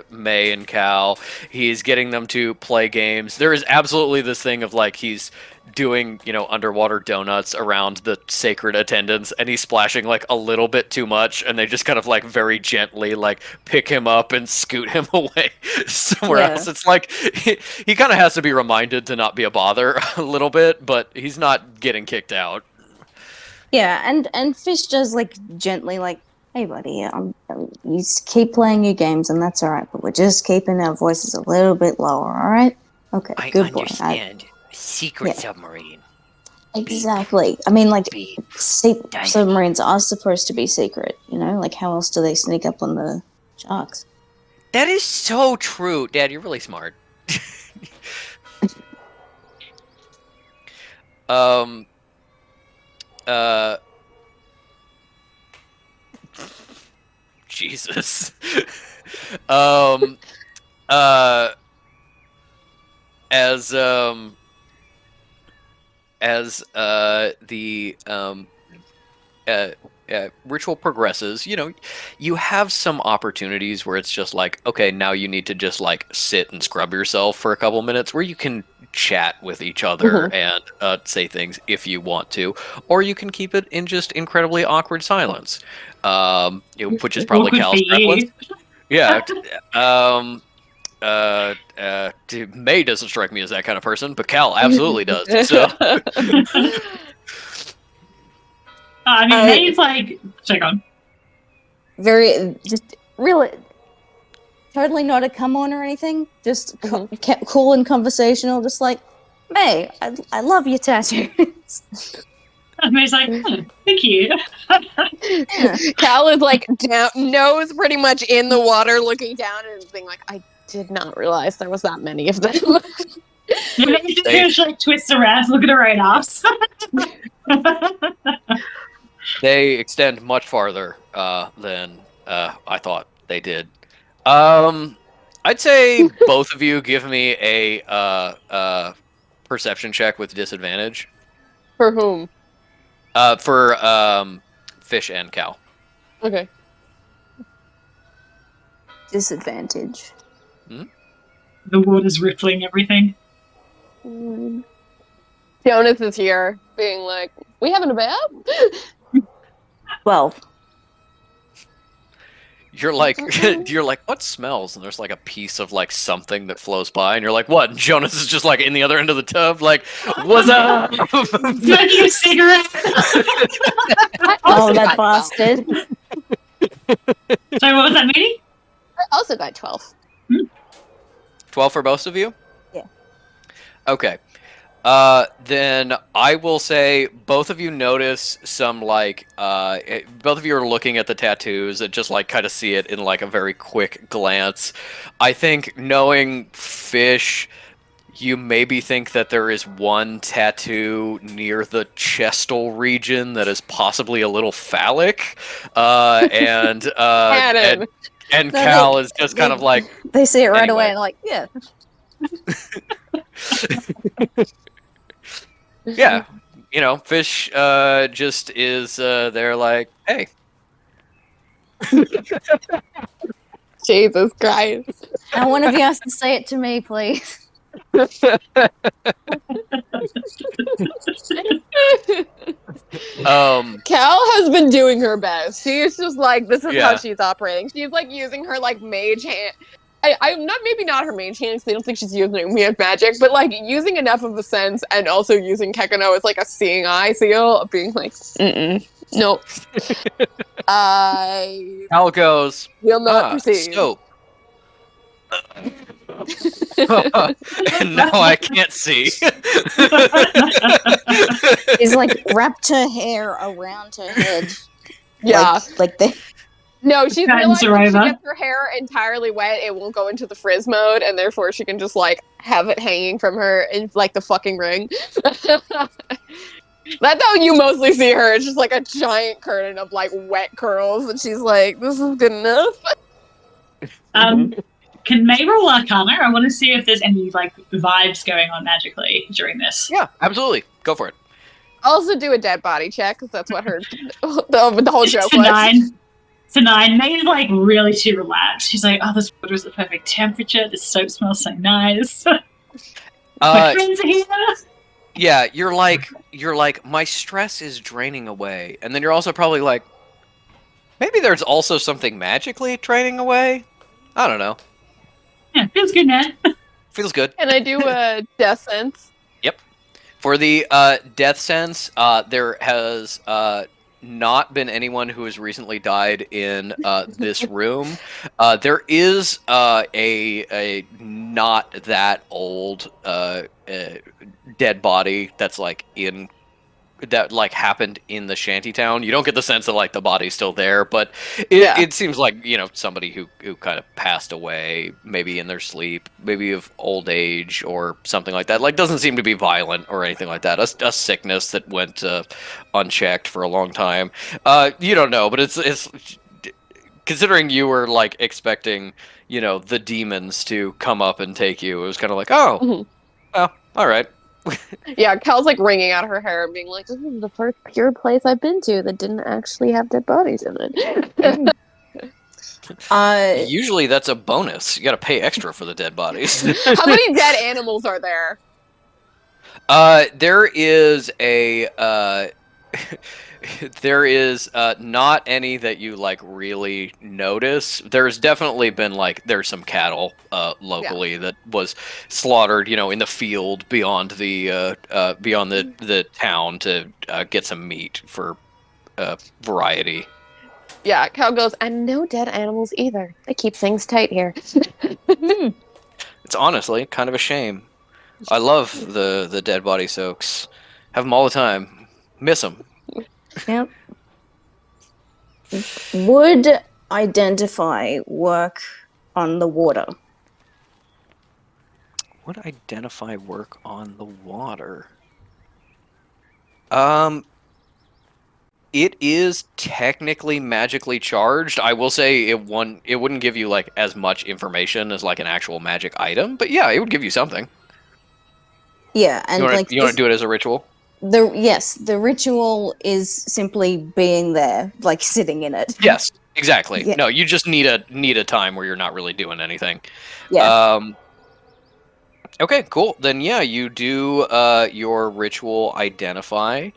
[SPEAKER 3] May and Cal. He's getting them to play games. There is absolutely this thing of like he's doing, you know, underwater donuts around the sacred attendants, and he's splashing like a little bit too much, and they just kind of like very gently like pick him up and scoot him away somewhere else. It's like he kind of has to be reminded to not be a bother a little bit, but he's not getting kicked out.
[SPEAKER 2] Yeah, and Fish does like gently like, hey buddy, you keep playing your games and that's alright, but we're just keeping our voices a little bit lower, alright? Okay,
[SPEAKER 7] I
[SPEAKER 2] good boy.
[SPEAKER 7] understand. Secret
[SPEAKER 2] Yeah.
[SPEAKER 7] submarine.
[SPEAKER 2] Exactly. I mean, like,
[SPEAKER 7] Beep.
[SPEAKER 2] submarines are supposed to be secret, you know? Like, how else do they sneak up on the sharks?
[SPEAKER 7] That is so true, Dad. You're really smart. um. Jesus. um. As the ritual progresses, you have some opportunities where it's just like, okay, now you need to just like sit and scrub yourself for a couple minutes, where you can chat with each other and say things if you want to, or you can keep it in just incredibly awkward silence, which is probably
[SPEAKER 5] Awkward
[SPEAKER 7] Cal's
[SPEAKER 5] for
[SPEAKER 7] preference.
[SPEAKER 5] you.
[SPEAKER 7] Yeah. May doesn't strike me as that kind of person, but Cal absolutely does. So.
[SPEAKER 5] I mean, May's like, check on.
[SPEAKER 2] Very, just really, totally not a come on or anything. Just cool and conversational. Just like, May, I love your tattoos.
[SPEAKER 5] And May's like, thank you.
[SPEAKER 1] Cal is like down, nose pretty much in the water, looking down and being like, I did not realize there was that many of them.
[SPEAKER 5] May just like twists around, look at her right ass.
[SPEAKER 3] They extend much farther than I thought they did. I'd say both of you give me a perception check with disadvantage.
[SPEAKER 1] For whom?
[SPEAKER 3] For Fish and Cal.
[SPEAKER 1] Okay.
[SPEAKER 2] Disadvantage.
[SPEAKER 5] The water's rippling everything.
[SPEAKER 1] Jonas is here, being like, we having a bath?
[SPEAKER 2] Well,
[SPEAKER 3] You're like, what smells? And there's like a piece of like something that flows by, and you're like, what? And Jonas is just like in the other end of the tub, like, what's up?
[SPEAKER 5] Smoking a cigarette.
[SPEAKER 2] oh, that bastard.
[SPEAKER 5] Sorry, what was that, Minnie?
[SPEAKER 1] I also got 12.
[SPEAKER 3] 12 for both of you?
[SPEAKER 2] Yeah.
[SPEAKER 3] Okay. Then I will say both of you notice some like both of you are looking at the tattoos and just like kind of see it in like a very quick glance. I think knowing Fish, you maybe think that there is one tattoo near the chestal region that is possibly a little phallic, and Cal is just kind of like,
[SPEAKER 2] they see it right
[SPEAKER 3] anyway.
[SPEAKER 2] away and like, yeah.
[SPEAKER 3] Yeah, Fish just is there like, hey.
[SPEAKER 1] Jesus Christ.
[SPEAKER 2] Now one of you has to say it to me, please.
[SPEAKER 1] Cal has been doing her best. She's just like, this is
[SPEAKER 3] Yeah.
[SPEAKER 1] how she's operating. She's like using her like mage hand. I'm not, maybe not her mage hand, because they don't think she's using weird magic, but like using enough of the sense and also using Kekano as like a seeing eye seal, of being like, nope. I
[SPEAKER 3] Cal goes,
[SPEAKER 1] will not proceed.
[SPEAKER 3] soap. And now I can't see.
[SPEAKER 2] He's like wrapped her hair around her head.
[SPEAKER 1] Yeah.
[SPEAKER 2] Like they.
[SPEAKER 1] No, she's
[SPEAKER 5] Curtains
[SPEAKER 1] realized
[SPEAKER 5] are
[SPEAKER 1] if she
[SPEAKER 5] over.
[SPEAKER 1] gets her hair entirely wet, it won't go into the frizz mode, and therefore she can just like have it hanging from her in like the fucking ring. That's how you mostly see her. It's just like a giant curtain of like wet curls, and she's like, "This is good enough."
[SPEAKER 5] Can May roll Arcana? I want to see if there's any like vibes going on magically during this.
[SPEAKER 3] Yeah, absolutely. Go for it.
[SPEAKER 1] Also, do a dead body check because that's what her the whole joke
[SPEAKER 5] It's a
[SPEAKER 1] was.
[SPEAKER 5] 9. It's a 9. May's like really too relaxed. She's like, oh, this water is the perfect temperature. This soap smells so nice. My friends are here.
[SPEAKER 3] Yeah, you're like, my stress is draining away, and then you're also probably like, maybe there's also something magically draining away. I don't know.
[SPEAKER 5] Yeah, feels good, man.
[SPEAKER 3] Feels good.
[SPEAKER 1] Can I do a death sense?
[SPEAKER 3] Yep. For the death sense, there has not been anyone who has recently died in this room. There is a not that old dead body that's like in that like happened in the shantytown. You don't get the sense that like the body's still there, but it seems like, you know, somebody who kind of passed away, maybe in their sleep, maybe of old age or something like that. Like, doesn't seem to be violent or anything like that. A sickness that went unchecked for a long time. You don't know, but it's considering you were like expecting, you know, the demons to come up and take you. It was kind of like, oh, well, all right.
[SPEAKER 1] Yeah, Cal's like wringing out her hair and being like, "This is the first pure place I've been to that didn't actually have dead bodies in it."
[SPEAKER 3] Usually that's a bonus. You got to pay extra for the dead bodies.
[SPEAKER 1] How many dead animals are there?
[SPEAKER 3] There is a there is not any that you like really notice. There's definitely been like there's some cattle locally that was slaughtered, you know, in the field beyond the town to get some meat for variety.
[SPEAKER 1] Yeah, Cal goes, and no dead animals either. They keep things tight here.
[SPEAKER 3] It's honestly kind of a shame. I love the dead body soaks. Have them all the time. Miss them.
[SPEAKER 2] Yep. Would identify work on the water?
[SPEAKER 3] Would identify work on the water? It is technically magically charged. I will say it wouldn't give you like as much information as like an actual magic item, but yeah, it would give you something.
[SPEAKER 2] Yeah, and
[SPEAKER 3] you want to do it as a ritual?
[SPEAKER 2] The ritual is simply being there, like sitting in it.
[SPEAKER 3] Yes, exactly.
[SPEAKER 2] Yeah.
[SPEAKER 3] No, you just need a time where you're not really doing anything.
[SPEAKER 2] Yeah.
[SPEAKER 3] Okay, cool. Then yeah, you do your ritual identify.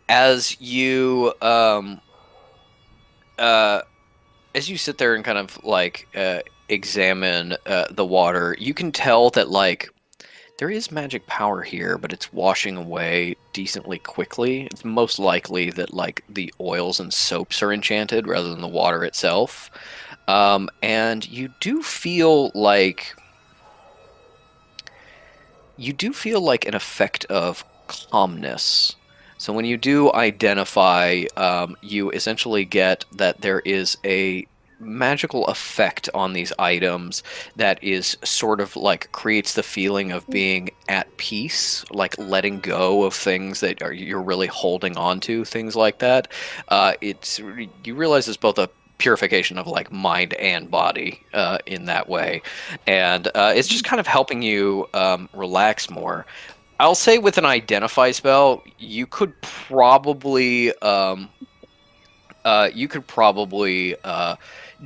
[SPEAKER 3] As you sit there and kind of like examine the water, you can tell that like there is magic power here, but it's washing away decently quickly. It's most likely that like the oils and soaps are enchanted rather than the water itself. And you do feel like an effect of calmness. So when you do identify, you essentially get that there is a magical effect on these items that is sort of like creates the feeling of being at peace, like letting go of things that you're really holding on to, things like that. You realize it's both a purification of like mind and body in that way, and it's just kind of helping you relax more. I'll say with an identify spell, you could probably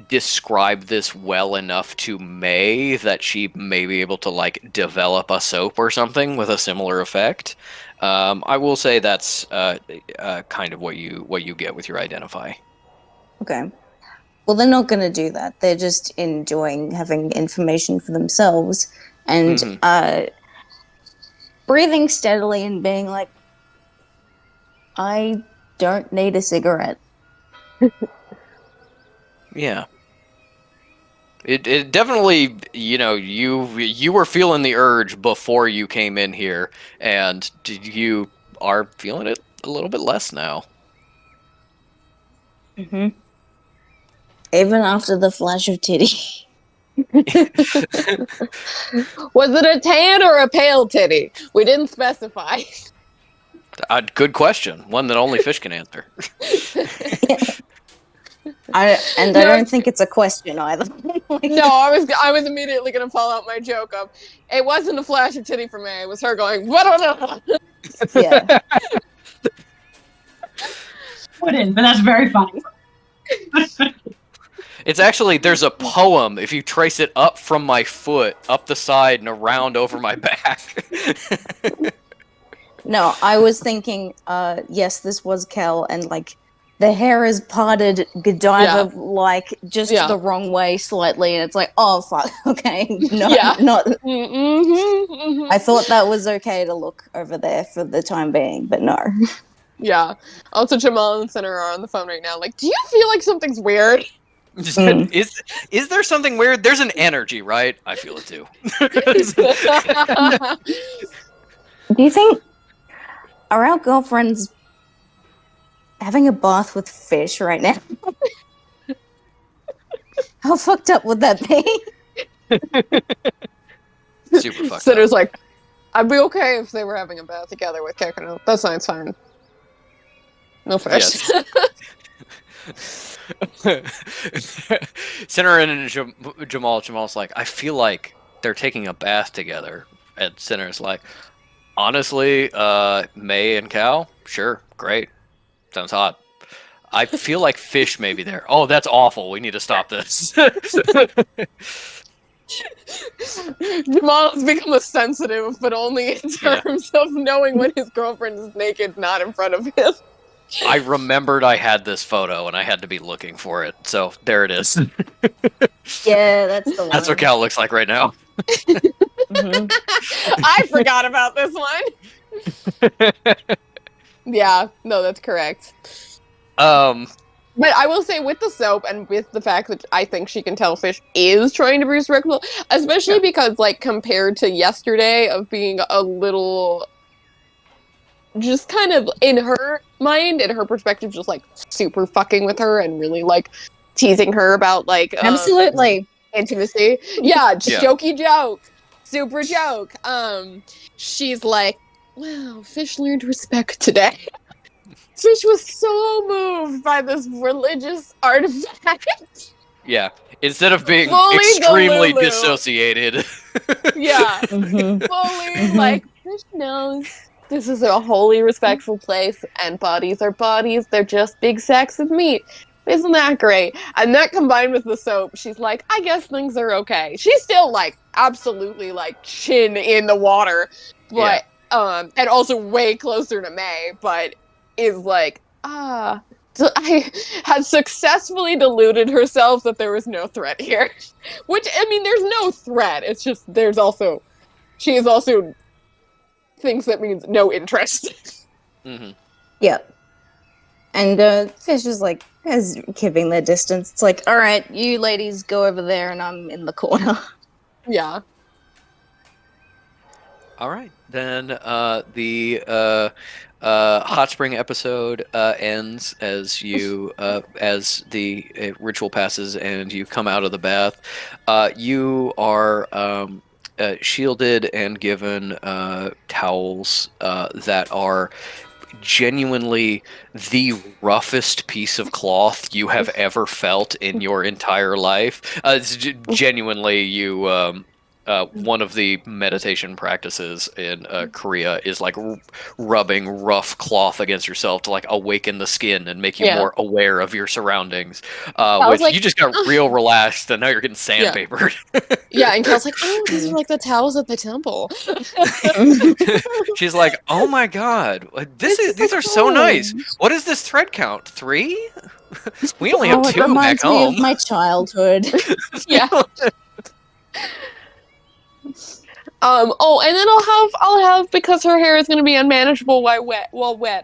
[SPEAKER 3] describe this well enough to May that she may be able to like develop a soap or something with a similar effect. I will say that's kind of what you get with your identify.
[SPEAKER 2] Okay. Well, they're not going to do that. They're just enjoying having information for themselves and breathing steadily and being like, I don't need a cigarette.
[SPEAKER 3] Yeah. It definitely, you know, you were feeling the urge before you came in here, and you are feeling it a little bit less now.
[SPEAKER 2] Mm-hmm. Even after the flash of titty.
[SPEAKER 1] Was it a tan or a pale titty? We didn't specify.
[SPEAKER 3] Good question. One that only fish can answer.
[SPEAKER 2] I don't think it's a question either.
[SPEAKER 1] No, I was immediately gonna follow out my joke of it wasn't a flash of titty for me. It was her going, what?
[SPEAKER 2] Yeah.
[SPEAKER 5] Wouldn't, but that's very funny.
[SPEAKER 3] It's actually, there's a poem, if you trace it up from my foot, up the side, and around over my back.
[SPEAKER 2] No, I was thinking, yes, this was Kel, and like the hair is parted Godiva like just the wrong way slightly, and it's like, oh fuck, okay, not. I thought that was okay to look over there for the time being, but no.
[SPEAKER 1] Yeah. Also, Jamal and Center are on the phone right now. Like, do you feel like something's weird?
[SPEAKER 3] Is there something weird? There's an energy, right? I feel it too.
[SPEAKER 2] Do you think are our girlfriends having a bath with fish right now? How fucked up would that be?
[SPEAKER 3] Super fucked
[SPEAKER 1] Sitter's
[SPEAKER 3] up.
[SPEAKER 1] like, I'd be okay if they were having a bath together with Kekano. That sounds fine. No fish.
[SPEAKER 3] Sinner and Jamal's like, I feel like they're taking a bath together. And Sinner's like, honestly, May and Cal, sure, great. Sounds hot. I feel like fish may be there. Oh, that's awful. We need to stop this.
[SPEAKER 1] Jamal has become a sensitive, but only in
[SPEAKER 3] Yeah.
[SPEAKER 1] terms of knowing when his girlfriend is naked, not in front of him.
[SPEAKER 3] I remembered I had this photo and I had to be looking for it. So there it is.
[SPEAKER 2] Yeah, that's the one.
[SPEAKER 3] That's what Cal looks like right now.
[SPEAKER 2] Mhm.
[SPEAKER 1] I forgot about this one. Yeah, no, that's correct. But I will say, with the soap and with the fact that I think she can tell fish is trying to be respectful, especially because, like, compared to yesterday of being a little, just kind of in her mind, in her perspective, just like super fucking with her and really like teasing her about like
[SPEAKER 2] Absolutely.
[SPEAKER 1] intimacy. Yeah,
[SPEAKER 3] Yeah.
[SPEAKER 1] jokey joke, super joke. She's like, wow, fish learned respect today. Fish was so moved by this religious artifact.
[SPEAKER 3] Yeah. Instead of being
[SPEAKER 1] Fully
[SPEAKER 3] extremely
[SPEAKER 1] Delulu.
[SPEAKER 3] dissociated.
[SPEAKER 1] Yeah,
[SPEAKER 2] Mhm.
[SPEAKER 1] fully
[SPEAKER 2] Mhm.
[SPEAKER 1] like fish knows this is a holy, respectful place, and bodies are bodies. They're just big sacks of meat. Isn't that great? And that combined with the soap, she's like, I guess things are okay. She's still like absolutely like chin in the water, but and also way closer to May, but is like, I had successfully deluded herself that there was no threat here. Which, I mean, there's no threat. It's just, she is also thinks that means no interest.
[SPEAKER 3] Mm-hmm.
[SPEAKER 2] Yep. And Fish is like, as keeping their distance. It's like, all right, you ladies go over there, and I'm in the corner.
[SPEAKER 1] Yeah.
[SPEAKER 3] All right. Then the hot spring episode ends as you as the ritual passes and you come out of the bath. You are shielded and given towels that are genuinely the roughest piece of cloth you have ever felt in your entire life. It's genuinely you. One of the meditation practices in Korea is like rubbing rough cloth against yourself to like awaken the skin and make you
[SPEAKER 1] Yeah.
[SPEAKER 3] more aware of your surroundings.
[SPEAKER 1] was
[SPEAKER 3] Which
[SPEAKER 1] like,
[SPEAKER 3] you just got real relaxed, and now you're getting sandpapered.
[SPEAKER 1] Yeah, and Cal's like, oh, these are like the towels at the temple.
[SPEAKER 3] She's like, "Oh my god, these are so nice. What is this thread count? 3? We only have
[SPEAKER 2] Oh, it
[SPEAKER 3] 2 back
[SPEAKER 2] reminds me
[SPEAKER 3] home."
[SPEAKER 2] of my childhood.
[SPEAKER 1] Yeah. And then I'll have because her hair is going to be unmanageable while wet.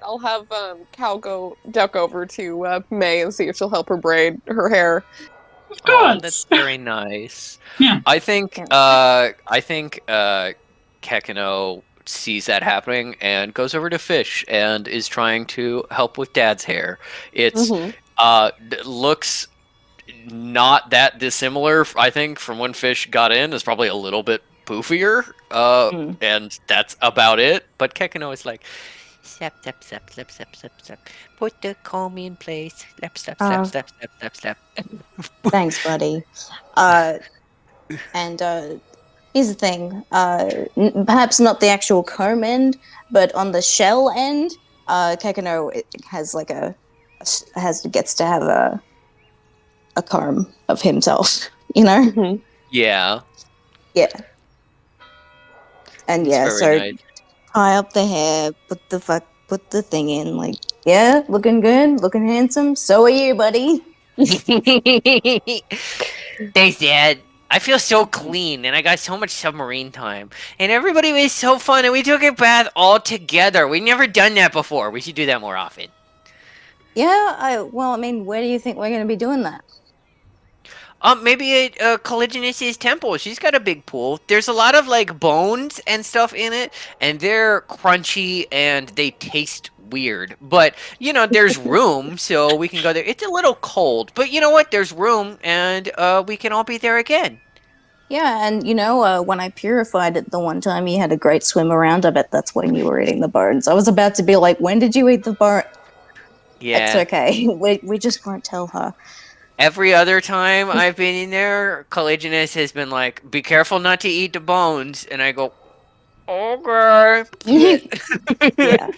[SPEAKER 1] I'll have Cal go duck over to May and see if she'll help her braid her hair.
[SPEAKER 5] Of
[SPEAKER 3] Oh,
[SPEAKER 5] course.
[SPEAKER 3] that's very nice.
[SPEAKER 5] Yeah.
[SPEAKER 3] I think Kekino sees that happening and goes over to Fish and is trying to help with Dad's hair. It's looks not that dissimilar, I think, from when Fish got in. It's probably a little bit poofier, and that's about it. But Kekino is like,
[SPEAKER 8] Step, step, step, step, step, step, step. Put the comb in place. Step, step,
[SPEAKER 2] Uh,
[SPEAKER 8] step, step, step, step, step.
[SPEAKER 2] Thanks, buddy. And here's the thing. Perhaps not the actual comb end, but on the shell end, Kekino has like gets to have a comb of himself. You know?
[SPEAKER 3] yeah.
[SPEAKER 2] Yeah. And yeah,
[SPEAKER 3] It's
[SPEAKER 2] so
[SPEAKER 3] very nice.
[SPEAKER 2] tie up the hair, put the thing in. Like, yeah, looking good, looking handsome. So are you, buddy.
[SPEAKER 8] Thanks, Dad. I feel so clean, and I got so much submarine time. And everybody was so fun, and we took a bath all together. We've never done that before. We should do that more often.
[SPEAKER 2] Yeah, well, I mean, where do you think we're going to be doing that?
[SPEAKER 8] Maybe at Caligulus' temple. She's got a big pool. There's a lot of like bones and stuff in it, and they're crunchy and they taste weird. But you know, there's room, so we can go there. It's a little cold, but you know what? There's room, and we can all be there again.
[SPEAKER 2] Yeah, and when I purified it the one time, you had a great swim around. I bet that's when you were eating the bones. I was about to be like, when did you eat the bone?
[SPEAKER 8] Yeah.
[SPEAKER 2] It's okay. We just won't tell her.
[SPEAKER 8] Every other time I've been in there, Caligulus has been like, "Be careful not to eat the bones," and I go, "Okay."
[SPEAKER 2] Yeah.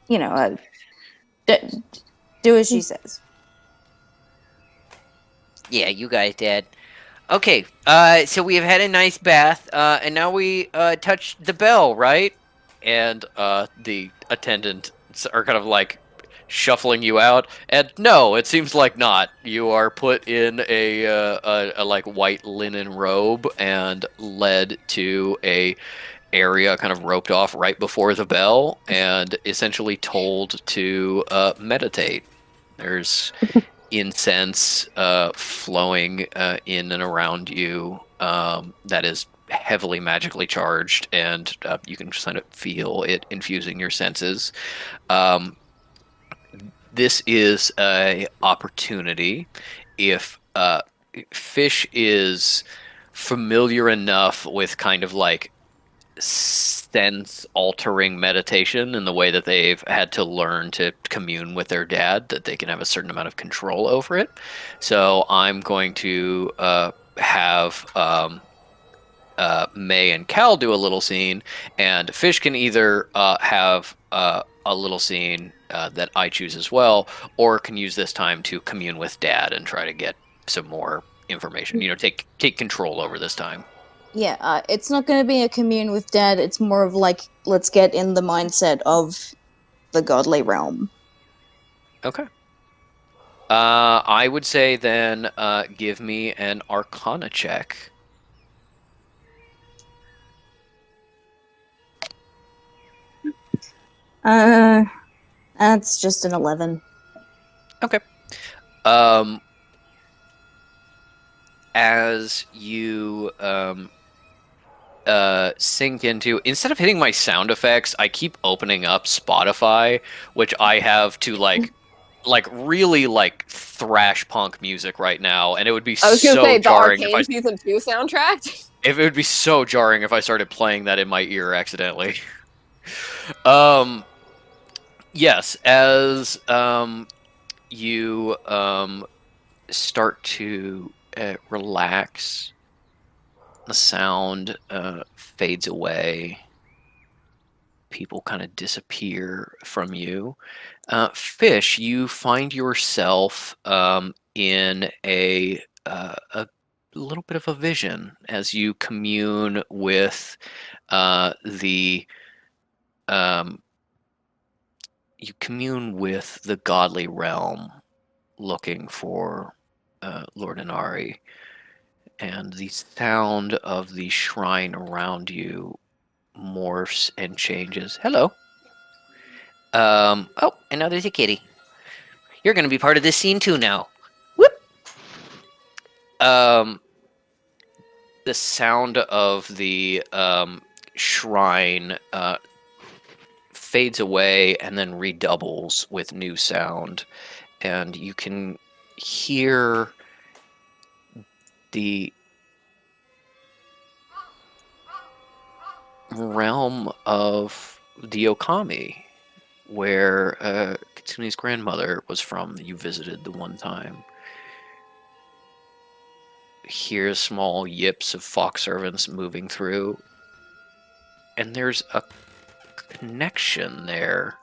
[SPEAKER 2] Yeah. Do as she says.
[SPEAKER 8] Yeah, you guys did. Okay, so we have had a nice bath, and now we touch the bell, right?
[SPEAKER 3] And the attendants are kind of like shuffling you out. And no, it seems like not. You are put in a like white linen robe and led to a area kind of roped off right before the bell and essentially told to meditate. There's incense flowing in and around you that is heavily magically charged, and you can just kind of feel it infusing your senses. This is a opportunity if Fish is familiar enough with kind of like sense altering meditation in the way that they've had to learn to commune with their dad, that they can have a certain amount of control over it. So I'm going to have May and Cal do a little scene, and Fish can either have a little scene that I choose as well, or can use this time to commune with Dad and try to get some more information. You know, take control over this time.
[SPEAKER 2] Yeah, it's not going to be a commune with Dad. It's more of like, let's get in the mindset of the godly realm.
[SPEAKER 3] Okay. I would say then give me an Arcana check.
[SPEAKER 2] That's just an 11.
[SPEAKER 3] Okay. As you sink into, instead of hitting my sound effects, I keep opening up Spotify, which I have to like really like thrash punk music right now, and it would be
[SPEAKER 1] I was gonna
[SPEAKER 3] so
[SPEAKER 1] say the
[SPEAKER 3] jarring
[SPEAKER 1] Arcane season 2 soundtrack.
[SPEAKER 3] if it would be so jarring if I started playing that in my ear accidentally. Yes, as you start to relax, the sound fades away. People kind of disappear from you. Fish, you find yourself in a little bit of a vision as you commune with the godly realm, looking for Lord Inari, and the sound of the shrine around you morphs and changes. Hello.
[SPEAKER 8] Oh, and now there's a kitty. You're going to be part of this scene too now. Whoop.
[SPEAKER 3] The sound of the shrine fades away and then redoubles with new sound, and you can hear the realm of the Okami, where Kitsune's grandmother was from, that you visited the one time. Hear small yips of fox servants moving through, and there's a connection there,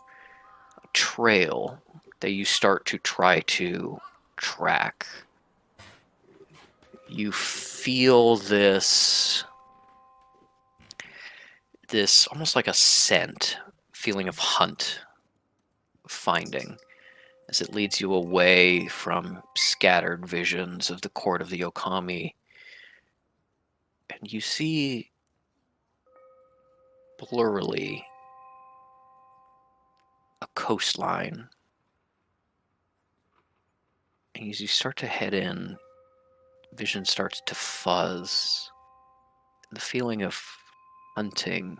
[SPEAKER 3] a trail that you start to try to track. You feel this almost like a scent, feeling of hunt, finding, as it leads you away from scattered visions of the court of the Okami. And you see blurrily a coastline. And as you start to head in, vision starts to fuzz. The feeling of hunting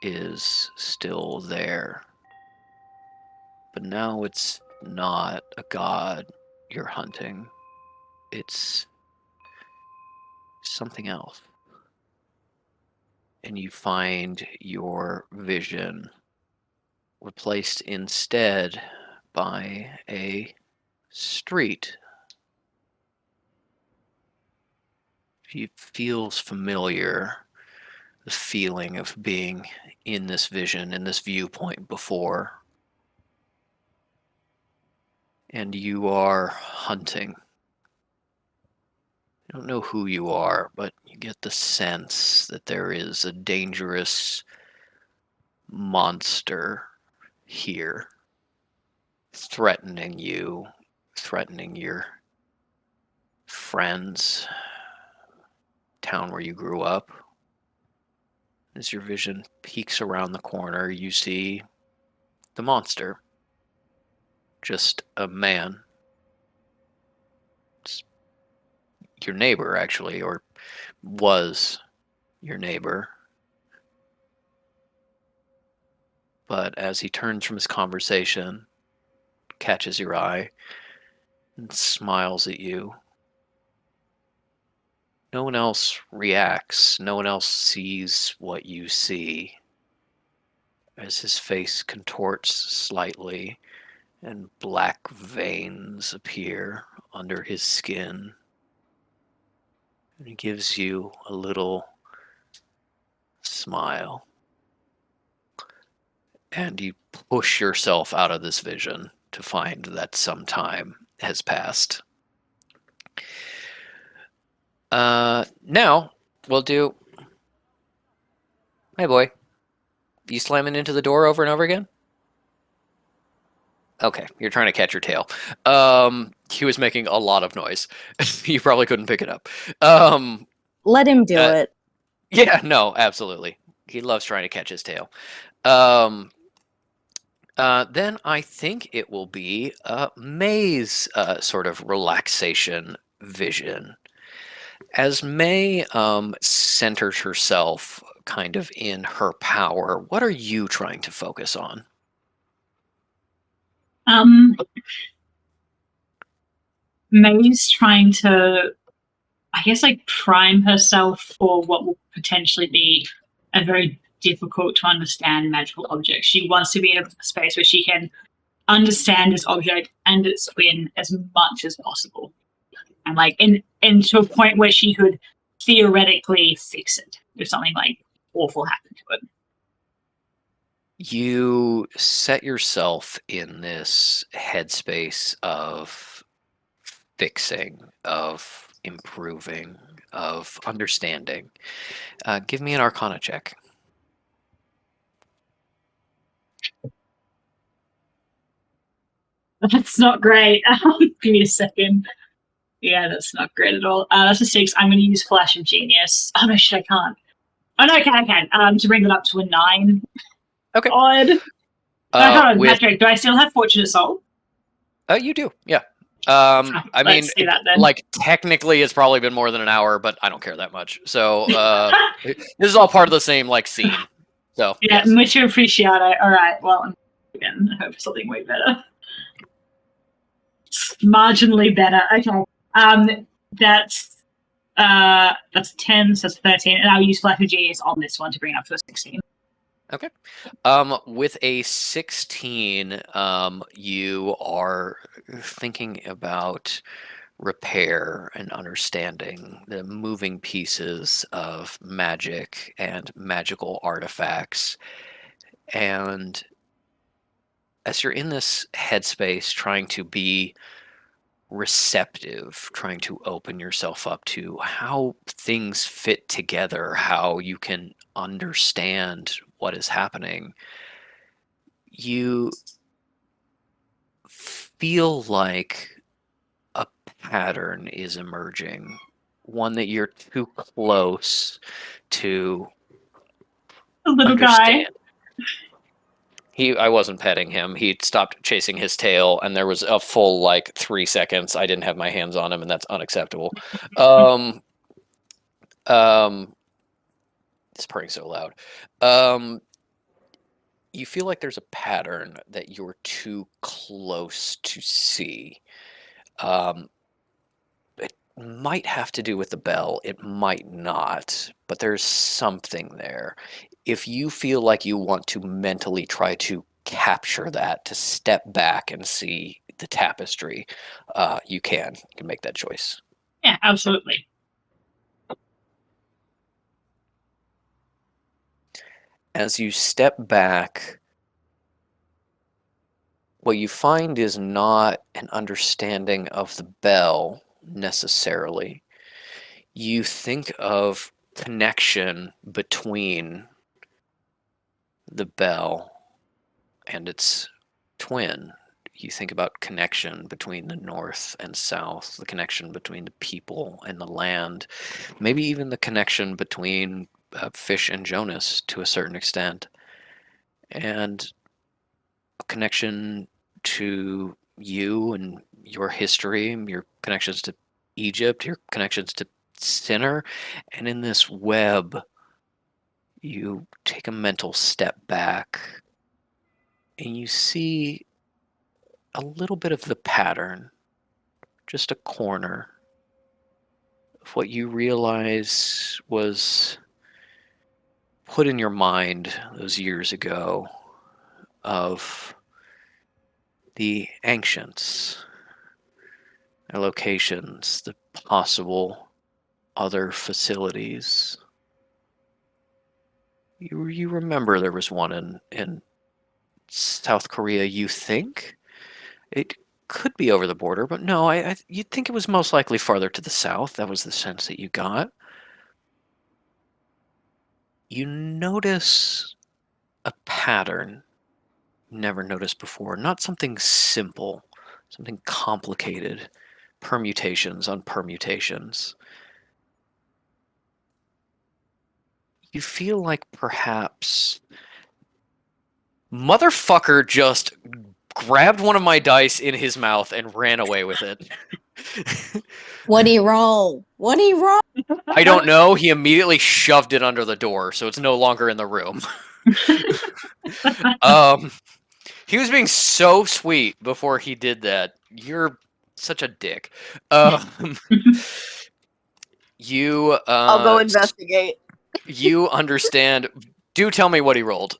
[SPEAKER 3] is still there. But now it's not a god you're hunting. It's something else. And you find your vision replaced instead by a street. It feels familiar, the feeling of being in this vision, in this viewpoint before. And you are hunting. You don't know who you are, but you get the sense that there is a dangerous monster here, threatening you, threatening your friends, town where you grew up. As your vision peeks around the corner, you see the monster. Just a man. It's your neighbor, actually, or was your neighbor. But as he turns from his conversation, catches your eye, and smiles at you, no one else reacts. No one else sees what you see. As his face contorts slightly and black veins appear under his skin, and he gives you a little smile. And you push yourself out of this vision to find that some time has passed. Now we'll do. Hey, boy. You slamming into the door over and over again? Okay, you're trying to catch your tail. He was making a lot of noise. You probably couldn't pick it up.
[SPEAKER 2] Let him do it.
[SPEAKER 3] Yeah, no, absolutely. He loves trying to catch his tail. Then I think it will be May's sort of relaxation vision. As May centers herself kind of in her power, what are you trying to focus on?
[SPEAKER 5] May's trying to, I guess, like prime herself for what will potentially be a very difficult to understand magical object. She wants to be in a space where she can understand this object and its twin as much as possible. And like and to a point where she could theoretically fix it if something like awful happened to it.
[SPEAKER 3] You set yourself in this headspace of fixing, of improving, of understanding. Give me an Arcana check.
[SPEAKER 5] That's not great. Give me a second. Yeah, that's not great at all. That's a 6. I'm going to use Flash of Genius. Oh, no, shit, I can't. Oh, no, I can. To bring it up to a 9.
[SPEAKER 3] Okay.
[SPEAKER 5] Odd. No, hold on, Patrick, do I still have Fortunate Soul?
[SPEAKER 3] You do, yeah. I mean,
[SPEAKER 5] see that then.
[SPEAKER 3] like, technically it's probably been more than an hour, but I don't care that much. So, this is all part of the same, like, scene. So,
[SPEAKER 5] yeah,
[SPEAKER 3] yes.
[SPEAKER 5] much appreciate. All right, well, again, I hope for something way better. Marginally better. Okay. That's 10, so that's 13, and I'll use Flash of Genius on this one to bring it up to a 16.
[SPEAKER 3] Okay. With a 16, you are thinking about repair and understanding the moving pieces of magic and magical artifacts. And as you're in this headspace trying to be receptive, trying to open yourself up to how things fit together, how you can understand what is happening, you feel like a pattern is emerging, one that you're too close to
[SPEAKER 5] A little
[SPEAKER 3] understand.
[SPEAKER 5] guy.
[SPEAKER 3] I wasn't petting him. He stopped chasing his tail, and there was a full, 3 seconds I didn't have my hands on him, and that's unacceptable. It's purring so loud. You feel like there's a pattern that you're too close to see. It might have to do with the bell. It might not, but there's something there. If you feel like you want to mentally try to capture that, to step back and see the tapestry, you can make that choice.
[SPEAKER 5] Yeah, absolutely.
[SPEAKER 3] As you step back, what you find is not an understanding of the bell necessarily. You think of connection between the bell and its twin. You think about connection between the north and south, the connection between the people and the land, maybe even the connection between Fish and Jonas to a certain extent, and a connection to you and your history, your connections to Egypt, your connections to Sinner, and in this web, you take a mental step back and you see a little bit of the pattern, just a corner of what you realize was put in your mind those years ago of the ancients, their locations, the possible other facilities. You remember there was one in South Korea, you think? It could be over the border, but no, you'd think it was most likely farther to the south. That was the sense that you got. You notice a pattern you never noticed before. Not something simple, something complicated. Permutations on permutations. You feel like perhaps motherfucker just grabbed one of my dice in his mouth and ran away with it.
[SPEAKER 2] What do you roll? What do you roll?
[SPEAKER 3] I don't know. He immediately shoved it under the door, so it's no longer in the room. He was being so sweet before he did that. You're such a dick. You.
[SPEAKER 1] I'll go investigate.
[SPEAKER 3] You understand. Do tell me what he rolled.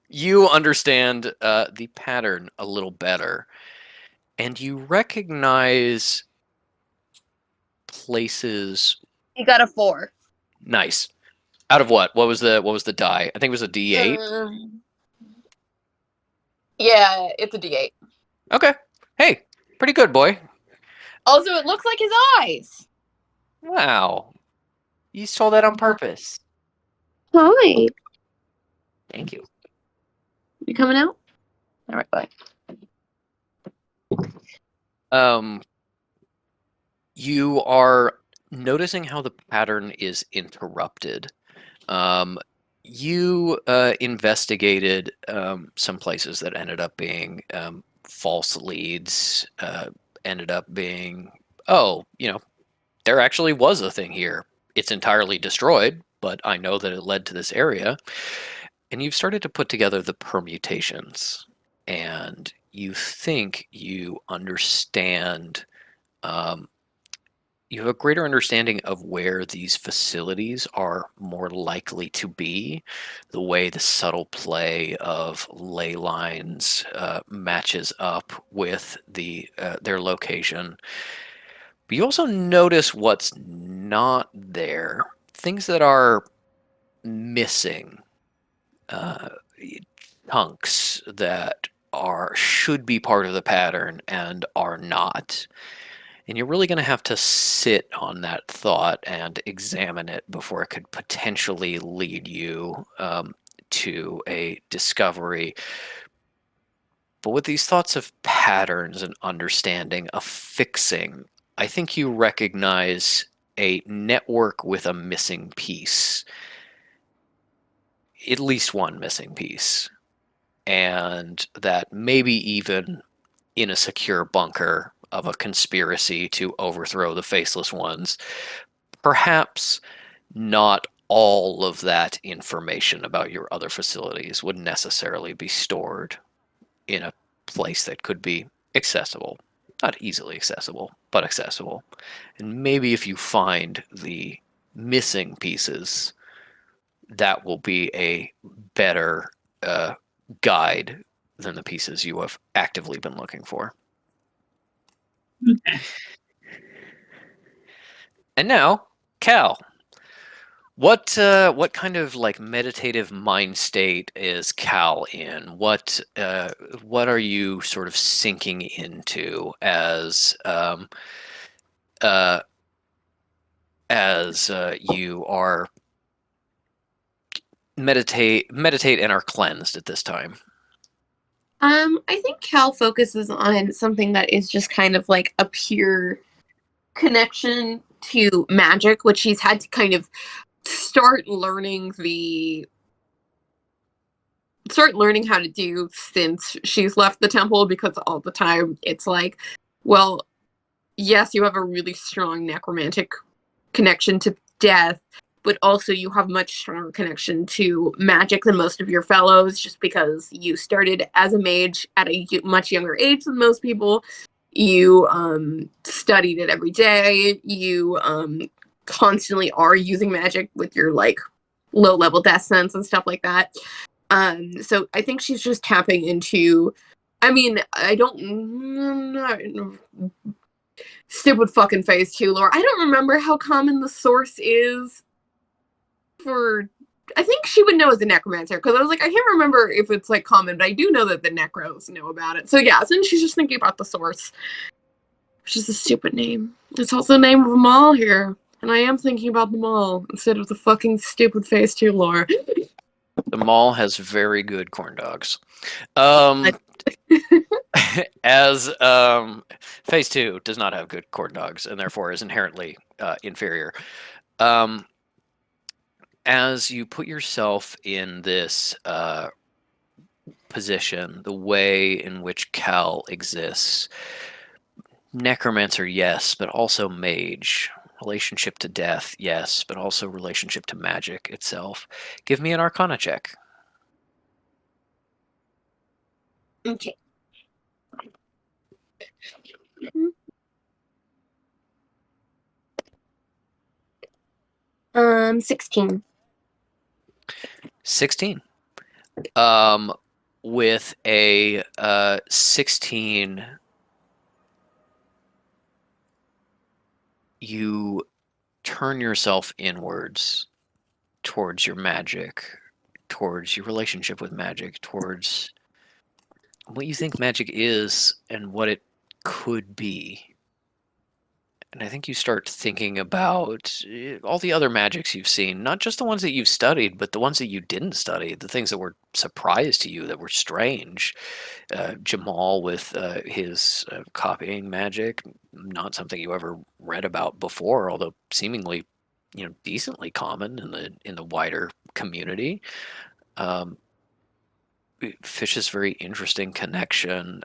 [SPEAKER 3] You understand the pattern a little better, and you recognize places.
[SPEAKER 1] He got a 4.
[SPEAKER 3] Nice. Out of what? What was the die? I think it was a D8.
[SPEAKER 1] Yeah, it's a D8.
[SPEAKER 3] Okay. Hey, pretty good, boy.
[SPEAKER 1] Also, it looks like his eyes.
[SPEAKER 3] Wow. You stole that on purpose.
[SPEAKER 6] Hi.
[SPEAKER 3] Thank you.
[SPEAKER 1] You coming out? All right, bye.
[SPEAKER 3] You are noticing how the pattern is interrupted. You investigated some places that ended up being false leads, ended up being, there actually was a thing here. It's entirely destroyed, but I know that it led to this area. And you've started to put together the permutations, and you think you understand. You have a greater understanding of where these facilities are more likely to be, the way the subtle play of ley lines matches up with their location. But you also notice what's not there, things that are missing, chunks that should be part of the pattern and are not. And you're really going to have to sit on that thought and examine it before it could potentially lead you to a discovery. But with these thoughts of patterns and understanding of fixing, I think you recognize a network with a missing piece. At least one missing piece. and that maybe even in a secure bunker of a conspiracy to overthrow the Faceless Ones, perhaps not all of that information about your other facilities would necessarily be stored in a place that could be accessible. Not easily accessible, but accessible. And maybe if you find the missing pieces, that will be a better guide than the pieces you have actively been looking for.
[SPEAKER 5] Okay.
[SPEAKER 3] And now, Cal, what kind of like meditative mind state is Cal in? What are you sort of sinking into as you are meditate and are cleansed at this time?
[SPEAKER 1] I think Cal focuses on something that is just kind of like a pure connection to magic, which she's had to kind of start learning how to do since she's left the temple, because all the time it's like, well, yes, you have a really strong necromantic connection to death, but also you have much stronger connection to magic than most of your fellows, just because you started as a mage at a much younger age than most people. You studied it every day. You constantly are using magic with your like low level death sense and stuff like that. So I think she's just tapping into. I mean, stupid fucking phase 2 lore. I don't remember how common the source is for. I think she would know as a necromancer, because I was like, I can't remember if it's like common, but I do know that the necros know about it. So yeah, so she's just thinking about the source, which is a stupid name. It's also the name of them all here, and I am thinking about them all instead of the fucking stupid phase 2 lore.
[SPEAKER 3] The mall has very good corn dogs. As phase 2 does not have good corn dogs and therefore is inherently inferior. As you put yourself in this position, the way in which Cal exists, necromancer, yes, but also mage. Relationship to death, yes, but also relationship to magic itself. Give me an Arcana check.
[SPEAKER 1] Okay. 16.
[SPEAKER 3] 16. With a 16, you turn yourself inwards towards your magic, towards your relationship with magic, towards what you think magic is and what it could be. And I think you start thinking about all the other magics you've seen, not just the ones that you've studied, but the ones that you didn't study, the things that were surprise to you, that were strange. Jamal with his copying magic, not something you ever read about before, although seemingly, decently common in the wider community. Fish's very interesting connection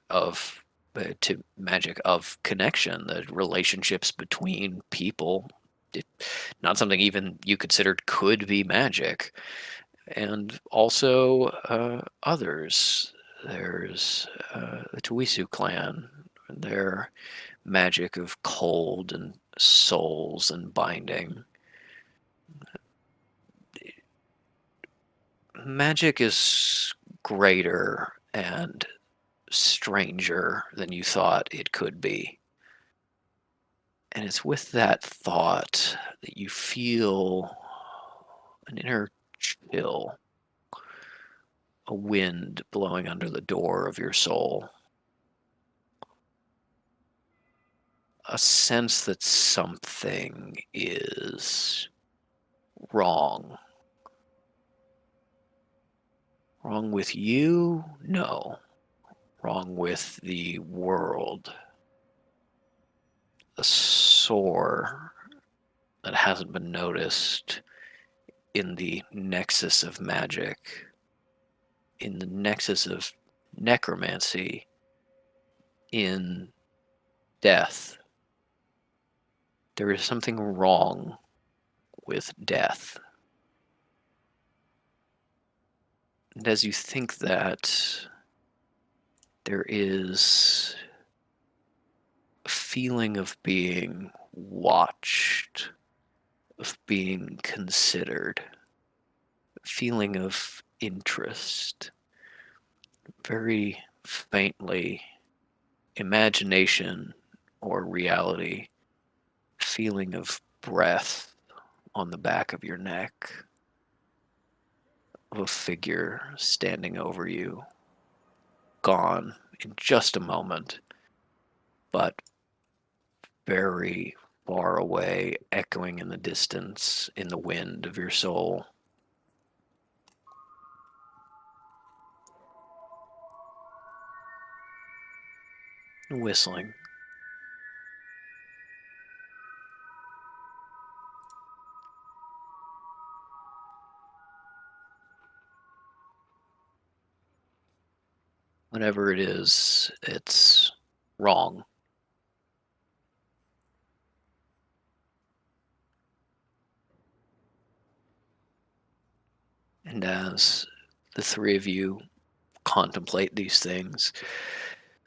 [SPEAKER 3] to magic of connection, the relationships between people, not something even you considered could be magic. And also others. There's the Tuisu clan, their magic of cold and souls and binding. Magic is greater and stranger than you thought it could be. And it's with that thought that you feel an inner chill, a wind blowing under the door of your soul, a sense that something is wrong. Wrong with you? No. Wrong with the world. A sore that hasn't been noticed in the nexus of magic in the nexus of necromancy, in death. There is something wrong with death. And as you think that, there is a feeling of being watched, of being considered, a feeling of interest, very faintly, imagination or reality, feeling of breath on the back of your neck, of a figure standing over you, gone in just a moment, but very far away, echoing in the distance, in the wind of your soul. Whistling. Whatever it is, it's wrong. And as the three of you contemplate these things,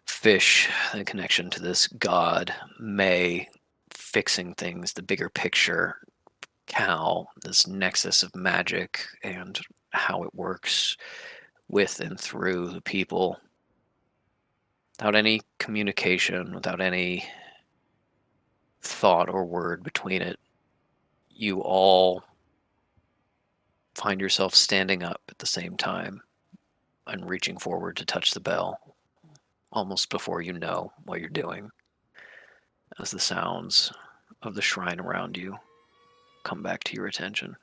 [SPEAKER 3] Fish, the connection to this god, May, fixing things, the bigger picture, Cal, this nexus of magic and how it works with and through the people, without any communication, without any thought or word between it, you all find yourself standing up at the same time and reaching forward to touch the bell, almost before you know what you're doing, as the sounds of the shrine around you come back to your attention.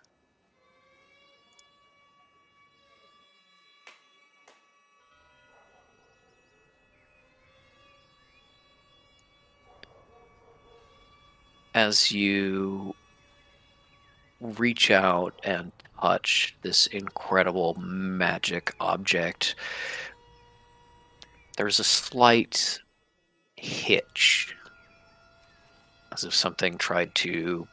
[SPEAKER 3] As you reach out and touch this incredible magic object, there's a slight hitch, as if something tried to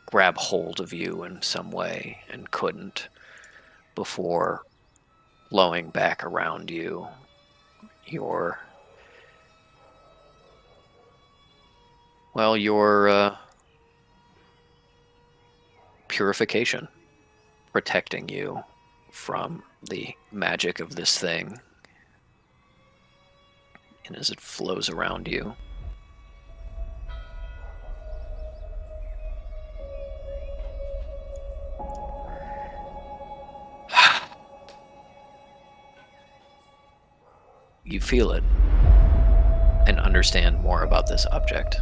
[SPEAKER 3] grab hold of you in some way and couldn't, before flowing back around you, your purification, protecting you from the magic of this thing. And as it flows around you, you feel it and understand more about this object.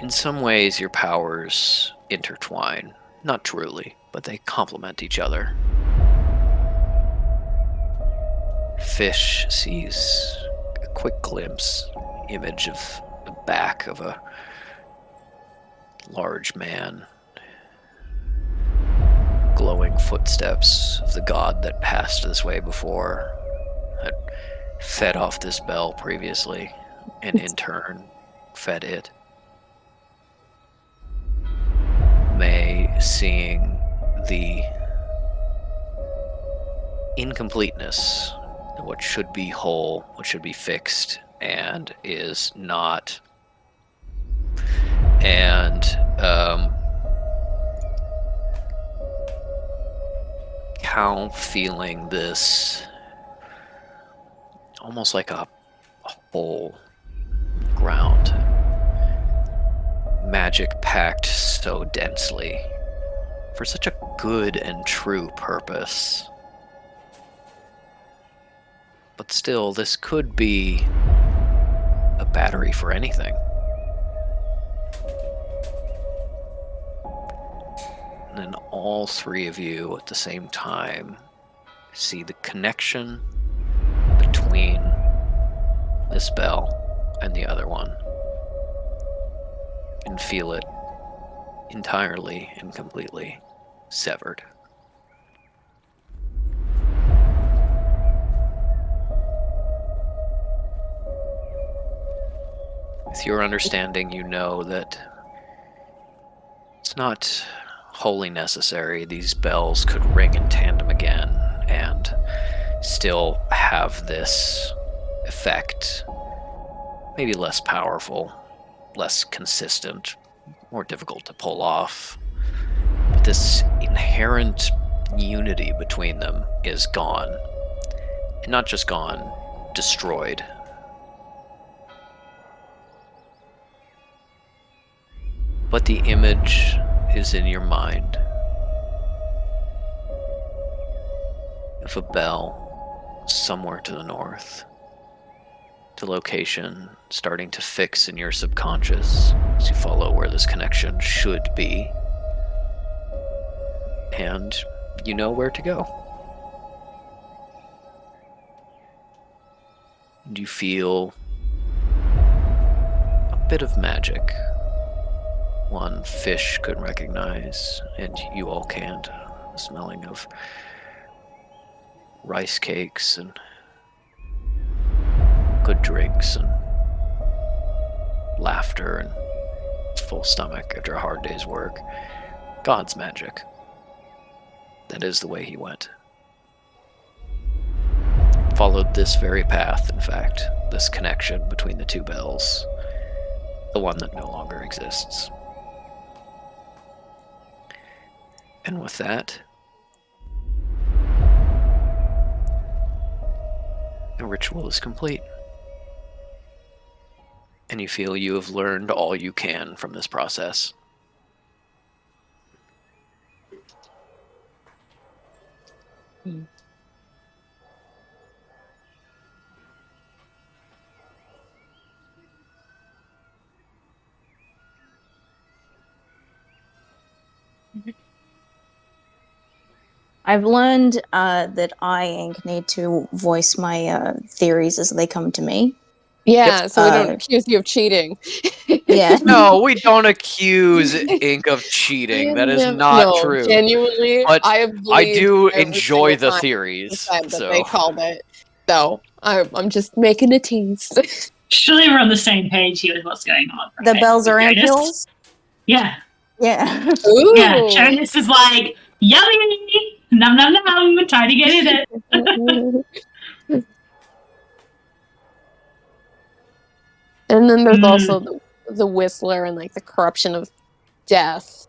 [SPEAKER 3] In some ways, your powers intertwine. Not truly, but they complement each other. Fish sees a quick glimpse, image of the back of a large man, glowing footsteps of the god that passed this way before, that fed off this bell previously, and in turn fed it. May, seeing the incompleteness, what should be whole, what should be fixed, and is not. And Cal feeling this almost like a hole ground. Magic packed so densely for such a good and true purpose. But still, this could be a battery for anything. And then all three of you at the same time see the connection between this bell and the other one, and feel it entirely and completely severed. with your understanding, you know that it's not wholly necessary. These bells could ring in tandem again and still have this effect. Maybe less powerful, less consistent, more difficult to pull off. But this inherent unity between them is gone. And not just gone, destroyed. But the image is in your mind of a bell somewhere to the north. The location starting to fix in your subconscious as you follow where this connection should be. And you know where to go. And you feel a bit of magic. One fish could recognize, and you all can't. The smelling of rice cakes and good drinks and laughter and full stomach after a hard day's work. God's magic. That is the way he went. Followed this very path, in fact, this connection between the two bells, the one that no longer exists. And with that, the ritual is complete. And you feel you have learned all you can from this process.
[SPEAKER 2] I've learned that I, Ink, need to voice my theories as they come to me.
[SPEAKER 6] Yeah, so we don't accuse you of cheating.
[SPEAKER 2] Yeah.
[SPEAKER 3] No, we don't accuse Ink of cheating. That is not true.
[SPEAKER 6] Genuinely,
[SPEAKER 3] But
[SPEAKER 6] I
[SPEAKER 3] do enjoy the theories.
[SPEAKER 6] That
[SPEAKER 3] So.
[SPEAKER 6] they called it. So I'm just making a tease.
[SPEAKER 5] Surely we're on the same page here with what's going on.
[SPEAKER 2] The
[SPEAKER 5] right?
[SPEAKER 2] bells are
[SPEAKER 5] Jonas?
[SPEAKER 2] ampules?
[SPEAKER 5] Yeah.
[SPEAKER 2] Yeah.
[SPEAKER 6] Ooh.
[SPEAKER 5] Yeah. Jonas is like, yummy! Num num num! Trying to get in it.
[SPEAKER 6] And then there's also the Whistler and like the corruption of death.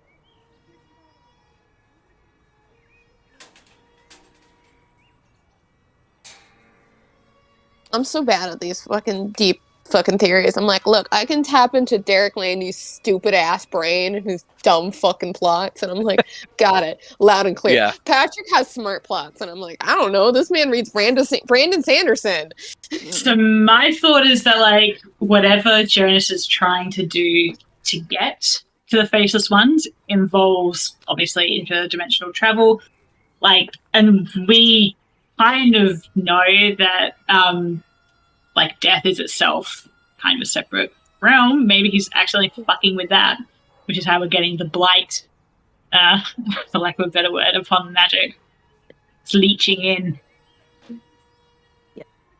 [SPEAKER 6] I'm so bad at these fucking deep fucking theories. I'm like, look, I can tap into Derek Laney's stupid ass brain and his dumb fucking plots, and I'm like, got it, loud and clear.
[SPEAKER 3] Yeah.
[SPEAKER 6] Patrick has smart plots, and I'm like, I don't know, this man reads Brandon Sanderson.
[SPEAKER 5] So my thought is that, like, whatever Jonas is trying to do to get to the Faceless Ones involves, obviously, interdimensional travel. Like, and we kind of know that, like, death is itself kind of a separate realm. Maybe he's actually fucking with that, which is how we're getting the blight, for lack of a better word, upon magic. It's leeching in.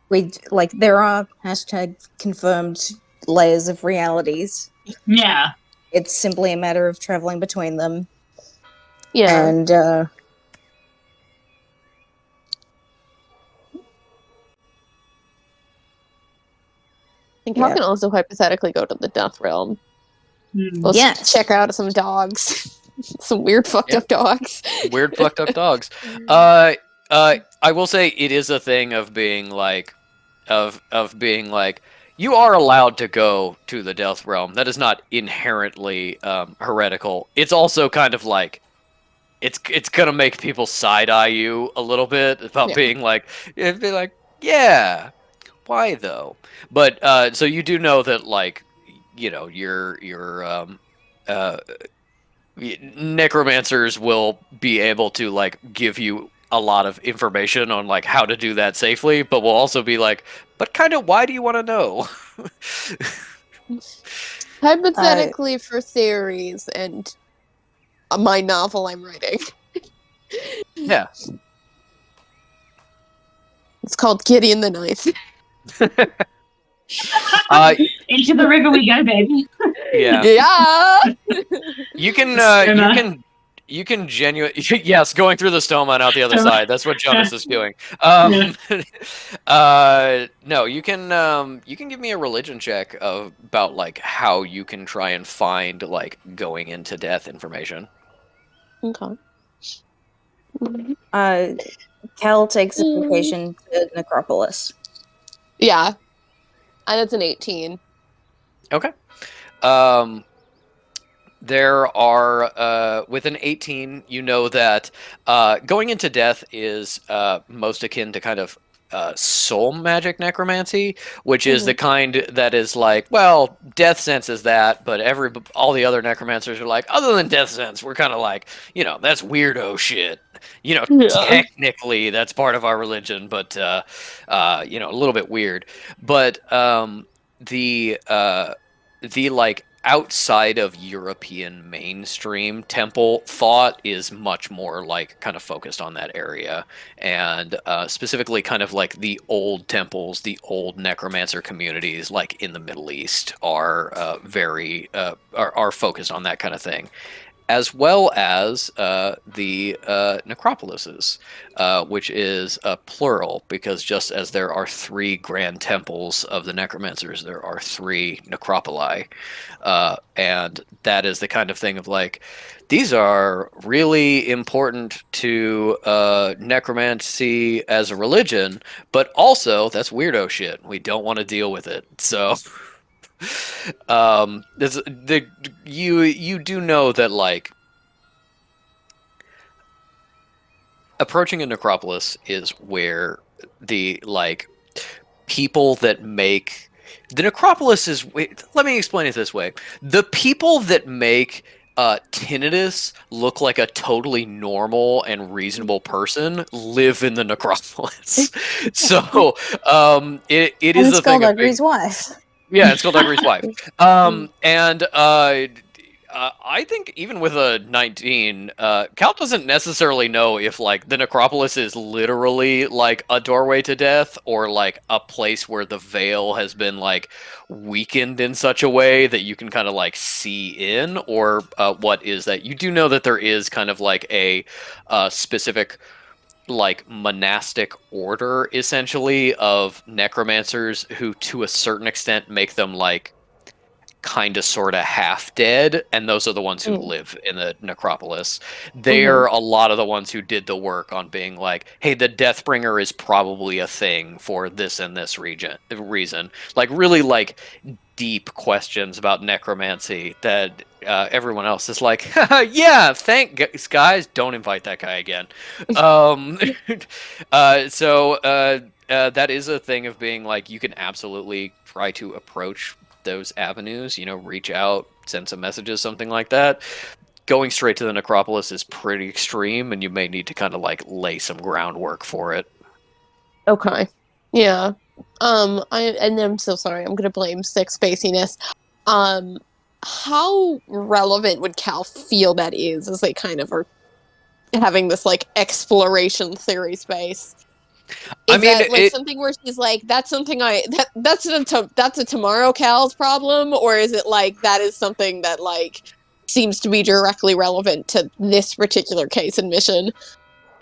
[SPEAKER 2] There are #confirmed layers of realities.
[SPEAKER 5] Yeah.
[SPEAKER 2] It's simply a matter of traveling between them.
[SPEAKER 6] Yeah.
[SPEAKER 2] And
[SPEAKER 6] I think y'all can also hypothetically go to the Death Realm. Let's check out some dogs. Some weird fucked up dogs.
[SPEAKER 3] Weird fucked up dogs. I will say it is a thing of being like, being like, you are allowed to go to the Death Realm. That is not inherently heretical. It's also kind of like, it's gonna make people side eye you a little bit about being like, yeah, why though? But so you do know that, like, you know, your necromancers will be able to, like, give you a lot of information on, like, how to do that safely, but will also be like, but kind of why do you want to know?
[SPEAKER 6] Hypothetically, for theories and my novel I'm writing.
[SPEAKER 3] Yeah.
[SPEAKER 6] It's called Gideon the Ninth.
[SPEAKER 5] Into the river we go, baby.
[SPEAKER 3] Yeah.
[SPEAKER 1] Yeah.
[SPEAKER 3] You can
[SPEAKER 5] Stoma.
[SPEAKER 3] you can genuinely yes, going through the stoma and out the other
[SPEAKER 5] Stoma.
[SPEAKER 3] side. That's what Jonas is doing. No, you can give me a religion check about like how you can try and find like going into death information.
[SPEAKER 6] Okay.
[SPEAKER 2] Cal takes a vacation to Necropolis.
[SPEAKER 1] Yeah. And it's an 18.
[SPEAKER 3] Okay. There are, with an 18, you know that going into death is most akin to kind of soul magic necromancy, which is the kind that is like, well, death sense is that, but all the other necromancers are like, other than death sense, we're kind of like, that's weirdo shit. Technically that's part of our religion, but a little bit weird. But the like outside of European mainstream temple thought is much more like kind of focused on that area, and specifically kind of like the old temples, the old necromancer communities like in the Middle East are very are focused on that kind of thing, as well as the necropolises, which is plural, because just as there are 3 grand temples of the necromancers, there are 3 necropoli. And that is the kind of thing of like, these are really important to necromancy as a religion, but also that's weirdo shit. We don't want to deal with it. So... you do know that like approaching a necropolis is where the like people that make the necropolis is, let me explain it this way. The people that make Tinnitus look like a totally normal and reasonable person live in the necropolis. So it is a thing.
[SPEAKER 2] Skullduggery's wife.
[SPEAKER 3] Yeah, it's Skullduggery's wife. And I think even with a 19, Cal doesn't necessarily know if like the necropolis is literally like a doorway to death, or like a place where the veil has been like weakened in such a way that you can kind of like see in, or what is that. You do know that there is kind of like a specific like monastic order essentially of necromancers who to a certain extent make them like kind of sort of half dead, and those are the ones who live in the necropolis. They're a lot of the ones who did the work on being like, hey, the Deathbringer is probably a thing for this and this reason, like really like deep questions about necromancy that everyone else is like, yeah, thanks guys, don't invite that guy again. So that is a thing of being like, you can absolutely try to approach those avenues, reach out, send some messages, something like that. Going straight to the necropolis is pretty extreme, and you may need to kind of like lay some groundwork for it.
[SPEAKER 1] Okay. Yeah. I'm so sorry. I'm gonna blame sick spaciness. How relevant would Cal feel that is, as they kind of are having this like exploration theory space? Is that like something where she's like, that's something that's a tomorrow Cal's problem, or is it like that is something that like seems to be directly relevant to this particular case and mission?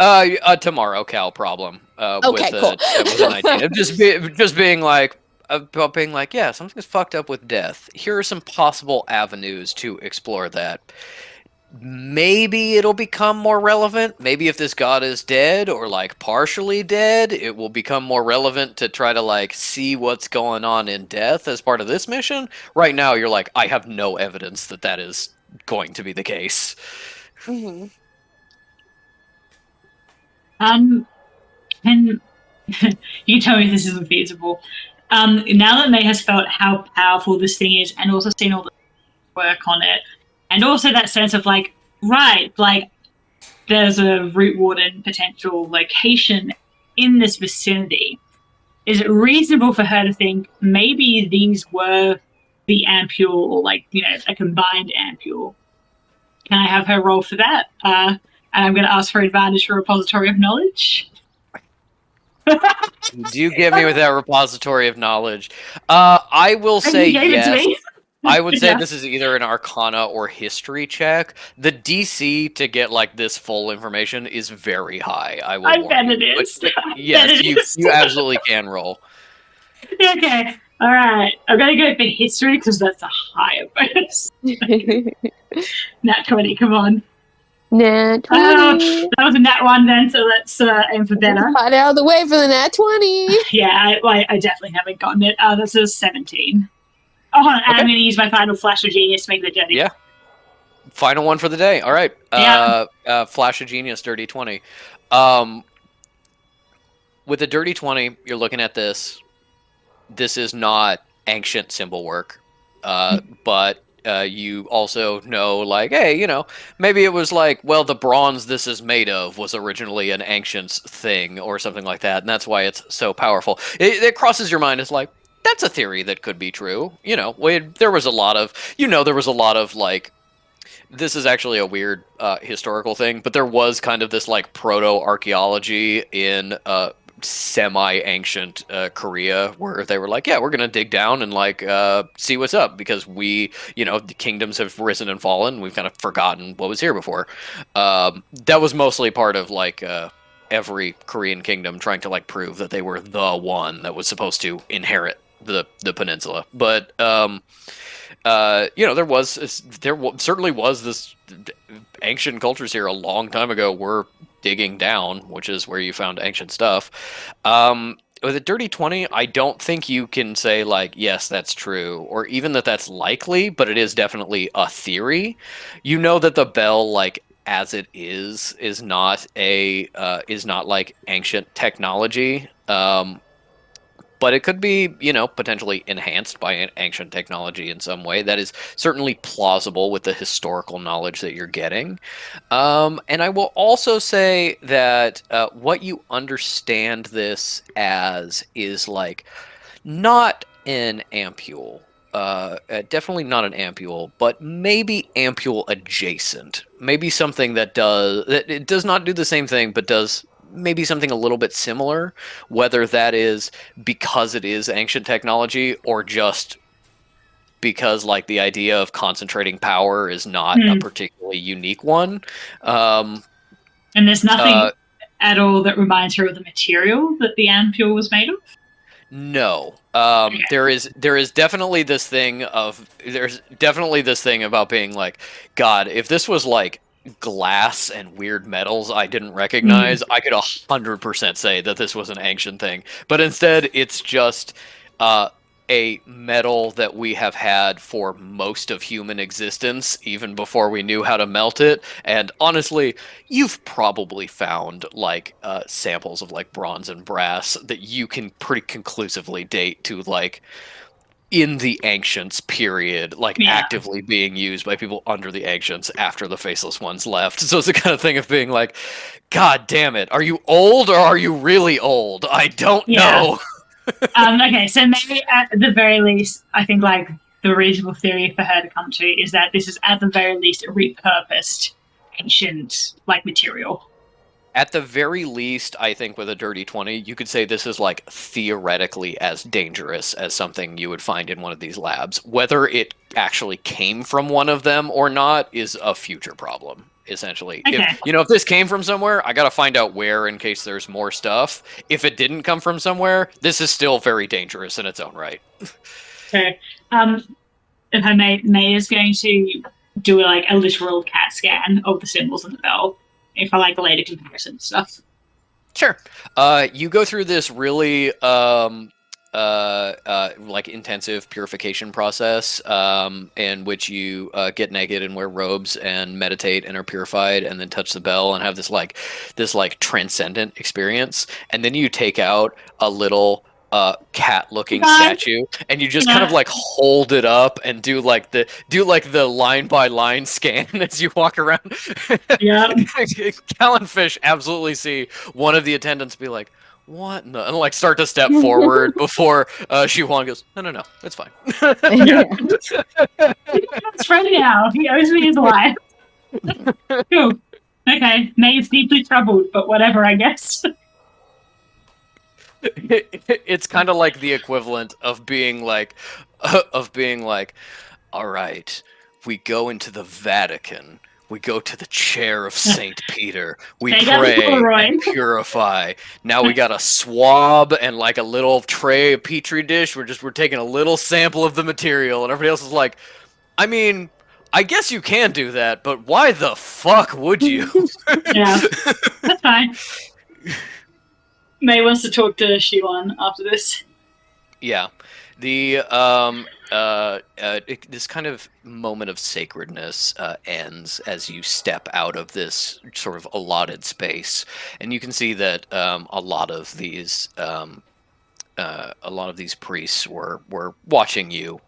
[SPEAKER 3] A tomorrow Cal problem.
[SPEAKER 1] Okay, cool.
[SPEAKER 3] With an idea. Just being like, yeah, something's fucked up with death. Here are some possible avenues to explore that. Maybe it'll become more relevant. Maybe if this god is dead or like partially dead, it will become more relevant to try to like see what's going on in death as part of this mission. Right now, you're like, I have no evidence that that is going to be the case.
[SPEAKER 5] And you can tell me if this isn't feasible. Now that May has felt how powerful this thing is, and also seen all the work on it, and also that sense of like, right, like there's a root warden potential location in this vicinity. Is it reasonable for her to think maybe these were the ampule, or like, a combined ampule? Can I have her roll for that? And I'm going to ask for advantage for repository of knowledge.
[SPEAKER 3] Do give me with that repository of knowledge. I will say
[SPEAKER 5] you gave it to
[SPEAKER 3] yes.
[SPEAKER 5] me.
[SPEAKER 3] I would say
[SPEAKER 5] Yeah.
[SPEAKER 3] this is either an Arcana or History check. The DC to get like this full information is very high. I will
[SPEAKER 5] I
[SPEAKER 3] warn
[SPEAKER 5] bet
[SPEAKER 3] you.
[SPEAKER 5] it
[SPEAKER 3] But-
[SPEAKER 5] is.
[SPEAKER 3] but
[SPEAKER 5] I bet
[SPEAKER 3] yes,
[SPEAKER 5] it
[SPEAKER 3] you
[SPEAKER 5] is.
[SPEAKER 3] you absolutely can roll.
[SPEAKER 5] Okay. All right. I'm gonna go for history because that's a higher bonus. Nat 20. Come on.
[SPEAKER 6] Nat 20.
[SPEAKER 5] That was a nat 1 then, so let's aim for better.
[SPEAKER 6] Fight out of the way for the nat 20.
[SPEAKER 5] Yeah, I definitely haven't gotten it. This is 17. Oh, hold on. And I'm going to use my final flash of genius to make the dirty.
[SPEAKER 3] Yeah. Final one for the day. All right.
[SPEAKER 5] Yeah.
[SPEAKER 3] Flash of Genius, dirty 20. With a dirty 20, you're looking at this. This is not ancient symbol work, but you also know, like, hey, you know, maybe it was like, well, the bronze this is made of was originally an ancient thing or something like that, and that's why it's so powerful. It crosses your mind as like, that's a theory that could be true. You know, there was a lot of like, this is actually a weird historical thing, but there was kind of this like proto-archaeology in semi-ancient Korea where they were like, yeah, we're gonna dig down and like see what's up because we, you know, the kingdoms have risen and fallen. We've kind of forgotten what was here before. That was mostly part of like every Korean kingdom trying to like prove that they were the one that was supposed to inherit the peninsula. But you know, there certainly was this ancient cultures here a long time ago. We're digging down, which is where you found ancient stuff. With a dirty 20, I don't think you can say like, yes, that's true, or even that that's likely, but it is definitely a theory. You know that the bell, like as it is not like ancient technology. But it could be, you know, potentially enhanced by an ancient technology in some way. That is certainly plausible with the historical knowledge that you're getting. And I will also say that what you understand this as is like not an ampule. Definitely not an ampule, but maybe ampule adjacent. Maybe something that it does not do the same thing, but does maybe something a little bit similar, whether that is because it is ancient technology or just because like the idea of concentrating power is not a particularly unique one.
[SPEAKER 5] And there's nothing at all that reminds her of the material that the ampule was made of?
[SPEAKER 3] No. There is definitely this thing about being like, God, if this was like glass and weird metals I didn't recognize, I could 100% say that this was an ancient thing. But instead, it's just a metal that we have had for most of human existence, even before we knew how to melt it. And honestly, you've probably found like samples of like bronze and brass that you can pretty conclusively date to like in the Ancients period, like actively being used by people under the Ancients after the Faceless Ones left. So it's the kind of thing of being like, God damn it, are you old or are you really old? I don't know.
[SPEAKER 5] Okay, so maybe at the very least, I think like the reasonable theory for her to come to is that this is at the very least a repurposed ancient like material.
[SPEAKER 3] At the very least, I think with a dirty 20, you could say this is like theoretically as dangerous as something you would find in one of these labs. Whether it actually came from one of them or not is a future problem, essentially.
[SPEAKER 5] Okay.
[SPEAKER 3] If this came from somewhere, I gotta find out where in case there's more stuff. If it didn't come from somewhere, this is still very dangerous in its own right.
[SPEAKER 5] Okay. If I may is going to do like a literal CAT scan of the symbols on the bell. If I like the later comparison stuff.
[SPEAKER 3] Sure. You go through this really like intensive purification process in which you get naked and wear robes and meditate and are purified and then touch the bell and have this transcendent experience. And then you take out a little cat-looking statue, and you just kind of like hold it up and do like the line-by-line scan as you walk around.
[SPEAKER 5] Yeah.
[SPEAKER 3] Callanfish absolutely see one of the attendants be like, "What?" And like start to step forward before Shi-Huan goes, No, it's fine.
[SPEAKER 5] It's ready now. He owes me his life. Cool. Okay. May is deeply troubled, but whatever, I guess.
[SPEAKER 3] it's kind of like the equivalent of being like, all right, we go into the Vatican. We go to the chair of Saint Peter. We
[SPEAKER 5] Take out the
[SPEAKER 3] pray
[SPEAKER 5] Polaroid.
[SPEAKER 3] and purify. Now we got a swab and like a little tray, a petri dish. We're taking a little sample of the material, and everybody else is like, I mean, I guess you can do that, but why the fuck would you?
[SPEAKER 5] Yeah, that's fine. May wants to talk to Shiwan after this.
[SPEAKER 3] Yeah, the this kind of moment of sacredness ends as you step out of this sort of allotted space, and you can see that a lot of these priests were watching you.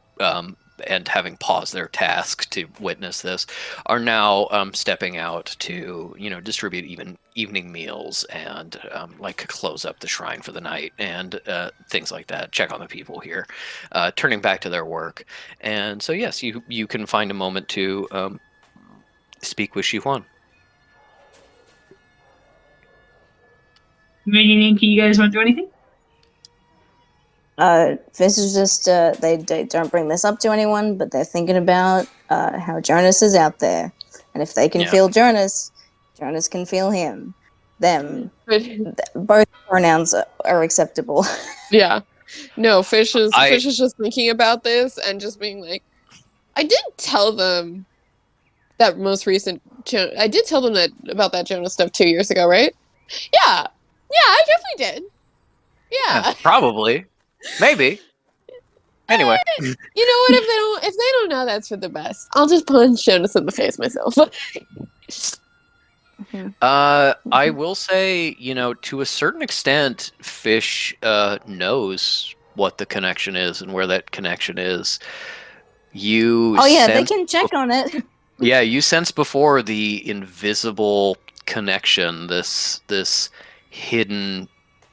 [SPEAKER 3] And having paused their task to witness this, are now stepping out to distribute evening meals and like close up the shrine for the night and things like that. Check on the people here, turning back to their work. And so yes, you can find a moment to speak with Shihuan.
[SPEAKER 5] Can you guys want to do anything?
[SPEAKER 2] This is just they don't bring this up to anyone, but they're thinking about how Jonas is out there, and if they can feel Jonas, Jonas can feel him. Them, both pronouns are acceptable.
[SPEAKER 1] Yeah, no, Fish is just thinking about this and just being like, I did tell them that most recent. I did tell them that about that Jonas stuff 2 years ago, right? Yeah, I definitely did. Yeah,
[SPEAKER 3] probably. Maybe. Anyway,
[SPEAKER 1] you know what? If they don't know, that's for the best. I'll just punch Jonas in the face myself.
[SPEAKER 3] I will say, to a certain extent, Fish knows what the connection is and where that connection is.
[SPEAKER 2] They can check on it.
[SPEAKER 3] Yeah, you sense before the invisible connection, this hidden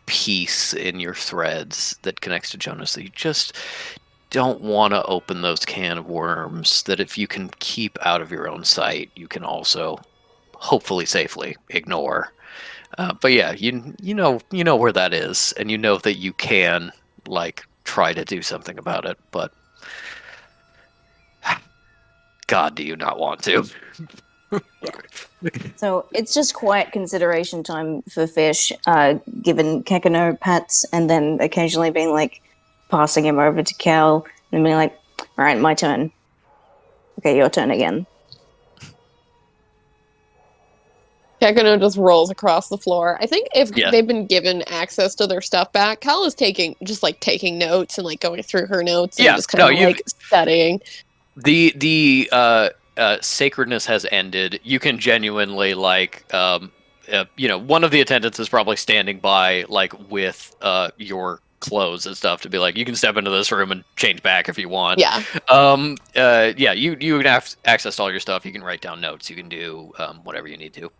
[SPEAKER 3] piece in your threads that connects to Jonas, that you just don't want to open those can of worms, that if you can keep out of your own sight, you can also hopefully safely ignore. But yeah, you know where that is, and you know that you can try to do something about it, but God, do you not want to?
[SPEAKER 2] So it's just quiet consideration time for Fish, giving Kekano pats and then occasionally being like, passing him over to Cal and being like, all right, my turn. Okay, your turn again.
[SPEAKER 1] Kekano just rolls across the floor. I think if they've been given access to their stuff back, Cal is taking notes and going through her notes and just kind of studying.
[SPEAKER 3] The sacredness has ended. You can genuinely one of the attendants is probably standing by with your clothes and stuff to be like, you can step into this room and change back if you want.
[SPEAKER 1] Yeah.
[SPEAKER 3] You can have access to all your stuff. You can write down notes. You can do whatever you need to.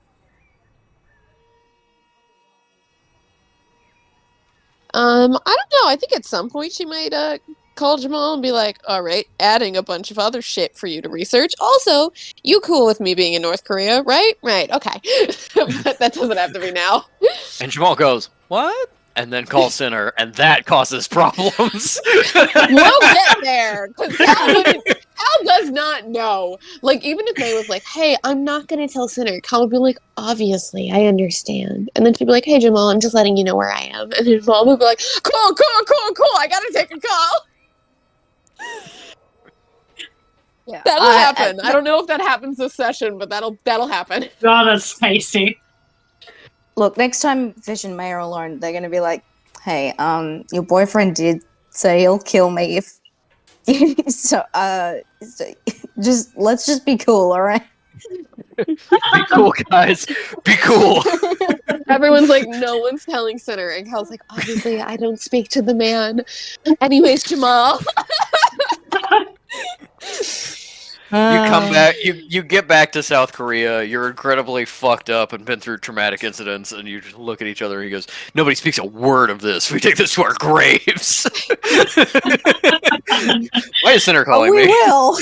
[SPEAKER 1] I don't know. I think at some point she might call Jamal and be like, all right, adding a bunch of other shit for you to research. Also, you cool with me being in North Korea, right? Right, okay. But that doesn't have to be now.
[SPEAKER 3] And Jamal goes, what? And then calls Sinner, and that causes problems.
[SPEAKER 1] We'll get there, because Cal does not know. Even if May was like, hey, I'm not going to tell Sinner, Cal would be like, obviously, I understand. And then she'd be like, hey, Jamal, I'm just letting you know where I am. And then Jamal would be like, cool, I got to take a call. Yeah, that'll happen. I don't know if that happens this session, but that'll happen.
[SPEAKER 5] Oh, that's tasty.
[SPEAKER 2] Look, next time Fish and May are alone, they're going to be like, hey, your boyfriend did say he'll kill me if... so let's just be cool, all right?
[SPEAKER 3] Be cool, guys. Be cool.
[SPEAKER 1] Everyone's like, no one's telling Sinner. And Cal's like, obviously, I don't speak to the man. Anyways, Jamal.
[SPEAKER 3] You come back, you get back to South Korea, you're incredibly fucked up and been through traumatic incidents, and you just look at each other and he goes, nobody speaks a word of this. We take this to our graves. Why is Sinner calling me?
[SPEAKER 2] We will.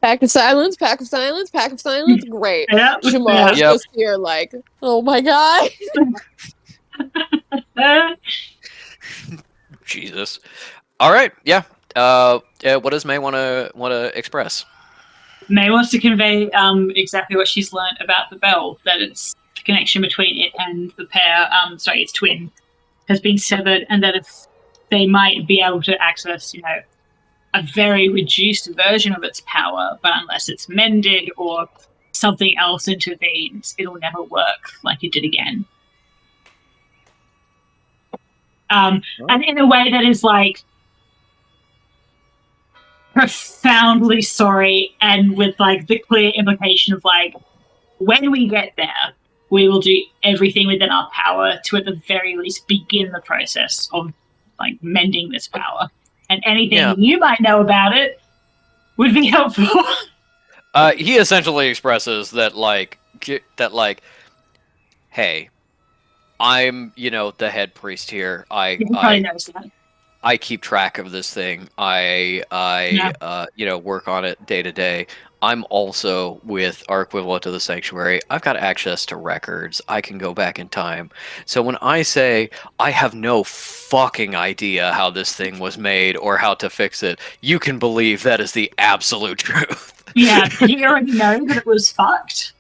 [SPEAKER 1] Pack of silence, pack of silence, pack of silence. Great.
[SPEAKER 5] Yep.
[SPEAKER 1] Shamar's
[SPEAKER 3] Yep.
[SPEAKER 1] just here like, oh my god.
[SPEAKER 3] Jesus. All right. Yeah. What does May want to express?
[SPEAKER 5] May wants to convey exactly what she's learned about the bell, that it's the connection between it and the pair, its twin, has been severed, and that if they might be able to access, a very reduced version of its power, but unless it's mended or something else intervenes, it'll never work like it did again. And in a way that is like profoundly sorry, and with like the clear implication of like, when we get there, we will do everything within our power to at the very least begin the process of like mending this power. And anything you might know about it would be helpful.
[SPEAKER 3] He essentially expresses that hey, I'm, the head priest here.
[SPEAKER 5] You probably noticed that.
[SPEAKER 3] I keep track of this thing. I work on it day to day. I'm also with our equivalent to the sanctuary. I've got access to records. I can go back in time. So when I say I have no fucking idea how this thing was made or how to fix it, you can believe that is the absolute truth.
[SPEAKER 5] Yeah, did he already know that it was fucked?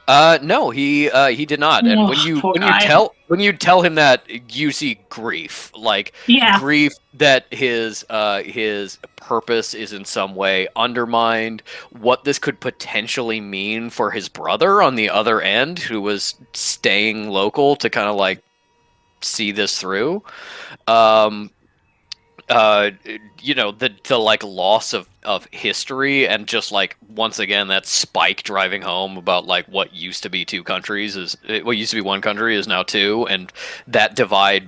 [SPEAKER 3] No, he did not. And when you tell him that, you see grief, grief that his purpose is in some way undermined. What this could potentially mean for his brother on the other end, who was staying local to kind of see this through. The loss of history, and just once again that Spike driving home about what used to be two countries what used to be one country is now two, and that divide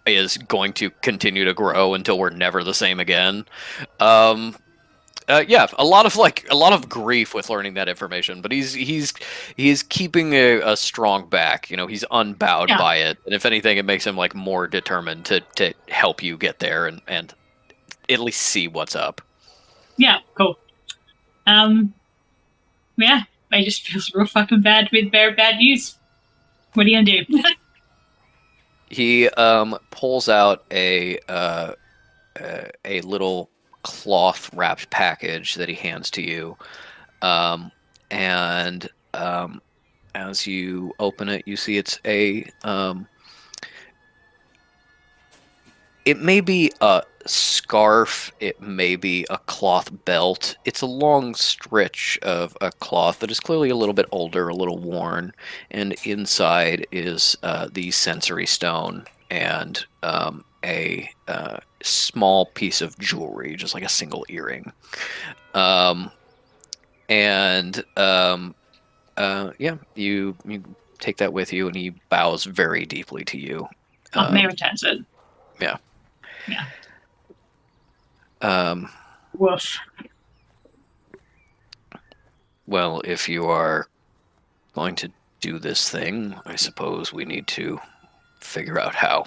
[SPEAKER 3] is going to continue to grow until we're never the same again. A lot of grief with learning that information, but he's keeping a strong back. He's unbowed by it, and if anything, it makes him more determined to help you get there and at least see what's up.
[SPEAKER 5] Yeah, cool. I just feel real fucking bad with very bad news. What are you gonna do?
[SPEAKER 3] He pulls out a little cloth wrapped package that he hands to you, and as you open it, you see it's it may be a scarf, it may be a cloth belt. It's a long stretch of a cloth that is clearly a little bit older, a little worn, and inside is the sensory stone and a small piece of jewelry, just like a single earring. You take that with you, and he bows very deeply to you.
[SPEAKER 5] May returns it.
[SPEAKER 3] Yeah.
[SPEAKER 5] Woof.
[SPEAKER 3] Well, if you are going to do this thing, I suppose we need to figure out how.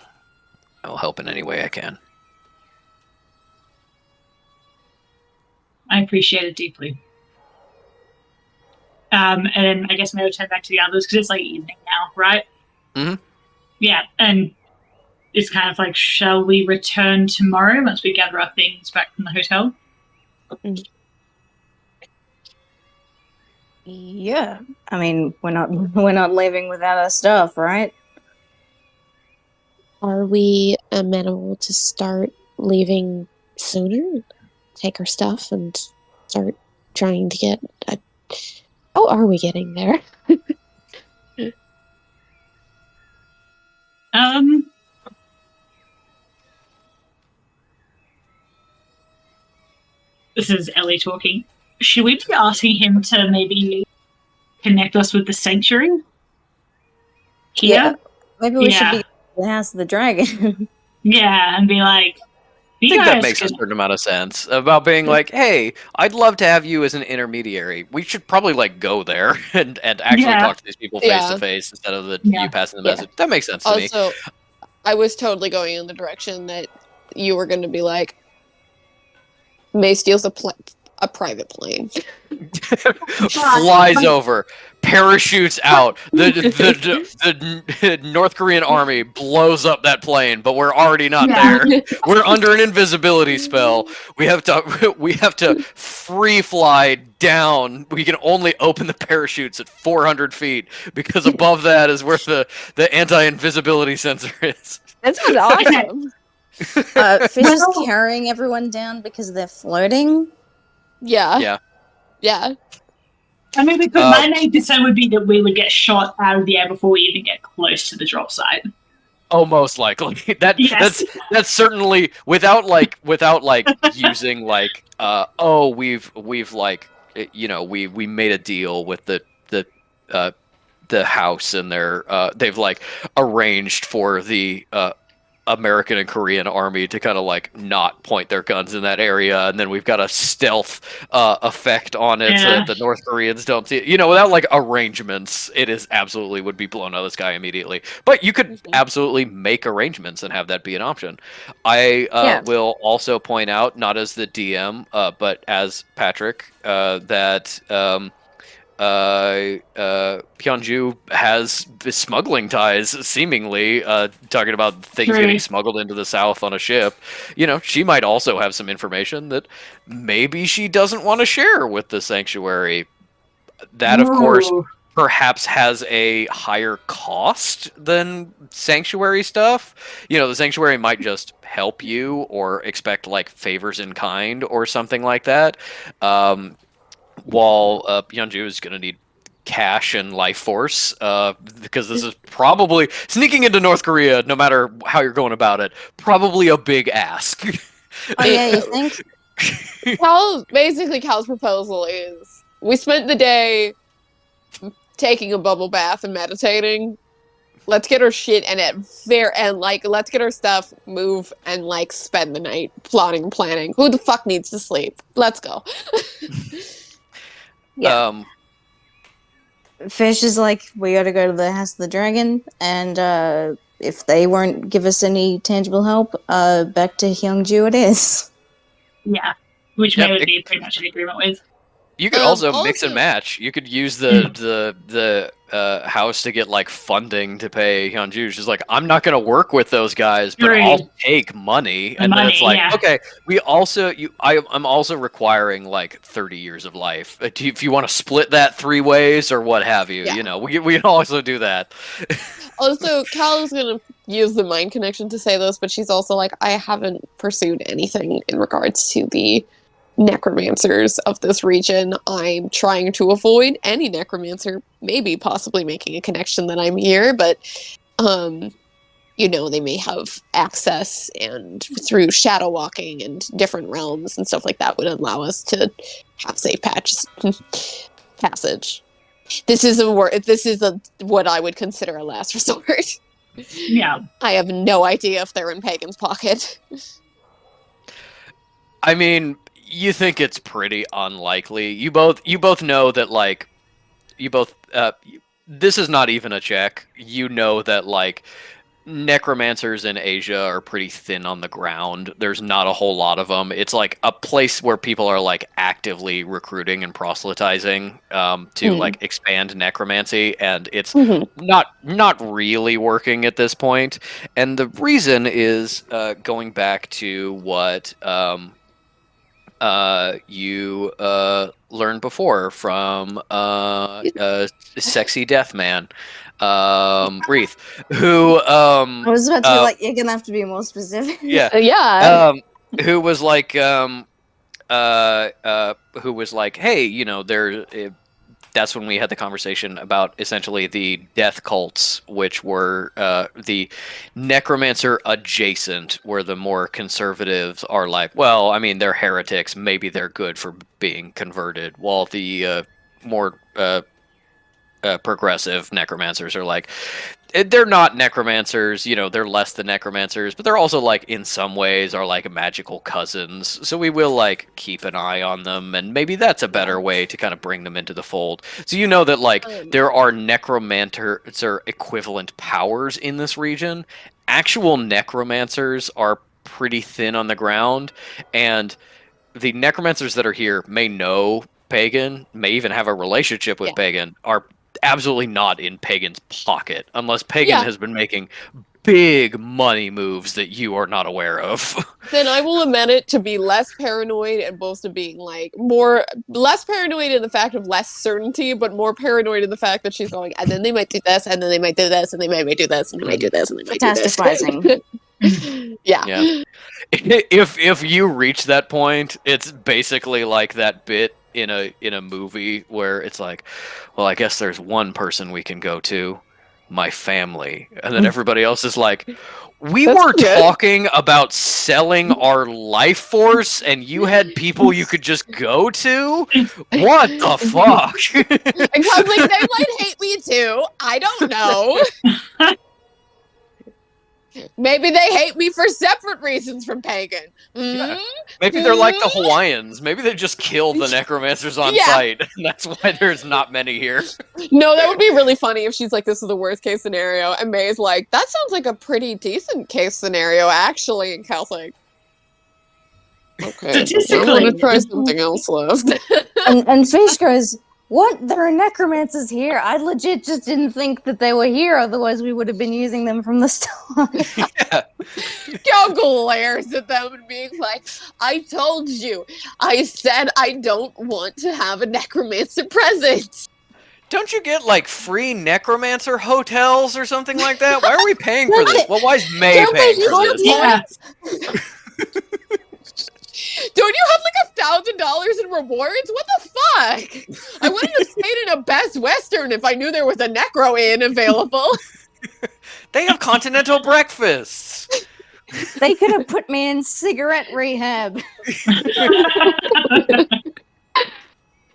[SPEAKER 3] I'll help in any way I can.
[SPEAKER 5] I appreciate it deeply. And then I guess maybe turn back to the others, because it's evening now, right?
[SPEAKER 3] Mm-hmm.
[SPEAKER 5] Yeah, and it's kind of shall we return tomorrow once we gather our things back from the hotel?
[SPEAKER 2] Yeah, I mean, we're not leaving without our stuff, right?
[SPEAKER 6] Are we amenable to start leaving sooner? Take our stuff and start trying to get how are we getting there?
[SPEAKER 5] This is Ellie talking. Should we be asking him to maybe connect us with the sanctuary? Here?
[SPEAKER 2] Yeah. Maybe we should be at the House of the Dragon.
[SPEAKER 5] Yeah, and be like,
[SPEAKER 3] I think that makes a certain amount of sense. About being hey, I'd love to have you as an intermediary. We should probably go there and actually talk to these people face to face instead of you passing the message. That makes sense to me.
[SPEAKER 1] Also, I was totally going in the direction that you were going to be May steals a private plane.
[SPEAKER 3] Flies over, parachutes out. The North Korean army blows up that plane, but we're already not there. We're under an invisibility spell. We have to free fly down. We can only open the parachutes at 400 feet because above that is where the anti-invisibility sensor is.
[SPEAKER 1] That sounds awesome.
[SPEAKER 2] Fish is carrying everyone down because they're floating.
[SPEAKER 1] Yeah.
[SPEAKER 5] I mean, because my main concern would be that we would get shot out of the air before we even get close to the drop site.
[SPEAKER 3] Oh, most likely. That's certainly without using we've like, you know, we made a deal with the house and they've like arranged for the American and Korean army to kind of like not point their guns in that area, and then we've got a stealth effect on it so that the North Koreans don't see it. You know, without like arrangements, it is absolutely would be blown out of the sky immediately. But you could absolutely make arrangements and have that be an option. I will also point out, not as the DM, but as Patrick, that Pyonju has smuggling ties, seemingly, talking about things getting smuggled into the south on a ship. You know, she might also have some information that maybe she doesn't want to share with the Sanctuary. That, of course, perhaps has a higher cost than Sanctuary stuff. You know, the Sanctuary might just help you or expect, like, favors in kind or something like that. While Pyonju is going to need cash and life force, because this is probably sneaking into North Korea, no matter how you're going about it, probably a big ask.
[SPEAKER 2] Oh yeah, you think?
[SPEAKER 1] Cal's proposal is we spent the day taking a bubble bath and meditating. Let's get our shit and let's get our stuff, move, and like spend the night plotting, planning. Who the fuck needs to sleep? Let's go.
[SPEAKER 2] Yeah. Fish is like, we gotta go to the House of the Dragon, and if they won't give us any tangible help, back to Hyungju it is.
[SPEAKER 5] Yeah, which May would be pretty much in agreement with.
[SPEAKER 3] You could also mix and match. You could use the house to get like funding to pay Hyunju. She's like, I'm not going to work with those guys, but I'll take money. And then it's like, okay, I'm also requiring like 30 years of life. If you want to split that 3 ways or what have you, you know, we can also do that.
[SPEAKER 1] Also, Cal is going to use the mind connection to say this, but she's also like, I haven't pursued anything in regards to the necromancers of this region. I'm trying to avoid any necromancer, maybe possibly making a connection that I'm here, but you know, they may have access and through shadow walking and different realms and stuff like that would allow us to have safe passage. This is what I would consider a last resort.
[SPEAKER 5] Yeah.
[SPEAKER 1] I have no idea if they're in Pagan's pocket.
[SPEAKER 3] I mean, you think it's pretty unlikely. You both know that, like, this is not even a check. You know that, like, necromancers in Asia are pretty thin on the ground. There's not a whole lot of them. It's like a place where people are like actively recruiting and proselytizing to like expand necromancy, and it's not really working at this point. And the reason is going back to what you learned before from Sexy Death Man, Wreath, who
[SPEAKER 2] I was about to be like, you're gonna have to be more specific.
[SPEAKER 3] Who was like hey, you know, that's when we had the conversation about essentially the death cults, which were the necromancer adjacent, where the more conservatives are like, well, I mean, they're heretics, maybe they're good for being converted, while the more progressive necromancers are like, they're not necromancers, you know, they're less than necromancers, but they're also like in some ways are like magical cousins, so we will like keep an eye on them, and maybe that's a better way to kind of bring them into the fold. So you know that like there are necromancer equivalent powers in this region. Actual necromancers are pretty thin on the ground, and the necromancers that are here may know Pagan, may even have a relationship with Pagan, are absolutely not in Pagan's pocket unless Pagan has been making big money moves that you are not aware of.
[SPEAKER 1] Then I will amend it to be less paranoid and both of being like less paranoid in the fact of less certainty, but more paranoid in the fact that she's going, and then they might do this, and then they might do this, and they might do this, and they might do this, and they might do this.
[SPEAKER 2] Catastrophizing.
[SPEAKER 1] Yeah.
[SPEAKER 3] If you reach that point, it's basically like that bit in a movie where it's like, well, I guess there's one person we can go to, my family, and then everybody else is like, we were talking about selling our life force and you had people you could just go to? What the fuck?
[SPEAKER 1] And I was like, they might hate me too. I don't know. Maybe they hate me for separate reasons from Pagan.
[SPEAKER 3] Yeah. Maybe they're like the Hawaiians. Maybe they just kill the necromancers on site. And that's why there's not many here.
[SPEAKER 1] No, that would be really funny if she's like, this is the worst case scenario. And May's like, that sounds like a pretty decent case scenario, actually. And Cal's like, okay, I'm going to try something else left.
[SPEAKER 2] and Fish goes, what? There are necromancers here. I legit just didn't think that they were here. Otherwise, we would have been using them from the start.
[SPEAKER 1] Cal glares at them and being like, I told you. I said I don't want to have a necromancer present.
[SPEAKER 3] Don't you get like free necromancer hotels or something like that? Why are we paying for this? Well, why is May paying for this?
[SPEAKER 1] Yeah. Don't you have like $1,000 in rewards? What the fuck? I wouldn't have stayed in a Best Western if I knew there was a Necro Inn available.
[SPEAKER 3] They have continental breakfasts.
[SPEAKER 2] They could have put me in cigarette rehab.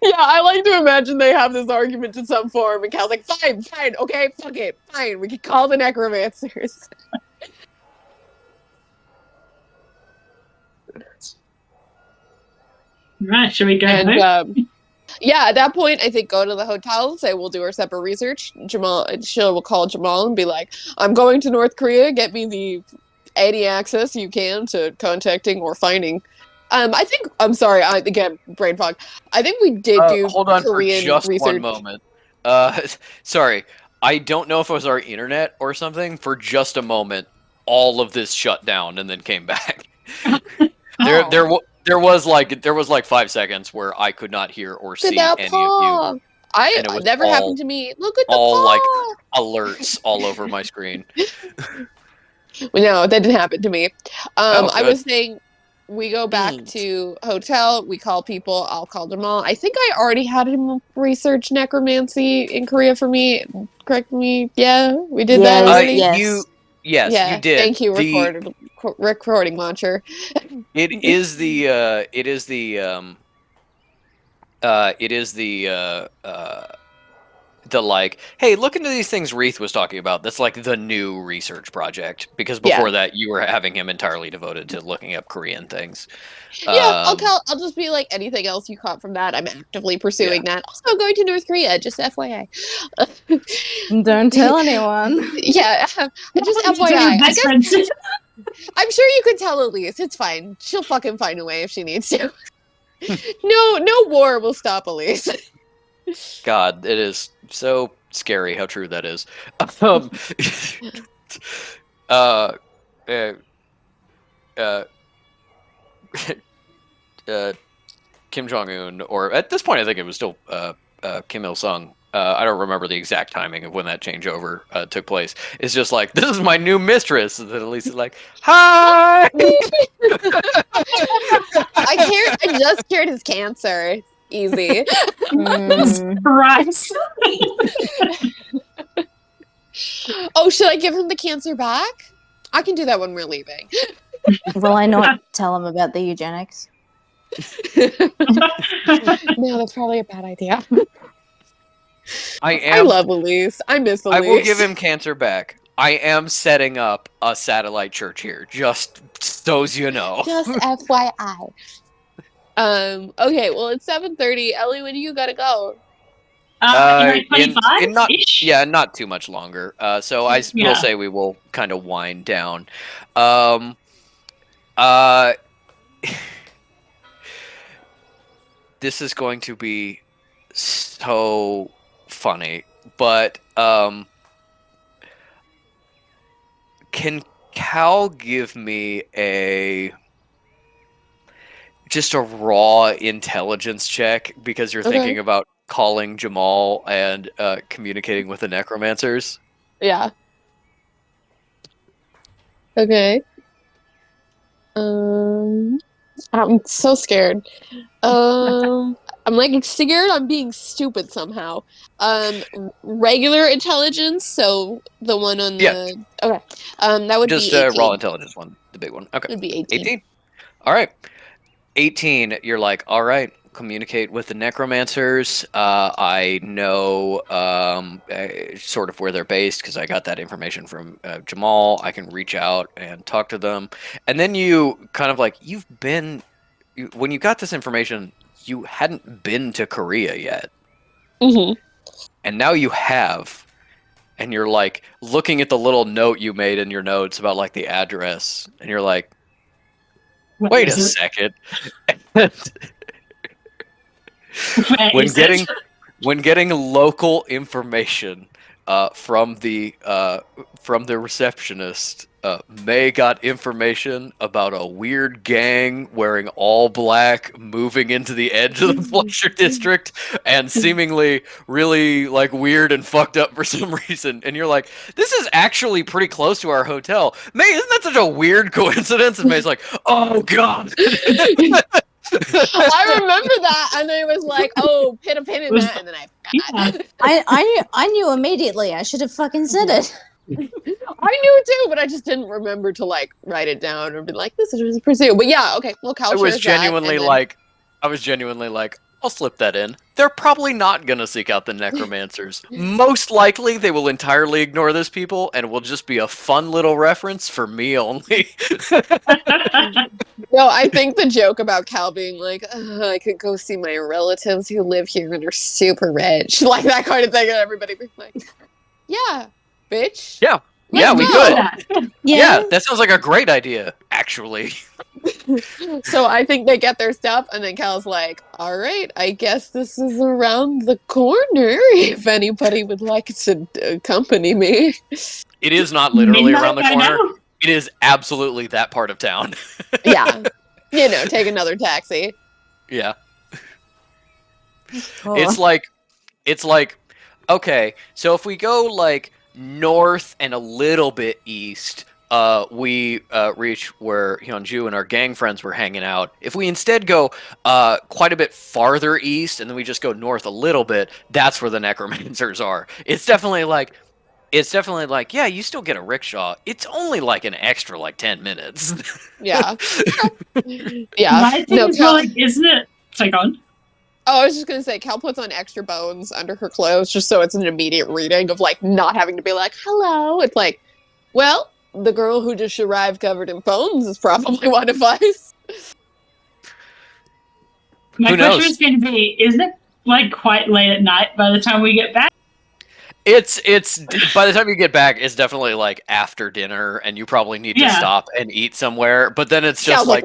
[SPEAKER 1] Yeah, I like to imagine they have this argument to some form, and Cal's like, fine, okay, fuck it, fine, we can call the necromancers.
[SPEAKER 5] Right, should we go?
[SPEAKER 1] And, yeah, at that point, I think go to the hotel, say we'll do our separate research. Sheila will call Jamal and be like, I'm going to North Korea, get me the any access you can to contacting or finding. I'm sorry, again, brain fog. I think we did do
[SPEAKER 3] hold on
[SPEAKER 1] Korean
[SPEAKER 3] for just
[SPEAKER 1] research.
[SPEAKER 3] one moment. Sorry, I don't know if it was our internet or something. For just a moment, all of this shut down and then came back. There was like 5 seconds where I could not hear or see any of you.
[SPEAKER 1] It never happened to me. Look at the
[SPEAKER 3] all
[SPEAKER 1] paw.
[SPEAKER 3] like alerts all over my screen.
[SPEAKER 1] Well, no, that didn't happen to me.
[SPEAKER 3] Oh,
[SPEAKER 1] I was saying we go back to hotel. We call people. I'll call Jamal. I think I already had him research necromancy in Korea for me. Correct me. Yeah, we did that already.
[SPEAKER 3] Yes, you did.
[SPEAKER 1] Thank you, recording launcher.
[SPEAKER 3] It is the like, hey, look into these things Reith was talking about. That's like the new research project, because before that you were having him entirely devoted to looking up Korean things.
[SPEAKER 1] Yeah, I'll just be like, anything else you caught from that, I'm actively pursuing that. Also, I'm going to North Korea, just FYI.
[SPEAKER 2] Don't tell anyone.
[SPEAKER 1] Yeah, just FYI. I'm sure you could tell Elise. It's fine. She'll fucking find a way if she needs to. No war will stop Elise.
[SPEAKER 3] God, it is so scary how true that is. Kim Jong-un, or at this point I think it was still Kim Il-sung. I don't remember the exact timing of when that changeover took place. It's just like, this is my new mistress. And then Elise is like, hi!
[SPEAKER 1] I just cured his cancer. Easy.
[SPEAKER 5] Christ.
[SPEAKER 1] Oh, should I give him the cancer back? I can do that when we're leaving.
[SPEAKER 2] Will I not tell him about the eugenics?
[SPEAKER 1] No, that's probably a bad idea.
[SPEAKER 3] I
[SPEAKER 1] love Elise. I miss Elise.
[SPEAKER 3] I will give him cancer back. I am setting up a satellite church here, just so you know.
[SPEAKER 1] Just FYI. Okay, well, it's 7:30. Ellie, when do you gotta go?
[SPEAKER 5] Like 25?
[SPEAKER 3] Not too much longer. So I will say we will kind of wind down. this is going to be so funny, but can Cal give me just a raw intelligence check, because you're thinking about calling Jamal and communicating with the necromancers?
[SPEAKER 1] Yeah. Okay. I'm so scared. I'm like scared I'm being stupid somehow. Regular intelligence, so the one on the okay. That would
[SPEAKER 3] just
[SPEAKER 1] be 18.
[SPEAKER 3] Raw intelligence one, the big one. Okay.
[SPEAKER 1] It would be 18.
[SPEAKER 3] 18. All right. 18, you're like, all right, communicate with the necromancers. I know sort of where they're based because I got that information from Jamal. I can reach out and talk to them. And then you kind of like, when you got this information, you hadn't been to Korea yet.
[SPEAKER 1] Mm-hmm.
[SPEAKER 3] And now you have. And you're like looking at the little note you made in your notes about like the address. And you're like, wait a second. When getting local information from the receptionist, May got information about a weird gang wearing all black moving into the edge of the Flusher district and seemingly really like weird and fucked up for some reason. And you're like, this is actually pretty close to our hotel. May, isn't that such a weird coincidence? And May's like, oh god.
[SPEAKER 1] I remember that, and I was like, "Oh, put a pin in that," and then I forgot.
[SPEAKER 2] I knew immediately. I should have fucking said it.
[SPEAKER 1] I knew it too, but I just didn't remember to like write it down or be like, "This is pursue." But yeah, okay. Well, Cal
[SPEAKER 3] I was genuinely like, I'll slip that in. They're probably not gonna seek out the necromancers. Most likely, they will entirely ignore those people, and it will just be a fun little reference for me only.
[SPEAKER 1] No, I think the joke about Cal being like, I could go see my relatives who live here and are super rich, like that kind of thing, and everybody being like, yeah, bitch.
[SPEAKER 3] Yeah.
[SPEAKER 1] Let's
[SPEAKER 3] we
[SPEAKER 1] go.
[SPEAKER 3] could. Yeah, that sounds like a great idea, actually.
[SPEAKER 1] So I think they get their stuff, and then Cal's like, all right, I guess this is around the corner if anybody would like to accompany me.
[SPEAKER 3] It is not literally around the corner. It is absolutely that part of town.
[SPEAKER 1] Yeah. Take another taxi.
[SPEAKER 3] Yeah.
[SPEAKER 2] Oh.
[SPEAKER 3] It's like, okay, so if we go like north and a little bit east, we reach where Hyunju and our gang friends were hanging out. If we instead go quite a bit farther east and then we just go north a little bit, that's where the necromancers are. It's definitely like, yeah, you still get a rickshaw. It's only like an extra like 10 minutes.
[SPEAKER 1] Yeah. Yeah.
[SPEAKER 5] My thing is, isn't it? It's on.
[SPEAKER 1] Oh, I was just gonna say, Cal puts on extra bones under her clothes just so it's an immediate reading of like not having to be like, hello. It's like, well, the girl who just arrived covered in bones is probably one of us.
[SPEAKER 5] My question is going to be, isn't it like quite late at night by the time we get back?
[SPEAKER 3] It's by the time you get back, it's definitely like after dinner, and you probably need to stop and eat somewhere. But then it's just
[SPEAKER 1] Cal's
[SPEAKER 3] like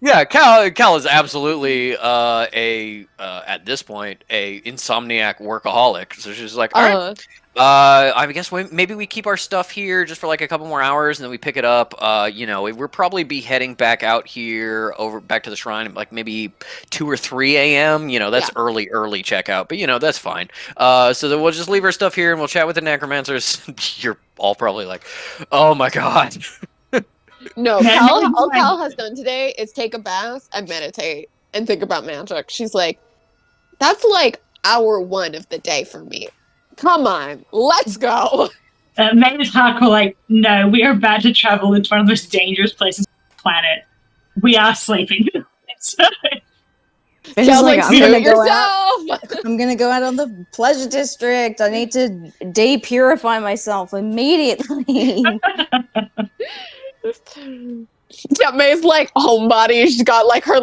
[SPEAKER 3] yeah, Cal is absolutely at this point a insomniac workaholic. So she's like, all right. I guess maybe we keep our stuff here just for like a couple more hours, and then we pick it up. We'll probably be heading back out here back to the shrine like maybe 2 or 3 a.m. That's early checkout, but that's fine. So then we'll just leave our stuff here and we'll chat with the necromancers. You're all probably like, oh my god.
[SPEAKER 1] No, all Cal has done today is take a bath and meditate and think about magic. She's like, that's like hour 1 of the day for me. Come on, let's go.
[SPEAKER 5] May's hardcore like, no, we are about to travel into one of the most dangerous places on the planet. We are sleeping.
[SPEAKER 2] Like, I'm gonna go out on the pleasure district. I need to de-purify myself immediately.
[SPEAKER 1] Yeah, May's like homebody. She's got like her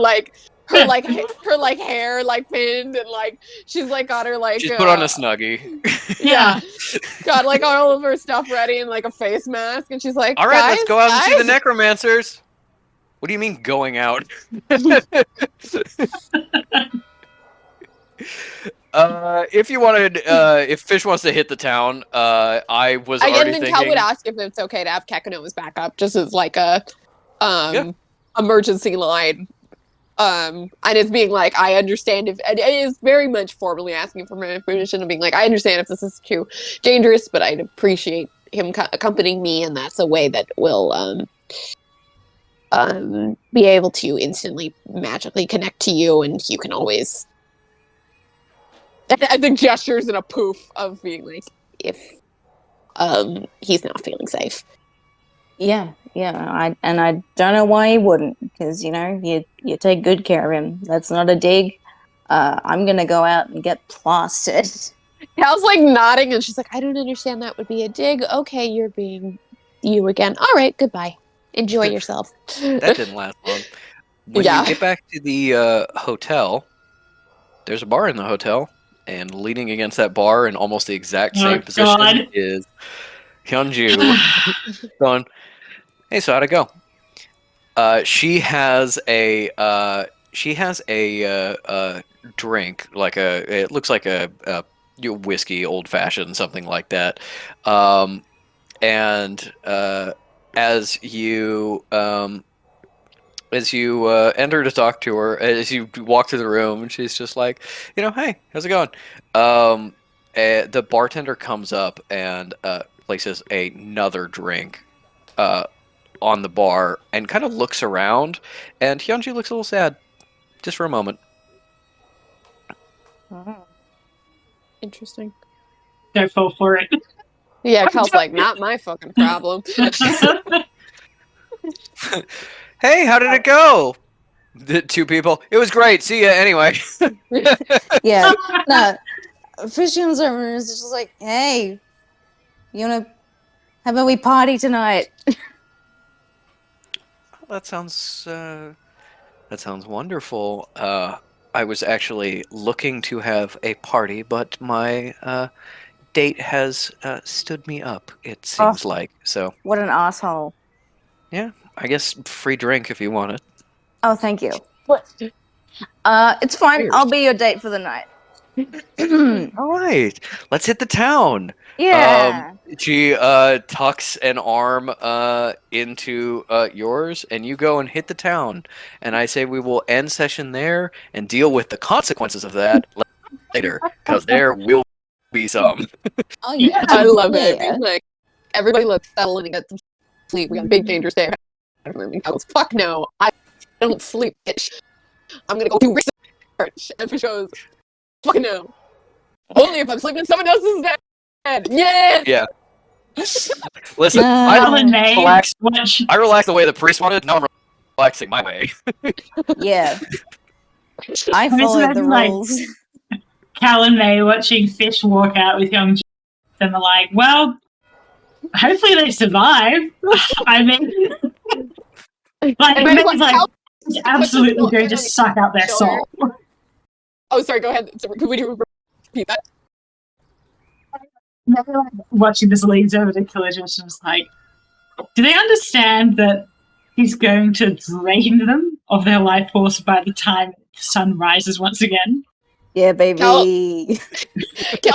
[SPEAKER 1] hair like pinned, and like she's like got her like
[SPEAKER 3] she's put on a Snuggie.
[SPEAKER 1] Yeah, got like all of her stuff ready and like a face mask, and she's like,
[SPEAKER 3] all right, let's go out and see the necromancers. What do you mean going out? If you wanted, if Fish wants to hit the town, I was
[SPEAKER 1] Again,
[SPEAKER 3] already
[SPEAKER 1] then
[SPEAKER 3] thinking.
[SPEAKER 1] Cal would ask if it's okay to have Kekano as backup, just as like a
[SPEAKER 3] Yeah.
[SPEAKER 1] emergency line. And it's being like, I understand if and it is very much formally asking for my permission and being like, I understand if this is too dangerous, but I'd appreciate him accompanying me, and that's a way that will be able to instantly magically connect to you, and you can always. I think gestures and a poof of being like, if he's not feeling safe.
[SPEAKER 2] Yeah. I don't know why he wouldn't, because you take good care of him. That's not a dig. I'm gonna go out and get plastered.
[SPEAKER 1] Cal's like nodding, and she's like, I don't understand. That would be a dig. Okay, you're being you again. All right, goodbye. Enjoy yourself.
[SPEAKER 3] That didn't last long. When
[SPEAKER 1] Yeah.
[SPEAKER 3] you get back to the hotel, there's a bar in the hotel, and leaning against that bar in almost the exact same position
[SPEAKER 5] God.
[SPEAKER 3] is Hyunju going, "Hey, so how'd it go?" She has a drink, like it looks like a whiskey, old fashioned, something like that. And as you enter to talk to her, as you walk through the room, she's just like, hey, how's it going? The bartender comes up and places another drink on the bar and kind of looks around, and Hyunji looks a little sad, just for a moment.
[SPEAKER 1] Interesting.
[SPEAKER 5] Don't fall for it.
[SPEAKER 1] Yeah, Cal's like, not my fucking problem.
[SPEAKER 3] Hey, how did it go? The two people. It was great. See ya anyway.
[SPEAKER 2] Yeah. No. Fish comes over and is just like, hey, how about we party tonight?
[SPEAKER 3] That sounds wonderful. I was actually looking to have a party, but my date has stood me up, it seems like. So,
[SPEAKER 2] What an asshole.
[SPEAKER 3] yeah, I guess free drink if you want it.
[SPEAKER 2] Oh, thank you. It's fine.
[SPEAKER 3] Cheers.
[SPEAKER 2] I'll be your date for the night.
[SPEAKER 3] All right, let's hit the town.
[SPEAKER 2] Yeah.
[SPEAKER 3] She tucks an arm into yours, and you go and hit the town. And I say we will end session there and deal with the consequences of that later, because there will be some.
[SPEAKER 2] Oh yeah.
[SPEAKER 1] I love it.
[SPEAKER 2] Yeah.
[SPEAKER 1] Being like, everybody let's settle in and get some sleep. We got a big dangerous day. And Cal's, fuck no, I don't sleep, bitch. I'm gonna go do research. And Fish goes, fucking no. Only if I'm sleeping in someone else's bed. Yeah.
[SPEAKER 3] Yeah. Listen,
[SPEAKER 5] Alan May,
[SPEAKER 3] relaxed.
[SPEAKER 5] watch.
[SPEAKER 3] I relaxed the way the priest wanted. Now I'm relaxing my way.
[SPEAKER 2] Yeah. I
[SPEAKER 5] just
[SPEAKER 2] followed the
[SPEAKER 5] imagine, like,
[SPEAKER 2] rules.
[SPEAKER 5] Cal and May watching Fish walk out with young and they're like, well, hopefully they survive. I mean, like,
[SPEAKER 1] And
[SPEAKER 5] May's
[SPEAKER 1] like,
[SPEAKER 5] like,
[SPEAKER 1] Cal-
[SPEAKER 5] absolutely going to suck out their soul.
[SPEAKER 1] Oh, sorry, go ahead. So, could we repeat that?
[SPEAKER 5] Maybe, like, watching this leads over to Collision, she's like, do they understand that he's going to drain them of their life force by the time the sun rises once again?
[SPEAKER 2] Yeah, baby.
[SPEAKER 1] Cal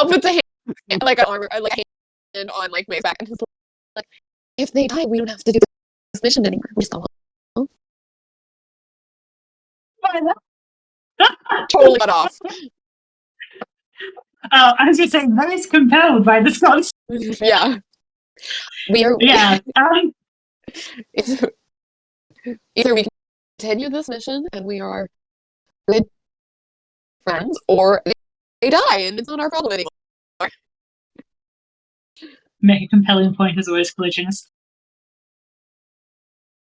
[SPEAKER 1] puts a hand, like an arm, like a hand on like May's back, and he's like, if they die, we don't have to do this mission anymore. We just go home. Totally cut off.
[SPEAKER 5] Oh, I was going to say, May's compelled by this concept.
[SPEAKER 1] Yeah. We are.
[SPEAKER 5] Yeah.
[SPEAKER 1] Either we continue this mission and we are good friends, or they die and it's not our problem anymore.
[SPEAKER 5] Make a compelling point as always, Collisionist.